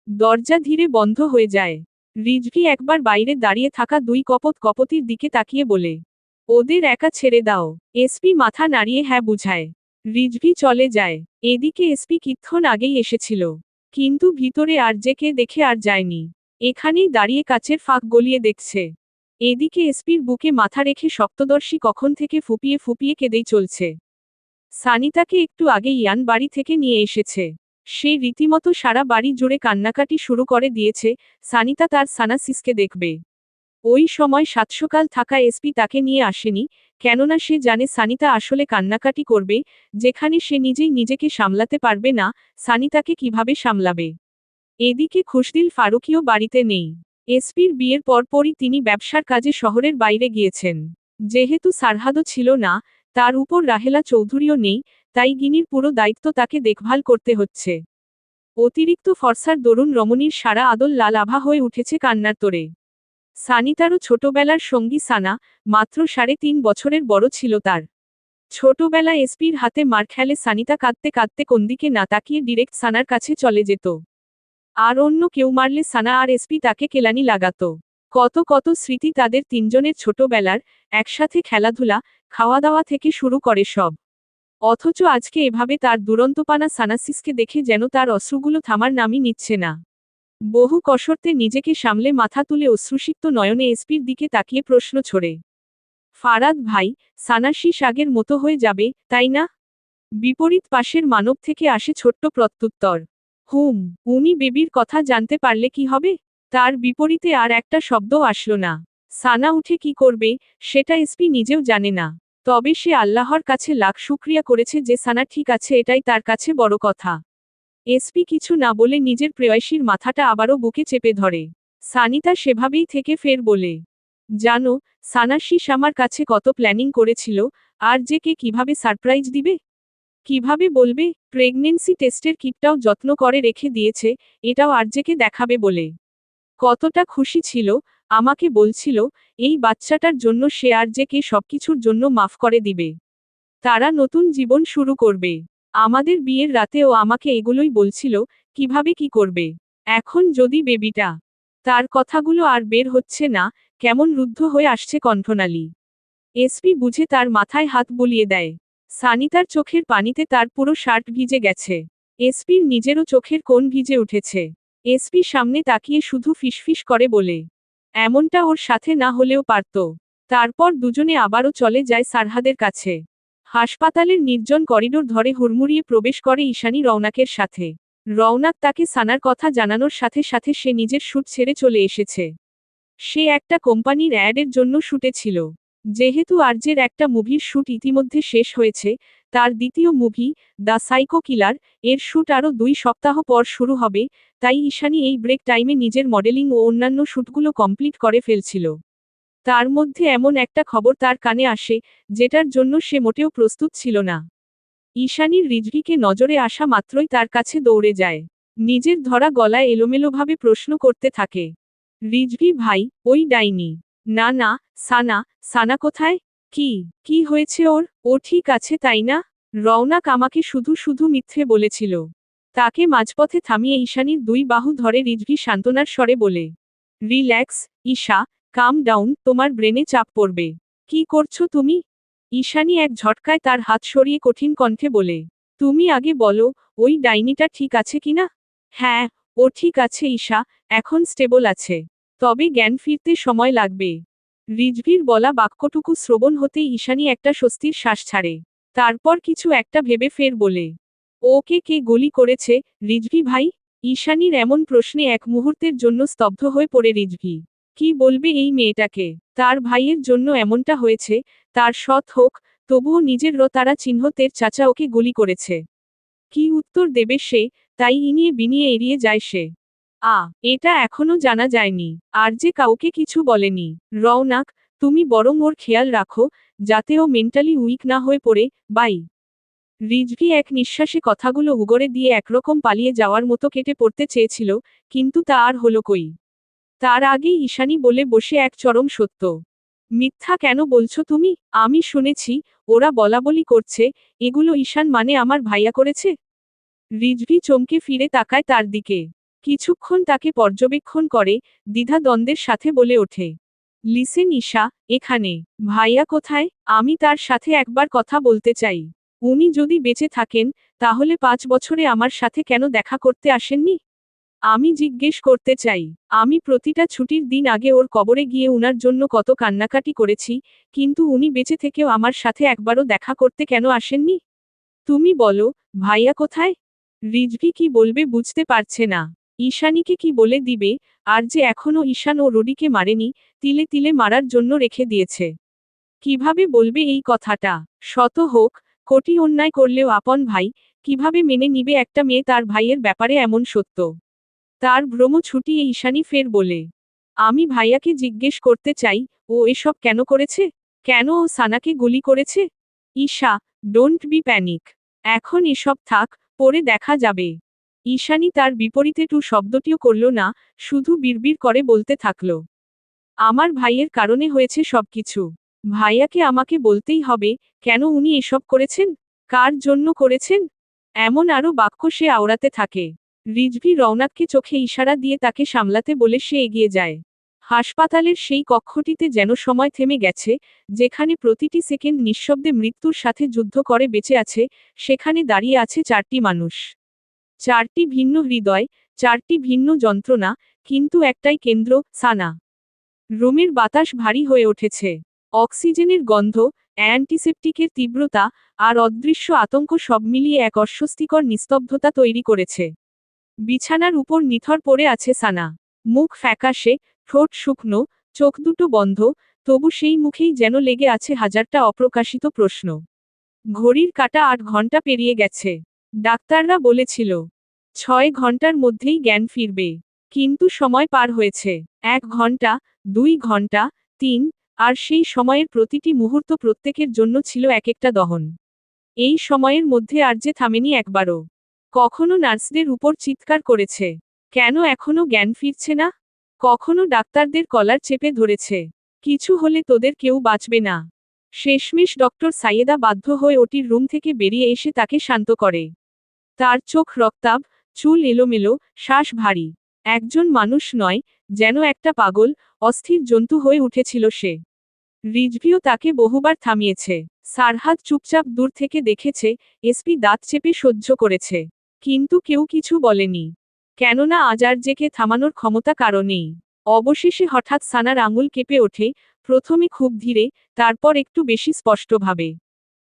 দরজা ধীরে বন্ধ হয়ে যায়। রিজভি একবার বাইরে দাঁড়িয়ে থাকা 2 কপতির দিকে তাকিয়ে বলে। ওদের একা ছেড়ে দাও। এসপি মাথা নাড়িয়ে হ্যাঁ বুঝায়। রিজভি চলে যায়। এদিকে এসপি কিচ্ছুক্ষণ আগেই এসেছিল। কিন্তু ভিতরে আর্যেকে দেখে আর যায়নি। এখানেই দাঁড়িয়ে কাচের ফাঁক গলিয়ে দেখছে। এদিকে এসপির বুকে মাথা রেখে সপ্তদর্শী কখন থেকে ফুপিয়ে ফুপিয়ে কেঁদেই চলছে। সানিতাকে একটু আগে ইয়ান বাড়ি থেকে নিয়ে এসেছে। সে রীতিমতো সারা বাড়ি জুড়ে কান্নাকাটি শুরু করে দিয়েছে, সানিতা তার সানাসিসকে দেখবে। ওই সময় সাতসকাল থাকা এসপি তাকে নিয়ে আসেনি, কেননা সে জানে সানিতা আসলে কান্নাকাটি করবে, যেখানে সে নিজেই নিজেকে সামলাতে পারবে না, সানিতাকে কিভাবে সামলাবে। এদিকে খুশদিল ফারুকিও বাড়িতে নেই। এসপির বিয়ের পরপরই তিনি ব্যবসার কাজে শহরের বাইরে গিয়েছেন। যেহেতু সারহাদও ছিল না, তার উপর রাহেলা চৌধুরীও নেই, তাই গিনির পুরো দায়িত্ব তাকে দেখভাল করতে হচ্ছে। অতিরিক্ত ফর্সার দরুন রমণীর সারা আদল লাল আভা হয়ে উঠেছে কান্নার তোড়ে। সানিতারও ছোটবেলার সঙ্গী সানা, মাত্র 3.5 বছরের বড় ছিল তার। ছোটবেলা এসপির হাতে মার খেলে সানিতা কাঁদতে কাঁদতে কোনদিকে না তাকিয়ে ডিরেক্ট সানার কাছে চলে যেত। আর অন্য কেউ মারলে সানা আর এসপি তাকে কেলানি লাগাত। কত কত স্মৃতি তাদের তিনজনের ছোটবেলার, একসাথে খেলাধুলা, খাওয়া দাওয়া থেকে শুরু করে সব। অথচ আজকে এভাবে তার দুরন্তপানা সানাসিসকে দেখে যেন তার অশ্রুগুলো থামার নামই নিচ্ছে না। বহু কসরতে নিজেকে সামলে মাথা তুলে অশ্রুসিক্ত নয়নে এসপির দিকে তাকিয়ে প্রশ্ন ছড়ে। ফারাদ ভাই, সানাসিস আগের মতো হয়ে যাবে, তাই না? বিপরীত পাশের মানব থেকে আসে ছোট্ট প্রত্যুত্তর। উনি বেবির কথা জানতে পারলে কি হবে? তার বিপরীতে আর একটা শব্দও আসলো না। সানা উঠে কি করবে, সেটা এসপি নিজেও জানে না। তবে সে আল্লাহর কাছে লাখ শুকরিয়া করেছে যে সানা ঠিক আছে, এটাই তার কাছে বড় কথা। এসপি কিছু না বলে নিজের প্রেয়সীর মাথাটা আবারও বুকে চেপে ধরে। সানিতা সেভাবেই থেকে ফের বলে, জানো, সানাসিস আমার কাছে কত প্ল্যানিং করেছিল, আর যে কে কিভাবে সারপ্রাইজ দিবে, কিভাবে বলবে, প্রেগনেন্সি টেস্টের কিটটাও যত্ন করে রেখে দিয়েছে, এটাও আরজেকে দেখাবে বলে। কতটা খুশি ছিল, আমাকে বলছিল, এই বাচ্চাটার জন্য সে আরজেকে সবকিছুর জন্য মাফ করে দিবে। তারা নতুন জীবন শুরু করবে। আমাদের বিয়ের রাতেও আমাকে এগুলোই বলছিল, কিভাবে কি করবে। এখন যদি বেবিটা। তার কথাগুলো আর বের হচ্ছে না, কেমন রুদ্ধ হয়ে আসছে কণ্ঠনালী। এসপি বুঝে তার মাথায় হাত বুলিয়ে দেয়। সানিতার চোখের পানিতে তার পুরো শার্ট ভিজে গেছে। এসপির নিজেরও চোখের কোণ ভিজে উঠেছে। এসপি সামনে তাকিয়ে শুধু ফিসফিস করে বলে, এমনটা ওর সাথে না হলেও পারত। তারপর দুজনে আবারও চলে যায় সারহাদের কাছে। হাসপাতালের নির্জন করিডোর ধরে হুড়মুড়িয়ে প্রবেশ করে ঈশানী রৌনকের সাথে। রৌনক তাকে সানার কথা জানানোর সাথে সাথে সে নিজের শ্যুট ছেড়ে চলে এসেছে। সে একটা কোম্পানির অ্যাডের জন্য শ্যুটে ছিল। যেহেতু আরজের একটা মুভির শ্যুট ইতিমধ্যে শেষ হয়েছে, তার দ্বিতীয় মুভি, দ্য সাইকো কিলার, এর শ্যুট আরও 2 সপ্তাহ পর শুরু হবে, তাই ঈশানী এই ব্রেক টাইমে নিজের মডেলিং ও অন্যান্য শ্যুটগুলো কমপ্লিট করে ফেলছিল। তার মধ্যে এমন একটা খবর তার কানে আসে, যেটার জন্য সে মোটেও প্রস্তুত ছিল না। ঈশানীর রিজভিকে নজরে আসা মাত্রই তার কাছে দৌড়ে যায়। নিজের ধরা গলায় এলোমেলোভাবে প্রশ্ন করতে থাকে, রিজভি ভাই, ওই ডাইনি। না না, সানা, সানা কোথায়? কি হয়েছে ওর? ও ঠিক আছে তাই না? রওনাক আমাকে শুধু শুধু মিথ্যে বলেছিল। তাকে মাঝপথে থামিয়ে ঈশানীর 2 বাহু ধরে রিজভি সান্ত্বনার স্বরে বলে, রিল্যাক্স, ঈশা, কাম ডাউন, তোমার ব্রেনে চাপ পড়বে। কি করছো তুমি? ঈশানী এক ঝটকায় তার হাত সরিয়ে কঠিন কণ্ঠে বলে, তুমি আগে বলো, ওই ডাইনিটা ঠিক আছে কিনা? হ্যাঁ, ও ঠিক আছে ঈশা, এখন স্টেবল আছে। তবে জ্ঞান ফিরতে সময় লাগবে। রিজভির বলা বাক্যটুকু শ্রবণ হতেই ঈশানী একটা স্বস্তির শ্বাস ছাড়ে। তারপর কিছু একটা ভেবে ফের বলে, ওকে কে গুলি করেছে, রিজভি ভাই? ঈশানীর এমন প্রশ্নে এক মুহূর্তের জন্য স্তব্ধ হয়ে পড়ে রিজভি। কি বলবে এই মেয়েটাকে? তার ভাইয়ের জন্য এমনটা হয়েছে, তার সৎ হোক, তবুও নিজের তারা চিহ্নতের চাচা ওকে গুলি করেছে। কি উত্তর দেবে সে, তাই ইনিয়ে বিনিয়ে এড়িয়ে যায় সে। এটা এখনো জানা যায়নি। আর যে কাউকে কিছু বলেনি। রওনাক, তুমি বরং ওর খেয়াল রাখো, যাতে ও মেন্টালি উইক না হয়ে পড়ে, বাই। রিজভি এক নিঃশ্বাসে কথাগুলো উগরে দিয়ে একরকম পালিয়ে যাওয়ার মতো কেটে পড়তে চেয়েছিল, কিন্তু তা আর হলো কই। তার আগেই ঈশানী বলে বসে এক চরম সত্য। মিথ্যা কেন বলছো তুমি? আমি শুনেছি, ওরা বলাবলি করছে, এগুলো ঈশান মানে আমার ভাইয়া করেছে। রিজভি চমকে ফিরে তাকায় তার দিকে। কিছুক্ষণ তাকে পর্যবেক্ষণ করে, দ্বিধা দ্বন্দ্বের সাথে বলে ওঠে, লিসেন ঈশা, এখানে। ভাইয়া কোথায়? আমি তার সাথে একবার কথা বলতে চাই। উনি যদি বেঁচে থাকেন, তাহলে 5 বছরে আমার সাথে কেন দেখা করতে আসেননি? আমি জিজ্ঞেস করতে চাই, আমি প্রতিটা ছুটির দিন আগে ওর কবরে গিয়ে উনার জন্য কত কান্নাকাটি করেছি, কিন্তু উনি বেঁচে থেকেও আমার সাথে একবারও দেখা করতে কেন আসেননি? তুমি বলো, ভাইয়া কোথায়? রিজভী কি বলবে বুঝতে পারছে না। ঈশানীকে কি বলে দিবে, আর যে এখনো ঈশান ও রুডিকে মারেনি, তিলে তিলে মারার জন্য রেখে দিয়েছে। কিভাবে বলবে এই কথাটা? শত হোক, কোটি অন্যায় করলেও আপন ভাই, কিভাবে মেনে নিবে একটা মেয়ে তার ভাইয়ের ব্যাপারে এমন সত্য? তার ভ্রম ছুটিয়ে ঈশানী ফের বলে, আমি ভাইয়াকে জিজ্ঞেস করতে চাই, ও এসব কেন করেছে? কেন ও সানাকে গুলি করেছে? Isha, don't be panic. এখন এসব থাক, পরে দেখা যাবে। ঈশানী তার বিপরীতে টু শব্দটিও করল না, শুধু বিড়বিড় করে বলতে থাকল, আমার ভাইয়ের কারণে হয়েছে সবকিছু। ভাইয়াকে আমাকে বলতেই হবে, কেন উনি এসব করেছেন, কার জন্য করেছেন। এমন আরও বাক্য সে আওড়াতে থাকে। রিজভী রওনাককে চোখে ইশারা দিয়ে তাকে সামলাতে বলে সে এগিয়ে যায়। হাসপাতালের সেই কক্ষটিতে যেন সময় থেমে গেছে, যেখানে প্রতিটি সেকেন্ড নিঃশব্দে মৃত্যুর সাথে যুদ্ধ করে বেঁচে আছে, সেখানে দাঁড়িয়ে আছে চারটি মানুষ। চারটি ভিন্ন হৃদয়, চারটি ভিন্ন যন্ত্রণা, কিন্তু একটাই কেন্দ্র, সানা। রুমের বাতাস ভারী হয়ে উঠেছে। অক্সিজেনের গন্ধ, অ্যান্টিসেপটিকের তীব্রতা, আর অদৃশ্য আতঙ্ক সব মিলিয়ে এক অস্বস্তিকর নিস্তব্ধতা তৈরি করেছে। বিছানার উপর নিথর পড়ে আছে সানা। মুখ ফ্যাকাশে, ঠোঁট শুকনো, চোখ দুটো বন্ধ, তবু সেই মুখেই যেন লেগে আছে হাজারটা অপ্রকাশিত প্রশ্ন। ঘড়ির কাঁটা ৮ ঘন্টা পেরিয়ে গেছে। ডাক্তাররা বলেছিল ৬ ঘন্টার মধ্যেই জ্ঞান ফিরবে। কিন্তু সময় পার হয়েছে ১ ঘন্টা, ২ ঘন্টা, ৩, আর সেই সময়ের প্রতিটি মুহূর্ত প্রত্যেকের জন্য ছিল এক একটা দহন। এই সময়ের মধ্যে আর যে থামেনি একবারও। কখনো নার্সদের উপর চিৎকার করেছে, কেন এখনো জ্ঞান ফিরছে না? কখনো ডাক্তারদের কলার চেপে ধরেছে, কিছু হলে তোদের কেউ বাঁচবে না। শেষমেশ ডক্টর সাইয়েদা বাধ্য হয়ে ওটির রুম থেকে বেরিয়ে এসে তাকে শান্ত করে। তার চোখ রক্তাভ, চুল এলোমেলো, শ্বাস ভারী। একজন মানুষ নয়, যেন একটা পাগল, অস্থির জন্তু হয়ে উঠেছিল সে। রিজভিও তাকে বহুবার থামিয়েছে। সারহাদ চুপচাপ দূর থেকে দেখেছে, এসপি দাঁত চেপে সহ্য করেছে। কিন্তু কেউ কিছু বলেনি। কেননা আজারজেকে থামানোর ক্ষমতা কারো নেই। অবশেষে হঠাৎ সানার আঙুল কেঁপে ওঠে, প্রথমে খুব ধীরে, তারপর একটু বেশি স্পষ্টভাবে।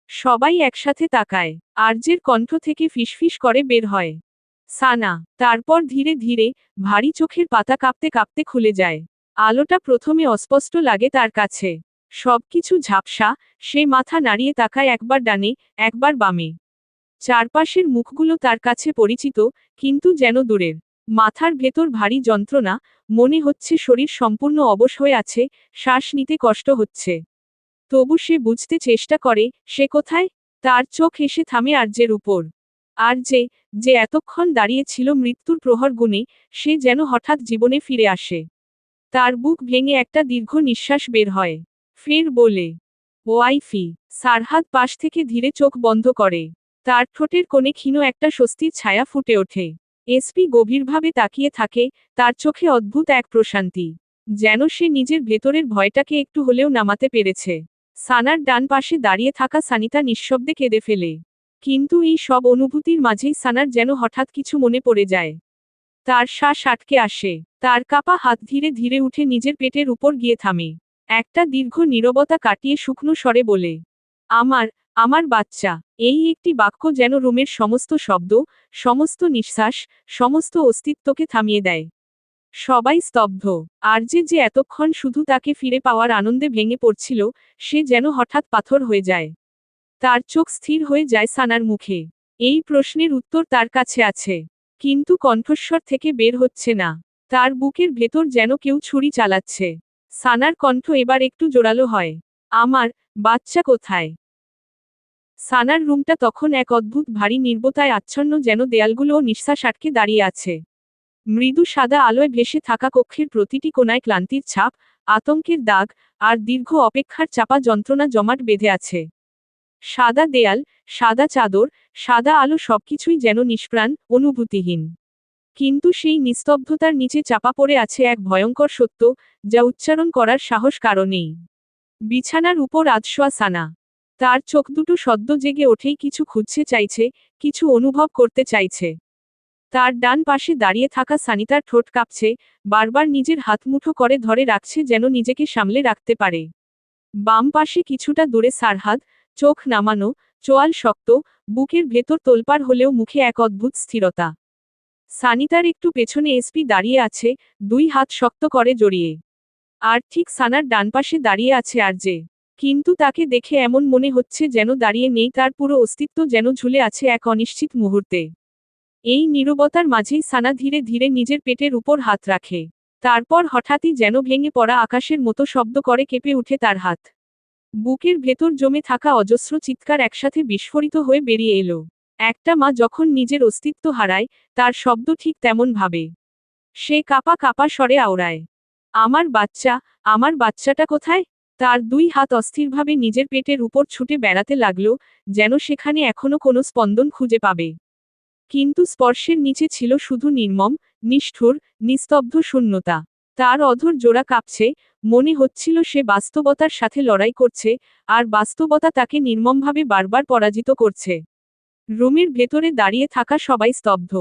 সবাই একসাথে তাকায়। আরজের কণ্ঠ থেকে ফিসফিস করে বের হয়, সানা। তারপর ধীরে ধীরে, ভারী চোখের পাতা কাঁপতে কাঁপতে খুলে যায়। আলোটা প্রথমে অস্পষ্ট লাগে তার কাছে। সবকিছু ঝাপসা, সে মাথা নাড়িয়ে তাকায় একবার ডানে, একবার বামে। চারপাশের মুখগুলো তার কাছে পরিচিত, কিন্তু যেন দূরের। মাথার ভেতর ভারী যন্ত্রণা, মনে হচ্ছে শরীর সম্পূর্ণ অবশ হয়ে আছে, শ্বাস নিতে কষ্ট হচ্ছে। তবু সে বুঝতে চেষ্টা করে, সে কোথায়? তার চোখ এসে থামে আরজের উপর। আর যে এতক্ষণ দাঁড়িয়ে ছিল মৃত্যুর প্রহর গুণে, সে যেন হঠাৎ জীবনে ফিরে আসে। তার বুক ভেঙে একটা দীর্ঘ নিঃশ্বাস বের হয়। ফের বলে, ওয়াইফি। সারহাদ পাশ থেকে ধীরে চোখ বন্ধ করে। তার ঠোঁটের কোণে ক্ষীণ একটা স্বস্তির ছায়া ফুটে ওঠে। এসপি গভীরভাবে তাকিয়ে থাকে, তার চোখে অদ্ভুত এক প্রশান্তি। যেন সে নিজের ভেতরের ভয়টাকে একটু হলেও নামাতে পেরেছে। সানার ডান পাশে দাঁড়িয়ে থাকা সানিতা নিঃশব্দে কেঁদে ফেলে। কিন্তু এই সব অনুভূতির মাঝেই সানার যেন হঠাৎ কিছু মনে পড়ে যায়। তার শ্বাস আটকে আসে। তার কাপা হাত ধীরে ধীরে উঠে নিজের পেটের উপর গিয়ে থামে। একটা দীর্ঘ নীরবতা কাটিয়ে শুকনো স্বরে বলে, আমার, আমার বাচ্চা। এই একটি বাক্য যেন রুমের সমস্ত শব্দ, সমস্ত নিঃশ্বাস, সমস্ত অস্তিত্বকে থামিয়ে দেয়। সবাই স্তব্ধ। আরজে এতক্ষণ শুধু তাকে ফিরে পাওয়ার আনন্দে ভেঙে পড়ছিল, সে যেন হঠাৎ পাথর হয়ে যায়। তার চোখ স্থির হয়ে যায় সানার মুখে। এই প্রশ্নের উত্তর তার কাছে আছে, কিন্তু কণ্ঠস্বর থেকে বের হচ্ছে না। তার বুকের ভেতর যেন কেউ ছুরি চালাচ্ছে। সানার কণ্ঠ এবার একটু জোরালো হয়, আমার বাচ্চা কোথায়? সানার রুমটা তখন এক অদ্ভুত ভারী নির্বতায় আচ্ছন্ন, যেন দেয়ালগুলোও নিঃশ্বাস আটকে দাঁড়িয়ে আছে। মৃদু সাদা আলোয় ভেসে থাকা কক্ষের প্রতিটি কোণায় ক্লান্তির ছাপ, আতঙ্কের দাগ, আর দীর্ঘ অপেক্ষার চাপা যন্ত্রণা জমাট বেঁধে আছে। সাদা দেয়াল, সাদা চাদর, সাদা আলো সবকিছুই যেন নিষ্প্রাণ, অনুভূতিহীন। কিন্তু সেই নিস্তব্ধতার নিচে চাপা পড়ে আছে এক ভয়ঙ্কর সত্য, যা উচ্চারণ করার সাহস কারো নেই। বিছানার উপর আধশোয়া সানা। তার চোখ দুটো সদ্য জেগে ওঠেই কিছু খুঁজছে চাইছে, কিছু অনুভব করতে চাইছে। তার ডান পাশে দাঁড়িয়ে থাকা সানিতার ঠোঁট কাঁপছে, বারবার নিজের হাত মুঠো করে ধরে রাখছে যেন নিজেকে সামলে রাখতে পারে। বাম পাশে কিছুটা দূরে সারহাদ, চোখ নামানো, চোয়াল শক্ত, বুকের ভেতর তোলপাড় হলেও মুখে এক অদ্ভুত স্থিরতা। সানিতার একটু পেছনে এসপি দাঁড়িয়ে আছে, দুই হাত শক্ত করে জড়িয়ে। আর ঠিক সানার ডানপাশে দাঁড়িয়ে আছে আরজে। কিন্তু তাকে দেখে এমন মনে হচ্ছে যেন দাঁড়িয়ে নেই, তার পুরো অস্তিত্ব যেন ঝুলে আছে এক অনিশ্চিত মুহূর্তে। এই নীরবতার মাঝেই সানা ধীরে ধীরে নিজের পেটের উপর হাত রাখে। তারপর হঠাৎই যেন ভেঙে পড়া আকাশের মতো শব্দ করে কেঁপে উঠে তার হাত। বুকের ভেতর জমে থাকা অজস্র চিৎকার একসাথে বিস্ফোরিত হয়ে বেরিয়ে এলো। একটা মা যখন নিজের অস্তিত্ব হারায়, তার শব্দ ঠিক তেমন ভাবে। সে কাঁপা কাঁপা স্বরে আওড়ায়, আমার বাচ্চা, আমার বাচ্চাটা কোথায়? তার দুই হাত অস্থিরভাবে নিজের পেটের উপর ছুটে বেড়াতে লাগল, যেন সেখানে এখনো কোনো স্পন্দন খুঁজে পাবে। কিন্তু স্পর্শের নিচে ছিল শুধু নির্মম, নিষ্ঠুর, নিস্তব্ধ শূন্যতা। তার অধর জোড়া কাঁপছে, মনে হচ্ছিল সে বাস্তবতার সাথে লড়াই করছে, আর বাস্তবতা তাকে নির্মমভাবে বারবার পরাজিত করছে। রুমের ভেতরে দাঁড়িয়ে থাকা সবাই স্তব্ধ।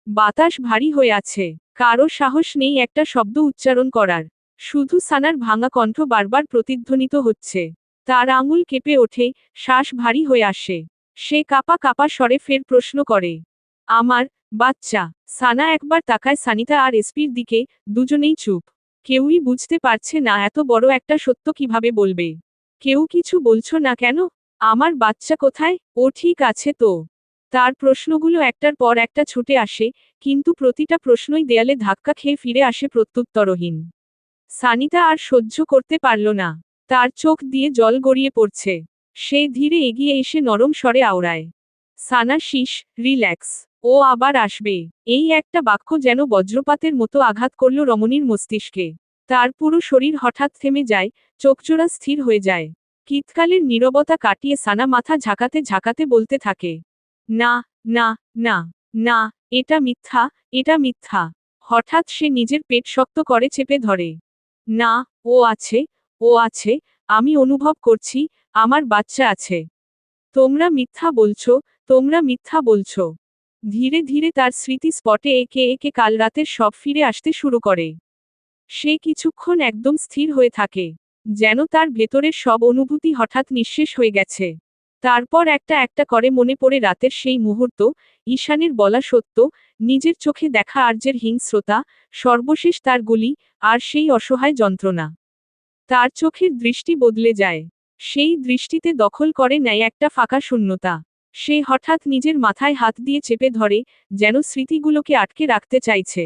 বাতাস ভারী হয়ে আছে, কারো সাহস নেই একটা শব্দ উচ্চারণ করার। শুধু সানার ভাঙা কণ্ঠ বারবার প্রতিধ্বনিত হচ্ছে। তার আঙুল কেঁপে ওঠে, শ্বাস ভারী হয়ে আসে। সে কাঁপা কাঁপা স্বরে ফের প্রশ্ন করে, আমার বাচ্চা? সানা একবার তাকায় সানিতা আর এসপির দিকে, দুজনেই চুপ। কেউই বুঝতে পারছে না এত বড় একটা সত্য কিভাবে বলবে। কেউ কিছু বলছো না কেন? আমার বাচ্চা কোথায়? ও ঠিক আছে তো? তার প্রশ্নগুলো একটার পর একটা ছুটে আসে, কিন্তু প্রতিটা প্রশ্নই দেয়ালে ধাক্কা খেয়ে ফিরে আসে প্রত্যুত্তরহীন। সানিতা আর সহ্য করতে পারল না। তার চোখ দিয়ে জল গড়িয়ে পড়ছে। সে ধীরে এগিয়ে এসে নরম স্বরে আওড়ায়, সানা শিস, রিল্যাক্স। ও আবার আসবে। এই একটা বাক্য যেন বজ্রপাতের মতো আঘাত করল রমণীর মস্তিষ্কে। তার পুরো শরীর হঠাৎ থেমে যায়, চোখজোড়া স্থির হয়ে যায়। শীতকালের নীরবতা কাটিয়ে সানা মাথা ঝাঁকাতে ঝাঁকাতে বলতে থাকে, না, না, না, না, এটা মিথ্যা, এটা মিথ্যা। হঠাৎ সে নিজের পেট শক্ত করে চেপে ধরে। না, ও আছে, ও আছে, আমি অনুভব করছি, আমার বাচ্চা আছে। তোমরা মিথ্যা বলছো, তোমরা মিথ্যা বলছো। ধীরে ধীরে তার স্মৃতি স্পটে একে একে কাল রাতের সব ফিরে আসতে শুরু করে। সে কিছুক্ষণ একদম স্থির হয়ে থাকে, যেন তার ভেতরের সব অনুভূতি হঠাৎ নিঃশেষ হয়ে গেছে। তারপর একটা একটা করে মনে পড়ে রাতের সেই মুহূর্ত, ঈশানের বলা সত্য, নিজের চোখে দেখা আর্যের হিংস্রতা, সর্বশেষ তার গুলি, আর সেই অসহায় যন্ত্রণা। তার চোখের দৃষ্টি বদলে যায়। সেই দৃষ্টিতে দখল করে নেয় একটা ফাঁকা শূন্যতা। সে হঠাৎ নিজের মাথায় হাত দিয়ে চেপে ধরে, যেন স্মৃতিগুলোকে আটকে রাখতে চাইছে।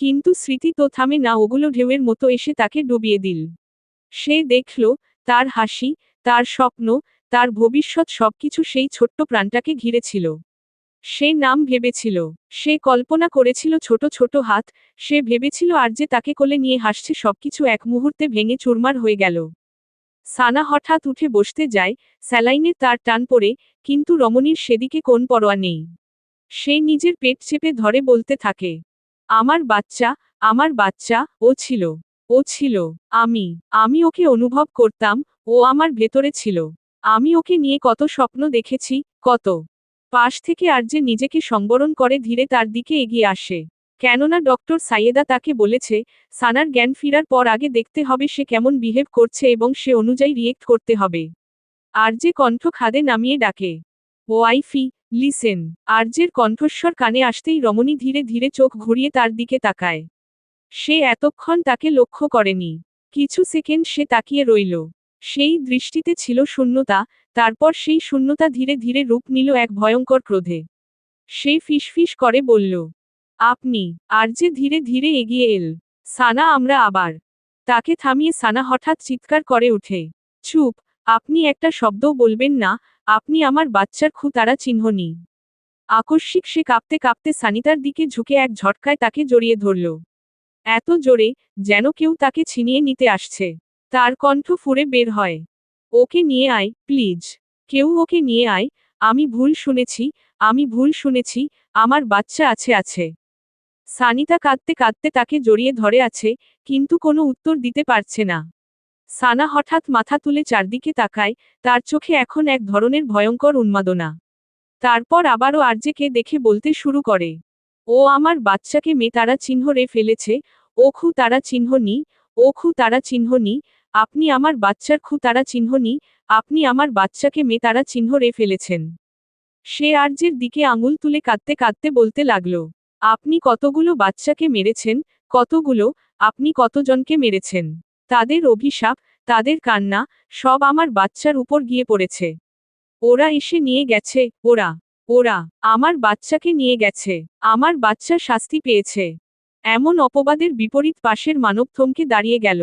কিন্তু স্মৃতি তো থামে না, ওগুলো ঢেউয়ের মতো এসে তাকে ডুবিয়ে দিল। সে দেখল, তার হাসি, তার স্বপ্ন, তার ভবিষ্যৎ সবকিছু সেই ছোট্ট প্রাণটাকে ঘিরেছিল। সে নাম ভেবেছিল, সে কল্পনা করেছিল ছোট ছোট হাত, সে ভেবেছিল আর যে তাকে কোলে নিয়ে হাসছে, সবকিছু এক মুহূর্তে ভেঙে চুরমার হয়ে গেল। সানা হঠাৎ উঠে বসতে যায়, স্যালাইনের তার টান পড়ে, কিন্তু রমণীর সেদিকে কোন পরোয়া নেই। সে নিজের পেট চেপে ধরে বলতে থাকে, আমার বাচ্চা, আমার বাচ্চা, ও ছিল, ও ছিল, আমি, আমি ওকে অনুভব করতাম, ও আমার ভেতরে ছিল। আমি ওকে নিয়ে কত স্বপ্ন দেখেছি, কত। পাশ থেকে আর যে নিজেকে সংবরণ করে ধীরে তার দিকে এগিয়ে আসে। কেননা ডক্টর সাইয়েদা তাকে বলেছে, সানার জ্ঞান ফিরার পর আগে দেখতে হবে সে কেমন বিহেভ করছে এবং সে অনুযায়ী রিয়েক্ট করতে হবে। আর যে কণ্ঠ খাদে নামিয়ে ডাকে, ওয়াইফি, লিসেন। আর্যের কণ্ঠস্বর কানে আসতেই রমণী ধীরে ধীরে চোখ ঘুরিয়ে তার দিকে তাকায়। সে এতক্ষণ তাকে লক্ষ্য করেনি। কিছু সেকেন্ড সে তাকিয়ে রইল। সেই দৃষ্টিতে ছিল শূন্যতা, তারপর সেই শূন্যতা ধীরে ধীরে রূপ নিল এক ভয়ঙ্কর ক্রোধে। সে ফিসফিস করে বলল, আপনি? আর্যে ধীরে ধীরে এগিয়ে এল। সানা, আমরা আবার। তাকে থামিয়ে সানা হঠাৎ চিৎকার করে উঠে, চুপ, আপনি একটা শব্দও বলবেন না, আপনি আমার বাচ্চার তারা চিহ্ন নেই। আকস্মিক সে কাঁপতে কাঁপতে সানিতার দিকে ঝুঁকে এক ঝটকায় তাকে জড়িয়ে ধরল। এত জোরে, যেন কেউ তাকে ছিনিয়ে নিতে আসছে। তার কণ্ঠ ফুঁড়ে বের হয়, ওকে নিয়ে আয়, প্লিজ। কেউ ওকে নিয়ে আয়, আমি ভুল শুনেছি, আমি ভুল শুনেছি, আমার বাচ্চা আছে। সানিতা কাঁদতে কাঁদতে তাকে জড়িয়ে ধরে আছে, কিন্তু কোনো উত্তর দিতে পারছে না। সানা হঠাৎ মাথা তুলে চারদিকে তাকায়, তার চোখে এখন এক ধরনের ভয়ঙ্কর উন্মাদনা। তারপর আবারও আরজেকে দেখে বলতে শুরু করে, ও আমার বাচ্চাকে তারা চিহ্ন রে ফেলেছে, ও তারা চিহ্ন নি, ও তারা চিহ্ন নি, আপনি আমার বাচ্চার তারা চিহ্ন নি, আপনি আমার বাচ্চাকে তারা চিহ্ন রে ফেলেছেন। সে আর্যের দিকে আঙুল তুলে কাঁদতে কাঁদতে বলতে লাগল, আপনি কতগুলো বাচ্চাকে মেরেছেন, কতগুলো, আপনি কতজনকে মেরেছেন। তাদের অভিশাপ, তাদের কান্না, সব আমার বাচ্চার উপর গিয়ে পড়েছে। ওরা এসে নিয়ে গেছে, ওরা ওরা আমার বাচ্চাকে নিয়ে গেছে, আমার বাচ্চা শাস্তি পেয়েছে। এমন অপবাদের বিপরীত পাশের মানব থমকে দাঁড়িয়ে গেল।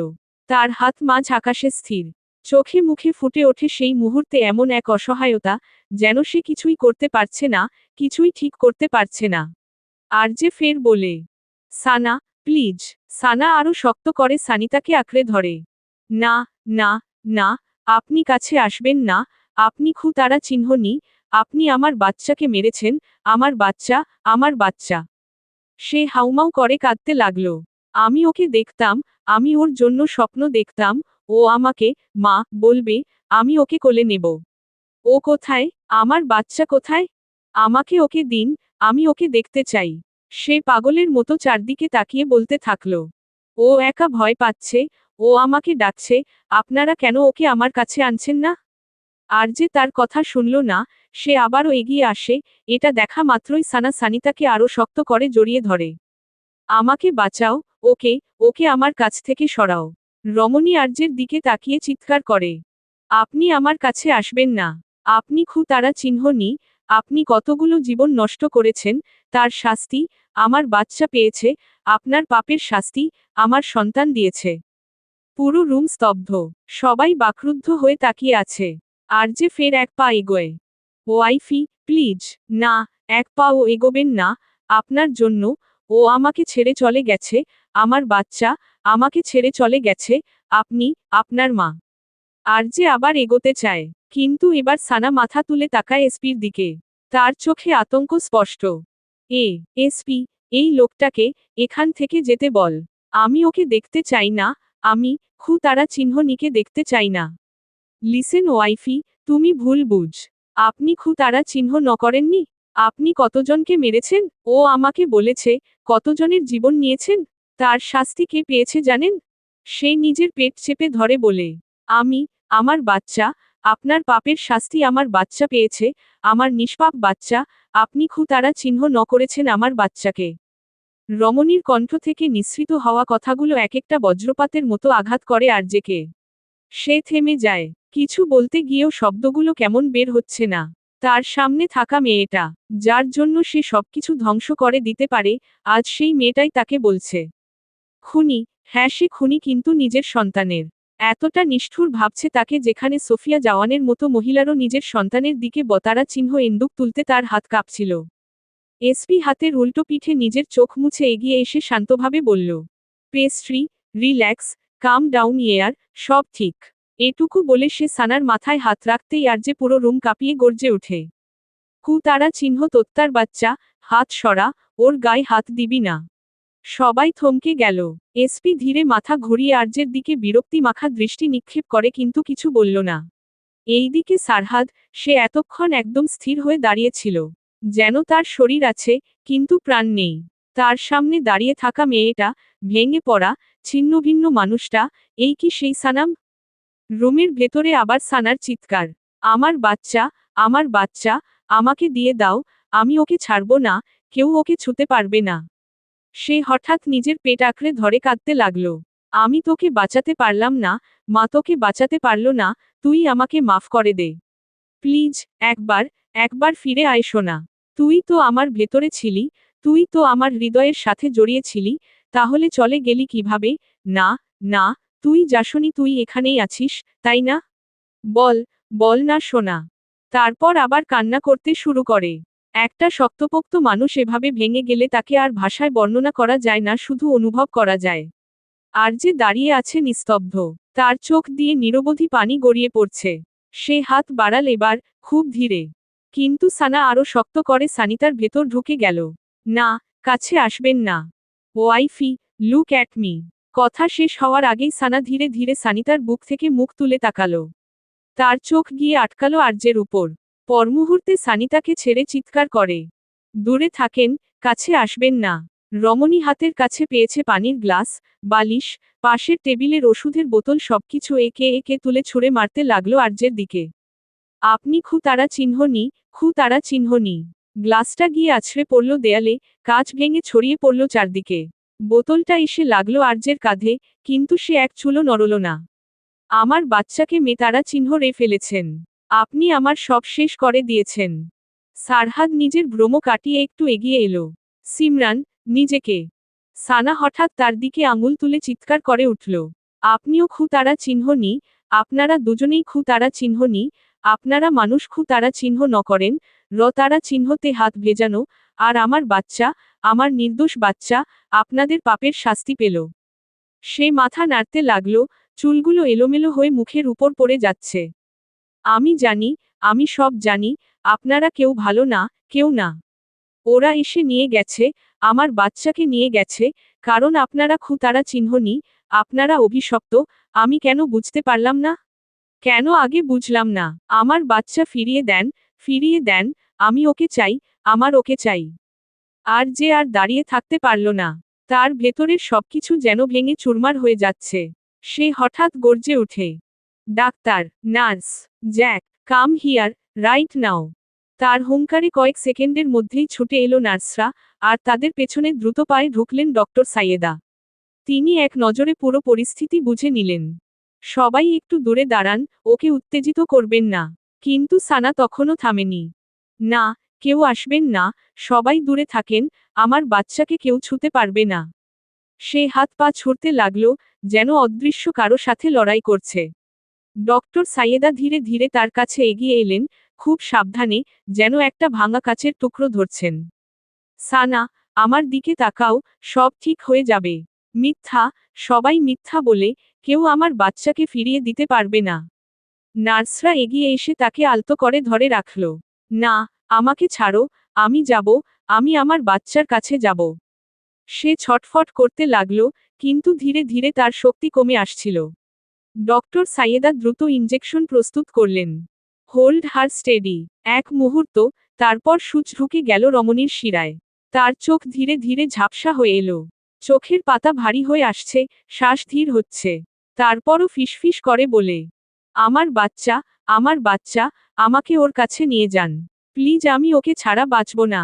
তার হাত মাঝ আকাশে স্থির। চোখে মুখে ফুটে ওঠে সেই মুহূর্তে এমন এক অসহায়তা, যেন সে কিছুই করতে পারছে না, কিছুই ঠিক করতে পারছে না। আরজে ফের বলে, সানা, প্লিজ। সানা আরো শক্ত করে সানিতাকে আঁকড়ে ধরে। না, না, না, আপনি কাছে আসবেন না, আপনি তারা চিহ্ন নি, আপনি আমার বাচ্চাকে মেরেছেন, আমার বাচ্চা, আমার বাচ্চা। সে হাউমাউ করে কাঁদতে লাগল। আমি ওকে দেখতাম, আমি ওর জন্য স্বপ্ন দেখতাম, ও আমাকে, মা, বলবে, আমি ওকে কোলে নেব। ও কোথায়, আমার বাচ্চা কোথায়? আমাকে ওকে দিন, আমি ওকে দেখতে চাই। সে পাগলের মতো চারদিকে তাকিয়ে বলতে থাকল। ও একা ভয় পাচ্ছে, ও আমাকে ডাকছে, আপনারা কেন ওকে আমার কাছে আনছেন না? আর যে তার কথা শুনল না, সে আবারও এগিয়ে আসে, এটা দেখা মাত্রই সানা সানিতাকে আরো শক্ত করে জড়িয়ে ধরে। আমাকে বাঁচাও, ওকে, ওকে আমার কাছ থেকে সরাও। রমণী আর্যের দিকে তাকিয়ে চিৎকার করে। আপনি আমার কাছে আসবেন না। আপনি তারা চিহ্ন নি, আপনি কতগুলো জীবন নষ্ট করেছেন, তার শাস্তি, আমার বাচ্চা পেয়েছে, আপনার পাপের শাস্তি, আমার সন্তান দিয়েছে। পুরো রুম স্তব্ধ, সবাই বাকরুদ্ধ হয়ে তাকিয়ে আছে। আরজে ফের এক পা এগোয়। ওয়াইফি, প্লিজ, না, এক পাও এগোবেন না, আপনার জন্য, ও আমাকে ছেড়ে চলে গেছে, আমার বাচ্চা, আমাকে ছেড়ে চলে গেছে, আপনি, আপনার মা। আরজে আবার এগোতে চায়, কিন্তু এবার সানা মাথা তুলে তাকায় এসপির দিকে। তার চোখে আতঙ্ক স্পষ্ট। এসপি, এই লোকটাকে, এখান থেকে যেতে বল। আমি ওকে দেখতে চাই না, আমি, তারা চিহ্ন নিকে দেখতে চাই না। লিসেন ওয়াইফি, তুমি ভুল বুঝ। আপনি তারা চিহ্ন ন করেননি। আপনি কতজনকে মেরেছেন, ও আমাকে বলেছে, কতজনের জীবন নিয়েছেন। তার শাস্তি কে পেয়েছে জানেন? সে নিজের পেট চেপে ধরে বলে, আমি, আমার বাচ্চা, আপনার পাপের শাস্তি আমার বাচ্চা পেয়েছে, আমার নিষ্পাপ বাচ্চা, আপনি তারা চিহ্ন ন করেছেন আমার বাচ্চাকে। রমণীর কণ্ঠ থেকে নিঃসৃত হওয়া কথাগুলো এক একটা বজ্রপাতের মতো আঘাত করে আরজেকে। সে থেমে যায়, কিছু বলতে গিয়েও শব্দগুলো কেমন বের হচ্ছে না। তার সামনে থাকা মেয়েটা, যার জন্য সে সবকিছু ধ্বংস করে দিতে পারে, আজ সেই মেয়েটাই তাকে বলছে খুনি। হ্যাঁ, সে খুনি, কিন্তু নিজের সন্তানের। এতটা নিষ্ঠুর ভাবছে তাকে, যেখানে সোফিয়া জাওয়ানের মতো মহিলারও নিজের সন্তানের দিকে বতারা চিহ্ন এন্দুক তুলতে তার হাত কাঁপছিল। এসপি হাতের উল্টো পিঠে নিজের চোখ মুছে এগিয়ে এসে শান্তভাবে বলল, পেস্ট্রি, রিল্যাক্স, কাম ডাউন ইয়ার, সব ঠিক। এটুকু বলে সে সানার মাথায় হাত রাখতেই আর যে পুরো রুম কাঁপিয়ে গর্জে ওঠে। তারা চিহ্ন তোত্তার বাচ্চা, হাত সরা, ওর গায়ে হাত দিবি না। সবাই থমকে গেল। এসপি ধীরে মাথা ঘুরিয়ে আর্যের দিকে বিরক্তি মাখা দৃষ্টি নিক্ষেপ করে, কিন্তু কিছু বলল না। এইদিকে সারহাদ, সে এতক্ষণ একদম স্থির হয়ে দাঁড়িয়েছিল, যেন তার শরীর আছে, কিন্তু প্রাণ নেই। তার সামনে দাঁড়িয়ে থাকা মেয়েটা, ভেঙে পড়া, ছিন্নভিন্ন মানুষটা, এই কি সেই সানাম? রুমের ভেতরে আবার সানার চিৎকার, আমার বাচ্চা, আমার বাচ্চা, আমাকে দিয়ে দাও, আমি ওকে ছাড়ব না, কেউ ওকে ছুতে পারবে না। সে হঠাৎ নিজের পেট আঁকড়ে ধরে কাঁদতে লাগল। আমি তোকে বাঁচাতে পারলাম না, মা তোকে বাঁচাতে পারল না, তুই আমাকে মাফ করে দে। প্লিজ, একবার, একবার ফিরে আয় সোনা। তুই তো আমার ভেতরে ছিলি, তুই তো আমার হৃদয়ের সাথে জড়িয়েছিলি, তাহলে চলে গেলি কিভাবে? না, না, তুই যাসনি, তুই এখানেই আছিস, তাই না? বল, বল না সোনা। তারপর আবার কান্না করতে শুরু করে। একটা শক্তপোক্ত মানুষ এভাবে ভেঙে গেলে তাকে আর ভাষায় বর্ণনা করা যায় না, শুধু অনুভব করা যায়। আর যে দাঁড়িয়ে আছে নিস্তব্ধ, তার চোখ দিয়ে নিরবধি পানি গড়িয়ে পড়ছে। সে হাত বাড়াল এবার, খুব ধীরে। কিন্তু সানা আরো শক্ত করে সানিতার ভেতর ঢুকে গেল। না, কাছে আসবেন না। ওয়াইফি, লুক অ্যাট মি। কথা শেষ হওয়ার আগেই সানা ধীরে ধীরে সানিতার বুক থেকে মুখ তুলে তাকালো। তার চোখ গিয়ে আটকালো আর্যের উপর। পরমুহূর্তে সানিতাকে ছেড়ে চিৎকার করে, দূরে থাকেন, কাছে আসবেন না। রমণী হাতের কাছে পেয়েছে পানির গ্লাস, বালিশ, পাশের টেবিলের ওষুধের বোতল সবকিছু একে একে তুলে ছুঁড়ে মারতে লাগলো আর্যের দিকে। আপনি তারা চিহ্ন নি, তারা চিহ্ন নি। গ্লাসটা গিয়ে আছড়ে পড়ল দেয়ালে, কাঁচ ভেঙে ছড়িয়ে পড়ল চারদিকে। বোতলটা এসে লাগলো আর্যের কাঁধে, কিন্তু সে এক চুলও নড়ল না। আমার বাচ্চাকে তারা চিহ্ন রে ফেলেছেন। আপনি আমার সব শেষ করে দিয়েছেন। সারহাদ নিজের ভ্রম কাটিয়ে একটু এগিয়ে এলো। সিমরান, নিজেকে। সানা হঠাৎ তার দিকে আঙুল তুলে চিৎকার করে উঠল। আপনিও তারা চিহ্ন নি, আপনারা দুজনেই তারা চিহ্ন নি, আপনারা মানুষ তারা চিহ্ন ন করেন, তারা চিহ্নতে হাত ভেজানো, আর আমার বাচ্চা, আমার নির্দোষ বাচ্চা, আপনাদের পাপের শাস্তি পেল। সে মাথা নাড়তে লাগল, চুলগুলো এলোমেলো হয়ে মুখের উপর পড়ে যাচ্ছে। আমি জানি, আমি সব জানি, আপনারা কেউ ভালো না, কেউ না। ওরা এসে নিয়ে গেছে, আমার বাচ্চাকে নিয়ে গেছে, কারণ আপনারা তারা চিহ্ন নি, আপনারা অভিশপ্ত। আমি কেন বুঝতে পারলাম না? কেন আগে বুঝলাম না? আমার বাচ্চা ফিরিয়ে দেন, ফিরিয়ে দেন, আমি ওকে চাই, আমার ওকে চাই। আর যে আর দাঁড়িয়ে থাকতে পারল না। তার ভেতরের সবকিছু যেন ভেঙে চুরমার হয়ে যাচ্ছে। সে হঠাৎ গর্জে ওঠে। Doctor, nurse, Jack, come here, right now. তার হুঙ্কারে কয়েক সেকেন্ডের মধ্যেই ছুটে এলো নার্সরা, আর তাদের পেছনে দ্রুত পায়ে ঢুকলেন ডক্টর সাইয়েদা। তিনি এক নজরে পুরো পরিস্থিতি বুঝে নিলেন। সবাই একটু দূরে দাঁড়ান, ওকে উত্তেজিত করবেন না। কিন্তু সানা তখনও থামেনি। না, কেউ আসবেন না, সবাই দূরে থাকেন, আমার বাচ্চাকে কেউ ছুঁতে পারবে না। সে হাত পা ছুঁড়তে লাগল, যেন অদৃশ্য কারো সাথে লড়াই করছে। ডক্টর সাইয়েদা ধীরে ধীরে তার কাছে এগিয়ে এলেন, খুব সাবধানে, যেন একটা ভাঙা কাচের টুকরো ধরছেন। সানা, আমার দিকে তাকাও, সব ঠিক হয়ে যাবে। মিথ্যা, সবাই মিথ্যা বলে, কেউ আমার বাচ্চাকে ফিরিয়ে দিতে পারবে না। নার্সরা এগিয়ে এসে তাকে আলতো করে ধরে রাখল। না, আমাকে ছাড়ো, আমি যাব, আমি আমার বাচ্চার কাছে যাব। সে ছটফট করতে লাগল, কিন্তু ধীরে ধীরে তার শক্তি কমে আসছিল। ডক্টর সাইয়েদা দ্রুত ইনজেকশন প্রস্তুত করলেন। হোল্ড হার স্টেডি। এক মুহূর্ত, তারপর সূচ ঢুকে গেল রমণীর শিরায়। তার চোখ ধীরে ধীরে ঝাপসা হয়ে এলো। চোখের পাতা ভারী হয়ে আসছে, শ্বাস ধীর হচ্ছে। তারপরও ফিসফিস করে বলে, আমার বাচ্চা, আমার বাচ্চা, আমাকে ওর কাছে নিয়ে যান। প্লিজ, আমি ওকে ছাড়া বাঁচব না।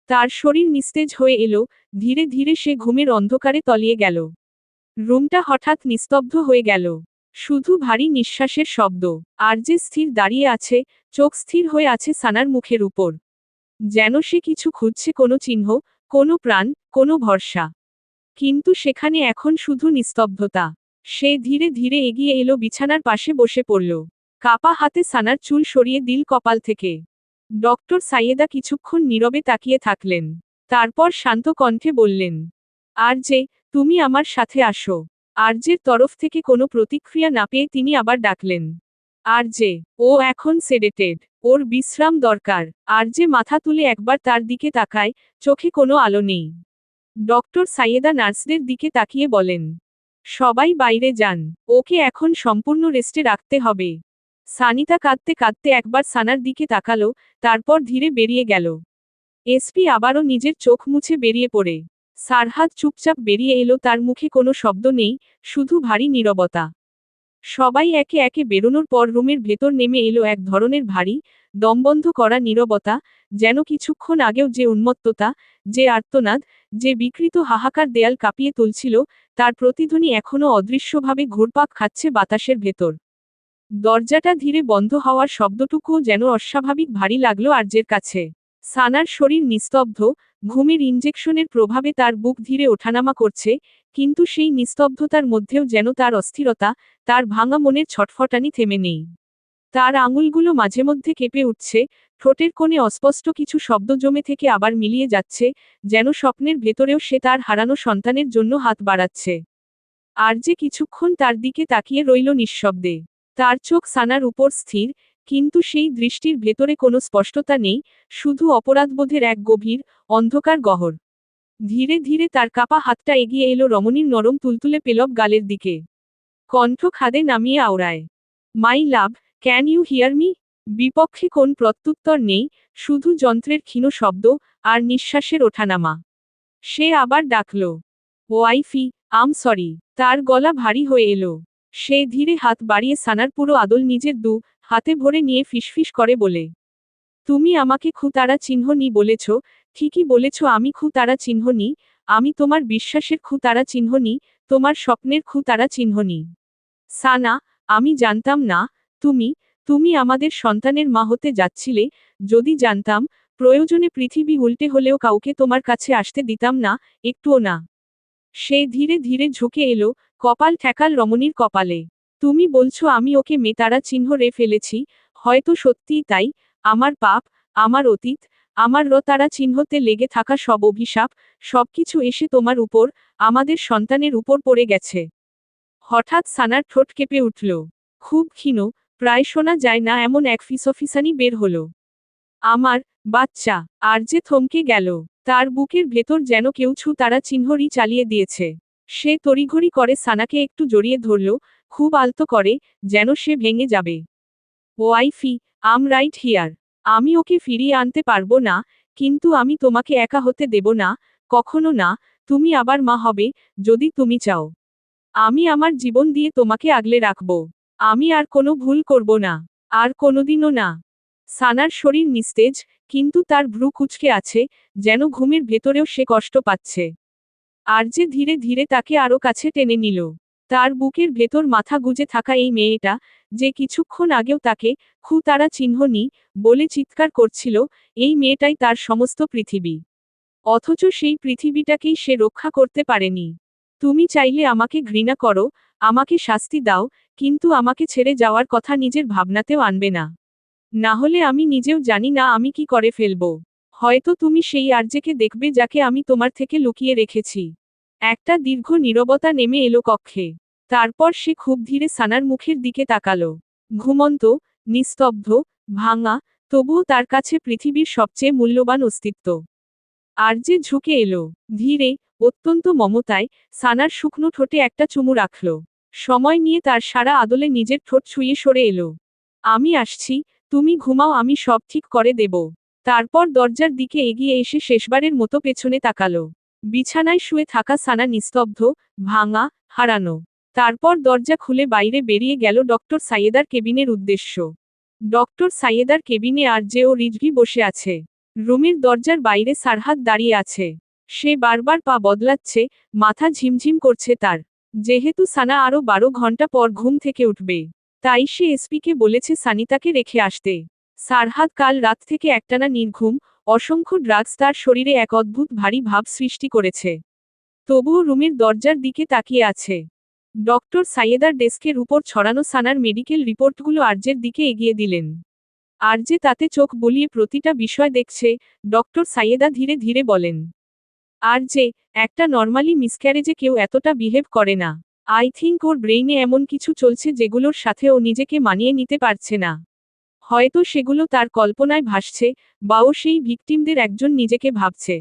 তার শরীর নিস্তেজ হয়ে এলো, ধীরে ধীরে সে ঘুমের অন্ধকারে তলিয়ে গেল। রুমটা হঠাৎ নিস্তব্ধ হয়ে গেল। শুধু ভারী নিঃশ্বাসের শব্দ। আর যে স্থির দাঁড়িয়ে আছে, চোখ স্থির হয়ে আছে সানার মুখের উপর। যেন সে কিছু খুঁজছে, কোনো চিহ্ন, কোনো প্রাণ, কোনো ভরসা। কিন্তু সেখানে এখন শুধু নিস্তব্ধতা। সে ধীরে ধীরে এগিয়ে এলো, বিছানার পাশে বসে পড়ল। কাপা হাতে সানার চুল সরিয়ে দিল কপাল থেকে। ডক্টর সাইয়েদা কিছুক্ষণ নীরবে তাকিয়ে থাকলেন। তারপর শান্ত কণ্ঠে বললেন, আর যে, তুমি আমার সাথে আসো। আরজের তরফ থেকে কোনো প্রতিক্রিয়া না পেয়ে তিনি আবার ডাকলেন, আর যে, ও এখন সেডেটেড, ওর বিশ্রাম দরকার। আর যে মাথা তুলে একবার তার দিকে তাকায়, চোখে কোনো আলো নেই। ডক্টর সাইয়েদা নার্সদের দিকে তাকিয়ে বলেন, সবাই বাইরে যান, ওকে এখন সম্পূর্ণ রেস্টে রাখতে হবে। সানিতা কাঁদতে কাঁদতে একবার সানার দিকে তাকালো, তারপর ধীরে বেরিয়ে গেল। এসপি আবারও নিজের চোখ মুছে বেরিয়ে পড়ে। সারহাদ চুপচাপ বেরিয়ে এলো, তার মুখে কোনো শব্দ নেই, শুধু ভারী নীরবতা। সবাই একে একে বেরোনোর পর রুমের ভেতর নেমে এলো এক ধরনের ভারী, দমবন্ধ করা নীরবতা, যেন কিছুক্ষণ আগেও যে উন্মত্ততা, যে আর্তনাদ, যে বিকৃত হাহাকার দেয়াল কাঁপিয়ে তুলছিল, তার প্রতিধ্বনি এখনও অদৃশ্যভাবে ঘুরপাক খাচ্ছে বাতাসের ভেতর। দরজাটা ধীরে বন্ধ হওয়ার শব্দটুকুও যেন অস্বাভাবিক ভারী লাগলো আরজের কাছে। সানার শরীর নিস্তব্ধ, ঘুমের ইনজেকশনের প্রভাবে তার বুক ধীরে ওঠানামা করছে, কিন্তু সেই নিস্তব্ধতার মধ্যেও যেন তার অস্থিরতা, তার ভাঙা মনের ছটফটানি থেমে নেই। তার আঙুলগুলো মাঝে মধ্যে কেঁপে উঠছে, ঠোঁটের কোণে অস্পষ্ট কিছু শব্দ জমে থেকে আবার মিলিয়ে যাচ্ছে, যেন স্বপ্নের ভেতরেও সে তার হারানো সন্তানের জন্য হাত বাড়াচ্ছে। আর যে কিছুক্ষণ তার দিকে তাকিয়ে রইল নিঃশব্দে। তার চোখ সানার উপর স্থির, কিন্তু সেই দৃষ্টির ভেতরে কোনো স্পষ্টতা নেই, শুধু অপরাধবোধের এক গভীর, অন্ধকার গহর। ধীরে ধীরে তার কাপা হাতটা এগিয়ে এলো রমণীর নরম তুলতুলে পেলব গালের দিকে। কণ্ঠ খাদে নামিয়ে আওড়ায়, মাই লাভ, ক্যান ইউ হিয়ার মি? বিপক্ষে কোন প্রত্যুত্তর নেই, শুধু যন্ত্রের ক্ষীণ শব্দ, আর নিঃশ্বাসের ওঠানামা। সে আবার ডাকল, ওয়াইফি, আম সরি। তার গলা ভারী হয়ে এলো। সে ধীরে হাত বাড়িয়ে সানার পুরো আদল নিজের হাতে ভরে নিয়ে ফিসফিস করে বলে, তুমি আমাকে তারা চিহ্ন নি বলেছ, ঠিকই বলেছ, আমি তারা চিহ্ন নি, আমি তোমার বিশ্বাসের তারা চিহ্ন নি, তোমার স্বপ্নের তারা চিহ্ন নি। সানা, আমি জানতাম না, তুমি তুমি আমাদের সন্তানের মা হতে যাচ্ছিলে, যদি জানতাম, প্রয়োজনে পৃথিবী উল্টে হলেও কাউকে তোমার কাছে আসতে দিতাম না, একটুও না। সে ধীরে ধীরে ঝুঁকে এলো, কপাল ঠেকাল রমণীর কপালে। তুমি বলছো আমি ওকে তারা চিহ্ন রে ফেলেছি, হয়তো সত্যিই তাই, আমার পাপ, আমার অতীত, আমার তারা চিহ্নতে লেগে থাকা সব অভিশাপ, সবকিছু এসে তোমার উপর, আমাদের সন্তানের উপর পড়ে গেছে। হঠাৎ সানার ঠোঁট কেঁপে উঠল। খুব ক্ষীণ, প্রায় শোনা যায় না এমন এক ফিসফিসানি বের হলো। আমার বাচ্চা। আর যে থমকে গেল। তার বুকের ভেতর যেন কেউ তারা চিহ্নরই চালিয়ে দিয়েছে। সে তড়িঘড়ি করে সানাকে একটু জড়িয়ে ধরল, খুব আলতো করে, যেন সে ভেঙে যাবে। ওয়াইফি, আম রাইট হিয়ার। আমি ওকে ফিরিয়ে আনতে পারবো না, কিন্তু আমি তোমাকে একা হতে দেব না, কখনো না, তুমি আবার মা হবে, যদি তুমি চাও। আমি আমার জীবন দিয়ে তোমাকে আগলে রাখব। আমি আর কোনো ভুল করব না। আর কোনোদিনও না। সানার শরীর নিস্তেজ, কিন্তু তার ভ্রু কুঁচকে আছে, যেন ঘুমের ভেতরেও সে কষ্ট পাচ্ছে। আর যে ধীরে ধীরে তাকে আরো কাছে টেনে নিল। তার বুকের ভেতর মাথা গুজে থাকা এই মেয়েটা, যে কিছুক্ষণ আগেও তাকে তারা চিহ্ন নি বলে চিৎকার করছিল, এই মেয়েটাই তার সমস্ত পৃথিবী। অথচ সেই পৃথিবীটাকেই সে রক্ষা করতে পারেনি। তুমি চাইলে আমাকে ঘৃণা করো, আমাকে শাস্তি দাও, কিন্তু আমাকে ছেড়ে যাওয়ার কথা নিজের ভাবনাতেও আনবে না। না হলে আমি নিজেও জানি না আমি কি করে ফেলব। হয়তো তুমি সেই আরজেকে দেখবে যাকে আমি তোমার থেকে লুকিয়ে রেখেছি। একটা দীর্ঘ নীরবতা নেমে এলো কক্ষে। তারপর সে খুব ধীরে সানার মুখের দিকে তাকালো। ঘুমন্ত, নিস্তব্ধ, ভাঙা, তবুও তার কাছে পৃথিবীর সবচেয়ে মূল্যবান অস্তিত্ব। আরজে ঝুঁকে এলো। ধীরে, অত্যন্ত মমতায়, সানার শুকনো ঠোঁটে একটা চুমু রাখল। সময় নিয়ে তার সারা আদলে নিজের ঠোঁট ছুঁয়ে সরে এলো। আমি আসছি, তুমি ঘুমাও, আমি সব ঠিক করে দেব। তারপর দরজার দিকে এগিয়ে এসে শেষবারের মতো পেছনে তাকালো। বিছানায় শুয়ে থাকা সানা নিস্তব্ধ, ভাঙা, হারানো। তারপর দরজা খুলে বাইরে বেরিয়ে গেল ডক্টর সাইয়েদার কেবিনের উদ্দেশ্য। ডক্টর সাইয়েদার কেবিনে আরজে ও রিজভি বসে আছে। রুমের দরজার বাইরে সারহাদ দাঁড়িয়ে আছে। সে বারবার পা বদলাচ্ছে, মাথা ঝিমঝিম করছে তার। যেহেতু সানা আরও 12 ঘন্টা পর ঘুম থেকে উঠবে, তাই সে এসপিকে বলেছে সানিতাকে রেখে আসতে। সারহাদ কাল রাত থেকে একটানা নির্ঘুম, অসংখ্য ড্রাগস তার শরীরে এক অদ্ভুত ভারী ভাব সৃষ্টি করেছে। তবুও রুমের দরজার দিকে তাকিয়ে আছে। ডক্টর সাইয়েদার ডেস্কের উপর ছড়ানো সানার মেডিকেল রিপোর্টগুলো আরজের দিকে এগিয়ে দিলেন। আরজে তাতে চোখ বুলিয়ে প্রতিটা বিষয় দেখছে। ডক্টর সাইয়েদা ধীরে ধীরে বলেন, আরজে, একটা নর্মালি মিসক্যারেজে কেউ এতটা বিহেভ করে না। আই থিঙ্ক ওর ব্রেইনে এমন কিছু চলছে যেগুলোর সাথে ও নিজেকে মানিয়ে নিতে পারছে না। হয়তো সেগুলো তার কল্পনায় ভাসছে, বা ও সেই ভিকটিমদের একজন নিজেকে ভাবছে।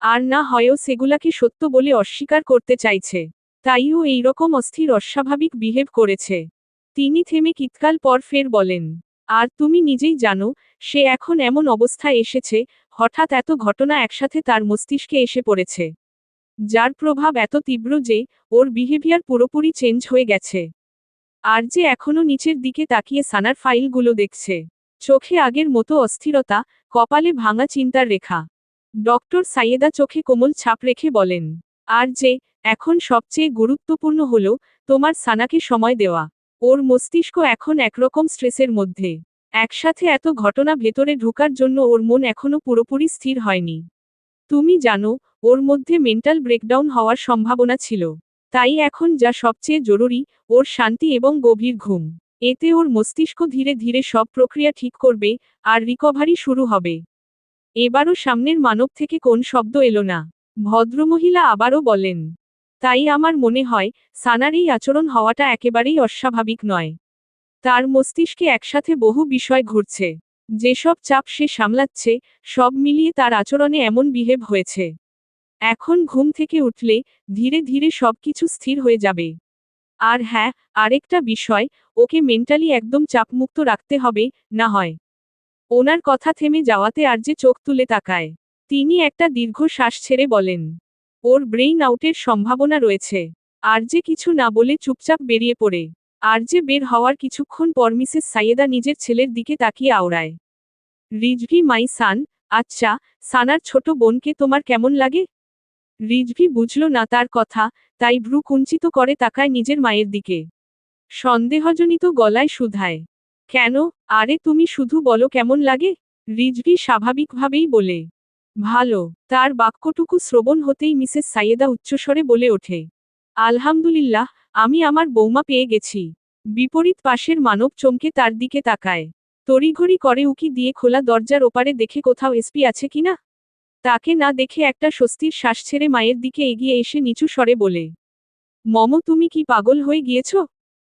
আর না হয়ও সেগুলাকে সত্য বলে অস্বীকার করতে চাইছে। তাই ও এইরকম অস্থির অস্বাভাবিক বিহেভ করেছে। তিনি থেমে কিতকাল পর ফের বলেন, আর তুমি নিজেই জানো, সে এখন এমন অবস্থায় এসেছে, হঠাৎ এত ঘটনা একসাথে তার মস্তিষ্কে এসে পড়েছে, যার প্রভাব এত তীব্র যে ওর বিহেভিয়ার পুরোপুরি চেঞ্জ হয়ে গেছে। আর যে এখনো নিচের দিকে তাকিয়ে সানার ফাইলগুলো দেখছে। চোখে আগের মতো অস্থিরতা, কপালে ভাঙা চিন্তার রেখা। ডক্টর সাইয়েদা চোখে কোমল ছাপ রেখে বলেন, আর যে এখন সবচেয়ে গুরুত্বপূর্ণ হলো তোমার সানাকে সময় দেওয়া। ওর মস্তিষ্ক এখন একরকম স্ট্রেসের মধ্যে। একসাথে এত ঘটনা ভেতরে ঢোকার জন্য ওর মন এখনো পুরোপুরি স্থির হয়নি। তুমি জানো, ওর মধ্যে মেন্টাল ব্রেকডাউন হওয়ার সম্ভাবনা ছিল। তাই এখন যা সবচেয়ে জরুরি, ওর শান্তি এবং গভীর ঘুম। এতে ওর মস্তিষ্ক ধীরে ধীরে সব প্রক্রিয়া ঠিক করবে, আর রিকভারি শুরু হবে। এবারও সামনের মানব থেকে কোন শব্দ এলো না। ভদ্রমহিলা আবারও বলেন, তাই আমার মনে হয়, সানার এই আচরণ হওয়াটা একেবারেই অস্বাভাবিক নয়। তার মস্তিষ্কে একসাথে বহু বিষয় ঘুরছে। যেসব চাপ সে সামলাচ্ছে, সব মিলিয়ে তার আচরণে এমন বিহেভ হয়েছে। এখন ঘুম থেকে উঠলে ধীরে ধীরে সবকিছু স্থির হয়ে যাবে। আর হ্যাঁ, আরেকটা বিষয়, ওকে মেন্টালি একদম চাপমুক্ত রাখতে হবে, না হয়। ওনার কথা থেমে যাওয়াতে আর যে চোখ তুলে তাকায়। তিনি একটা দীর্ঘ শ্বাস ছেড়ে বলেন, ওর ব্রেইন আউটের সম্ভাবনা রয়েছে। আর যে কিছু না বলে চুপচাপ বেরিয়ে পড়ে। আর যে বের হওয়ার কিছুক্ষণ পর মিসেস সাইয়েদা নিজের ছেলের দিকে তাকিয়ে আওড়ায়, রিজভি মাই সান, আচ্ছা, সানার ছোট বোনকে তোমার কেমন লাগে? রিজভি বুঝল না তার কথা, তাই ভ্রু কুঞ্চিত করে তাকায় নিজের মায়ের দিকে। সন্দেহজনিত গলায় শুধায়, কেন? আরে তুমি শুধু বলো কেমন লাগে। রিজভি স্বাভাবিকভাবেই বলে, ভালো। তার বাক্যটুকু শ্রবণ হতেই মিসেস সাইয়েদা উচ্চস্বরে বলে ওঠে, আলহামদুলিল্লাহ, আমি আমার বৌমা পেয়ে গেছি। বিপরীত পাশের মানব চমকে তার দিকে তাকায়। তড়িঘড়ি করে উকি দিয়ে খোলা দরজার ওপারে দেখে কোথাও এসপি আছে কিনা। তাকে না দেখে একটা স্বস্তির শ্বাস ছেড়ে মায়ের দিকে এগিয়ে এসে নিচু স্বরে বলে, মম তুমি কি পাগল হয়ে গিয়েছ?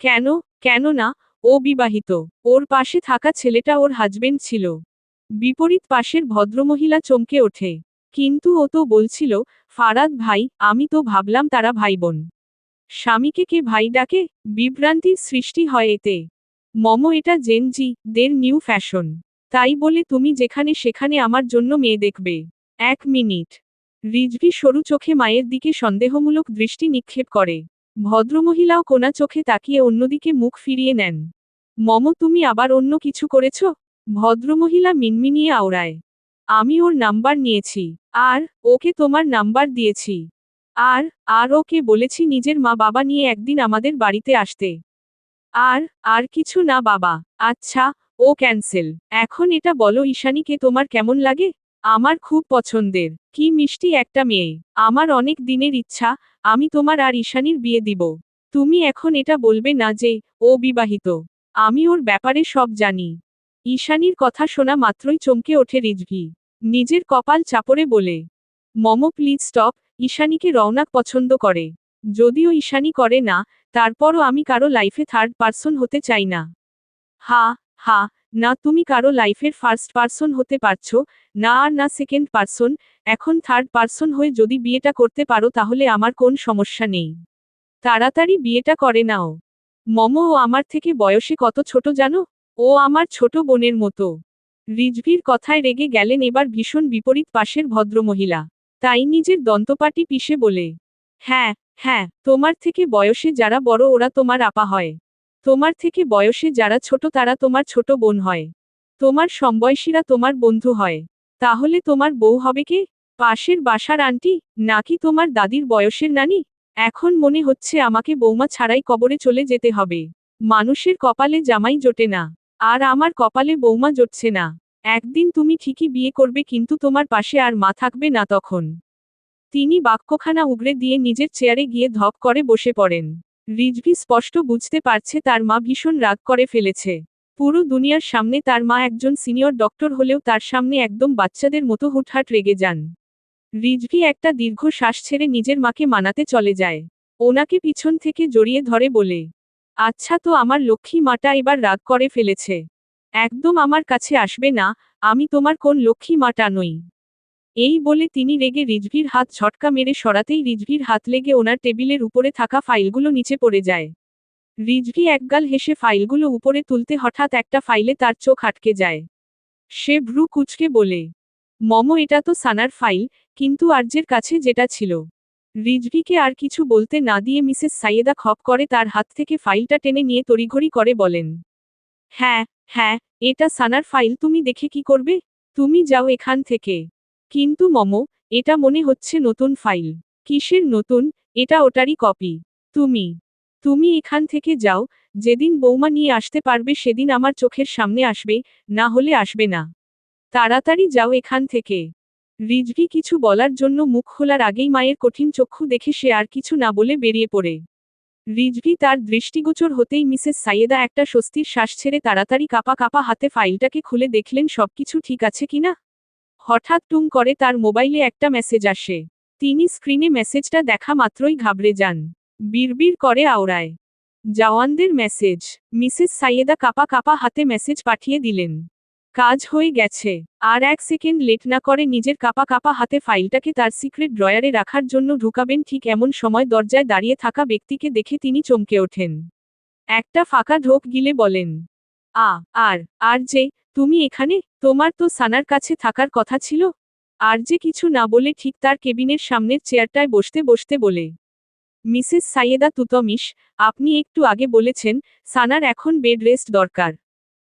কেন? কেন না, ও বিবাহিত। ওর পাশে থাকা ছেলেটা ওর হাজবেন্ড ছিল। বিপরীত পাশের ভদ্রমহিলা চমকে ওঠে। কিন্তু ও তো বলছিল, ফারাদ ভাই, আমি তো ভাবলাম তারা ভাই বোন। স্বামীকে কে ভাই ডাকে? বিভ্রান্তির সৃষ্টি হয় এতে। মম এটা জেনজি দের নিউ ফ্যাশন। তাই বলে তুমি যেখানে সেখানে আমার জন্য মেয়ে দেখবে? 1 মিনিট। রিজভি সরু চোখে মায়ের দিকে সন্দেহমূলক দৃষ্টি নিক্ষেপ করে। ভদ্রমহিলাও কোনা চোখে তাকিয়ে অন্যদিকে মুখ ফিরিয়ে নেন। মম তুমি আবার অন্য কিছু করেছ? ভদ্রমহিলা মিনমিনিয়ে আওড়ায়, আমি ওর নাম্বার নিয়েছি। আর ওকে তোমার নাম্বার দিয়েছি। আর আর ওকে বলেছি নিজের মা বাবা নিয়ে একদিন আমাদের বাড়িতে আসতে। আর আর কিছু না বাবা। আচ্ছা, ও ক্যান্সেল। এখন এটা বলো ঈশানীকে তোমার কেমন লাগে? আমার খুব পছন্দের। কি মিষ্টি একটা মেয়ে। আমার অনেক দিনের ইচ্ছা, আমি তোমার আর ঈশানীর বিয়ে দিব। তুমি এখন এটা বলবে না যে ও বিবাহিত। আমি ওর ব্যাপারে সব জানি। ঈশানীর কথা শোনা মাত্রই চমকে ওঠে রিজভি। নিজের কপাল চাপড়ে বলে, মম প্লিজ স্টপ। ঈশানীকে রওনাক পছন্দ করে। যদিও ঈশানী করে না, তারপরও আমি কারো লাইফে থার্ড পারসন হতে চাই না। হা হা, না তুমি কারো লাইফের ফার্স্ট পারসন হতে পারছো, না আর না সেকেন্ড পারসন, এখন থার্ড পারসন হয়ে যদি বিয়েটা করতে পারো তাহলে আমার কোন সমস্যা নেই। তাড়াতাড়ি বিয়েটা করে নাও। মম ও আমার থেকে বয়সে কত ছোট জানো? ও আমার ছোট বোনের মতো। রিজভির কথায় রেগে গেলেন এবার ভীষণ বিপরীত পাশের ভদ্রমহিলা। তাই নিজের দন্তপাটি পিষে বলে, হ্যাঁ হ্যাঁ, তোমার থেকে বয়সে যারা বড় ওরা তোমার আপা হয়। তোমার থেকে বয়সে যারা ছোট তারা তোমার ছোট বোন হয়। তোমার সমবয়সীরা তোমার বন্ধু হয়। তাহলে তোমার বউ হবে কে? পাশের বাসার আন্টি, নাকি তোমার দাদির বয়সের নানি? এখন মনে হচ্ছে আমাকে বৌমা ছাড়াই কবরে চলে যেতে হবে। মানুষের কপালে জামাই জোটে না। আর আমার কপালে বৌমা জুটছে না। একদিন তুমি ঠিকই বিয়ে করবে কিন্তু তোমার পাশে আর মা থাকবে না তখন। তিনি বাক্যখানা উগরে দিয়ে নিজের চেয়ারে গিয়ে ধপ করে বসে পড়েন। রিজভি স্পষ্ট বুঝতে পারছে তার মা ভীষণ রাগ করে ফেলেছে। পুরো দুনিয়ার সামনে তার মা একজন সিনিয়র ডক্টর হলেও তার সামনে একদম বাচ্চাদের মতো হুটহাট রেগে যান। রিজভি একটা দীর্ঘ শ্বাস ছেড়ে নিজের মাকে মানাতে চলে যায়। ওনাকে পিছন থেকে জড়িয়ে ধরে বলে, আচ্ছা তো আমার লক্ষ্মী মাটা এবার রাগ করে ফেলেছে। একদম আমার কাছে আসবে না, আমি তোমার কোন লক্ষ্মী মাটা নই। এই বলে তিনি রেগে রিজভির হাত ঝটকা মেরে সরাতেই রিজভির হাত লেগে ওনার টেবিলের উপরে থাকা ফাইলগুলো নিচে পড়ে যায়। রিজভি একগাল হেসে ফাইলগুলো উপরে তুলতে হঠাৎ একটা ফাইলে তার চোখ আটকে যায়। সে ভ্রু কুঁচকে বলে, মম এটা তো সানার ফাইল, কিন্তু আর্যের কাছে যেটা ছিল। রিজভিকে আর কিছু বলতে না দিয়ে মিসেস সাইয়েদা খপ করে তার হাত থেকে ফাইলটা টেনে নিয়ে তড়িঘড়ি করে বলেন, হ্যাঁ হ্যাঁ, এটা সানার ফাইল, তুমি দেখে কি করবে? তুমি যাও এখান থেকে। কিন্তু মম, এটা মনে হচ্ছে নতুন ফাইল। কিসের নতুন? এটা ওটারই কপি। তুমি তুমি এখান থেকে যাও, যেদিন বৌমা নিয়ে আসতে পারবে সেদিন আমার চোখের সামনে আসবে, না হলে আসবে না। তাড়াতাড়ি যাও এখান থেকে। রিজভি কিছু বলার জন্য মুখ খোলার আগেই মায়ের কঠিন চক্ষু দেখে সে আর কিছু না বলে বেরিয়ে পড়ে। রিজভি তার দৃষ্টিগোচর হতেই মিসেস সাইয়েদা একটা স্বস্তির শ্বাস ছেড়ে তাড়াতাড়ি কাপা কাপা হাতে ফাইলটাকে খুলে দেখলেন সবকিছু ঠিক আছে কিনা। হঠাৎ টুং করে তার মোবাইলে একটা মেসেজ আসে। তিনি স্ক্রিনে মেসেজটা দেখা মাত্রই ঘাবড়ে যান। বিড়বিড় করে আওড়ায়, জওয়ানদের মেসেজ। মিসেস সাইয়েদা কাপা কাপা হাতে মেসেজ পাঠিয়ে দিলেন, কাজ হয়ে গেছে। আর 1 সেকেন্ড লেট না করে নিজের কাপা কাপা হাতে ফাইলটাকে তার সিক্রেট ড্রয়ারে রাখার জন্য ঢুকাবেন ঠিক এমন সময় দরজায় দাঁড়িয়ে থাকা ব্যক্তিকে দেখে তিনি চমকে ওঠেন। একটা ফাঁকা ঢোক গিলে বলেন, আর আর যে তুমি এখানে? তোমার তো সানার কাছে থাকার কথা ছিল। আর যে কিছু না বলে ঠিক তার কেবিনের সামনের চেয়ারটায় বসতে বসতে বলে, মিসেস সাইয়েদা তুতমিশ, আপনি একটু আগে বলেছেন সানার এখন বেড রেস্ট দরকার।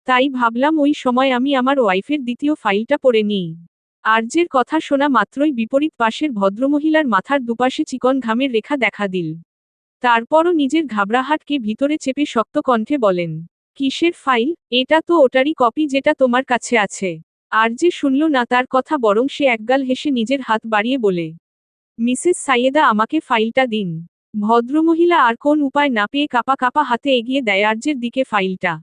তাই ভাবলাম ওই সময় আমি আমার ওয়াইফের দ্বিতীয় ফাইলটা পড়ে নিই। আর্যের কথা শোনা মাত্রই বিপরীত পাশের ভদ্রমহিলার মাথার দুপাশে চিকন ঘামের রেখা দেখা দিল। তারপরও নিজের ঘাবড়াহাটকে ভিতরে চেপে শক্ত কণ্ঠে বলেন, কিসের ফাইল? এটা তো ওটারই কপি যেটা তোমার কাছে আছে। আর্যে শুনল না তার কথা, বরং সে একগাল হেসে নিজের হাত বাড়িয়ে বলে, মিসেস সাইয়েদা আমাকে ফাইলটা দিন। ভদ্রমহিলা আর কোন উপায় না পেয়ে কাঁপা কাঁপা হাতে এগিয়ে দেয় আর্যের দিকে ফাইলটা।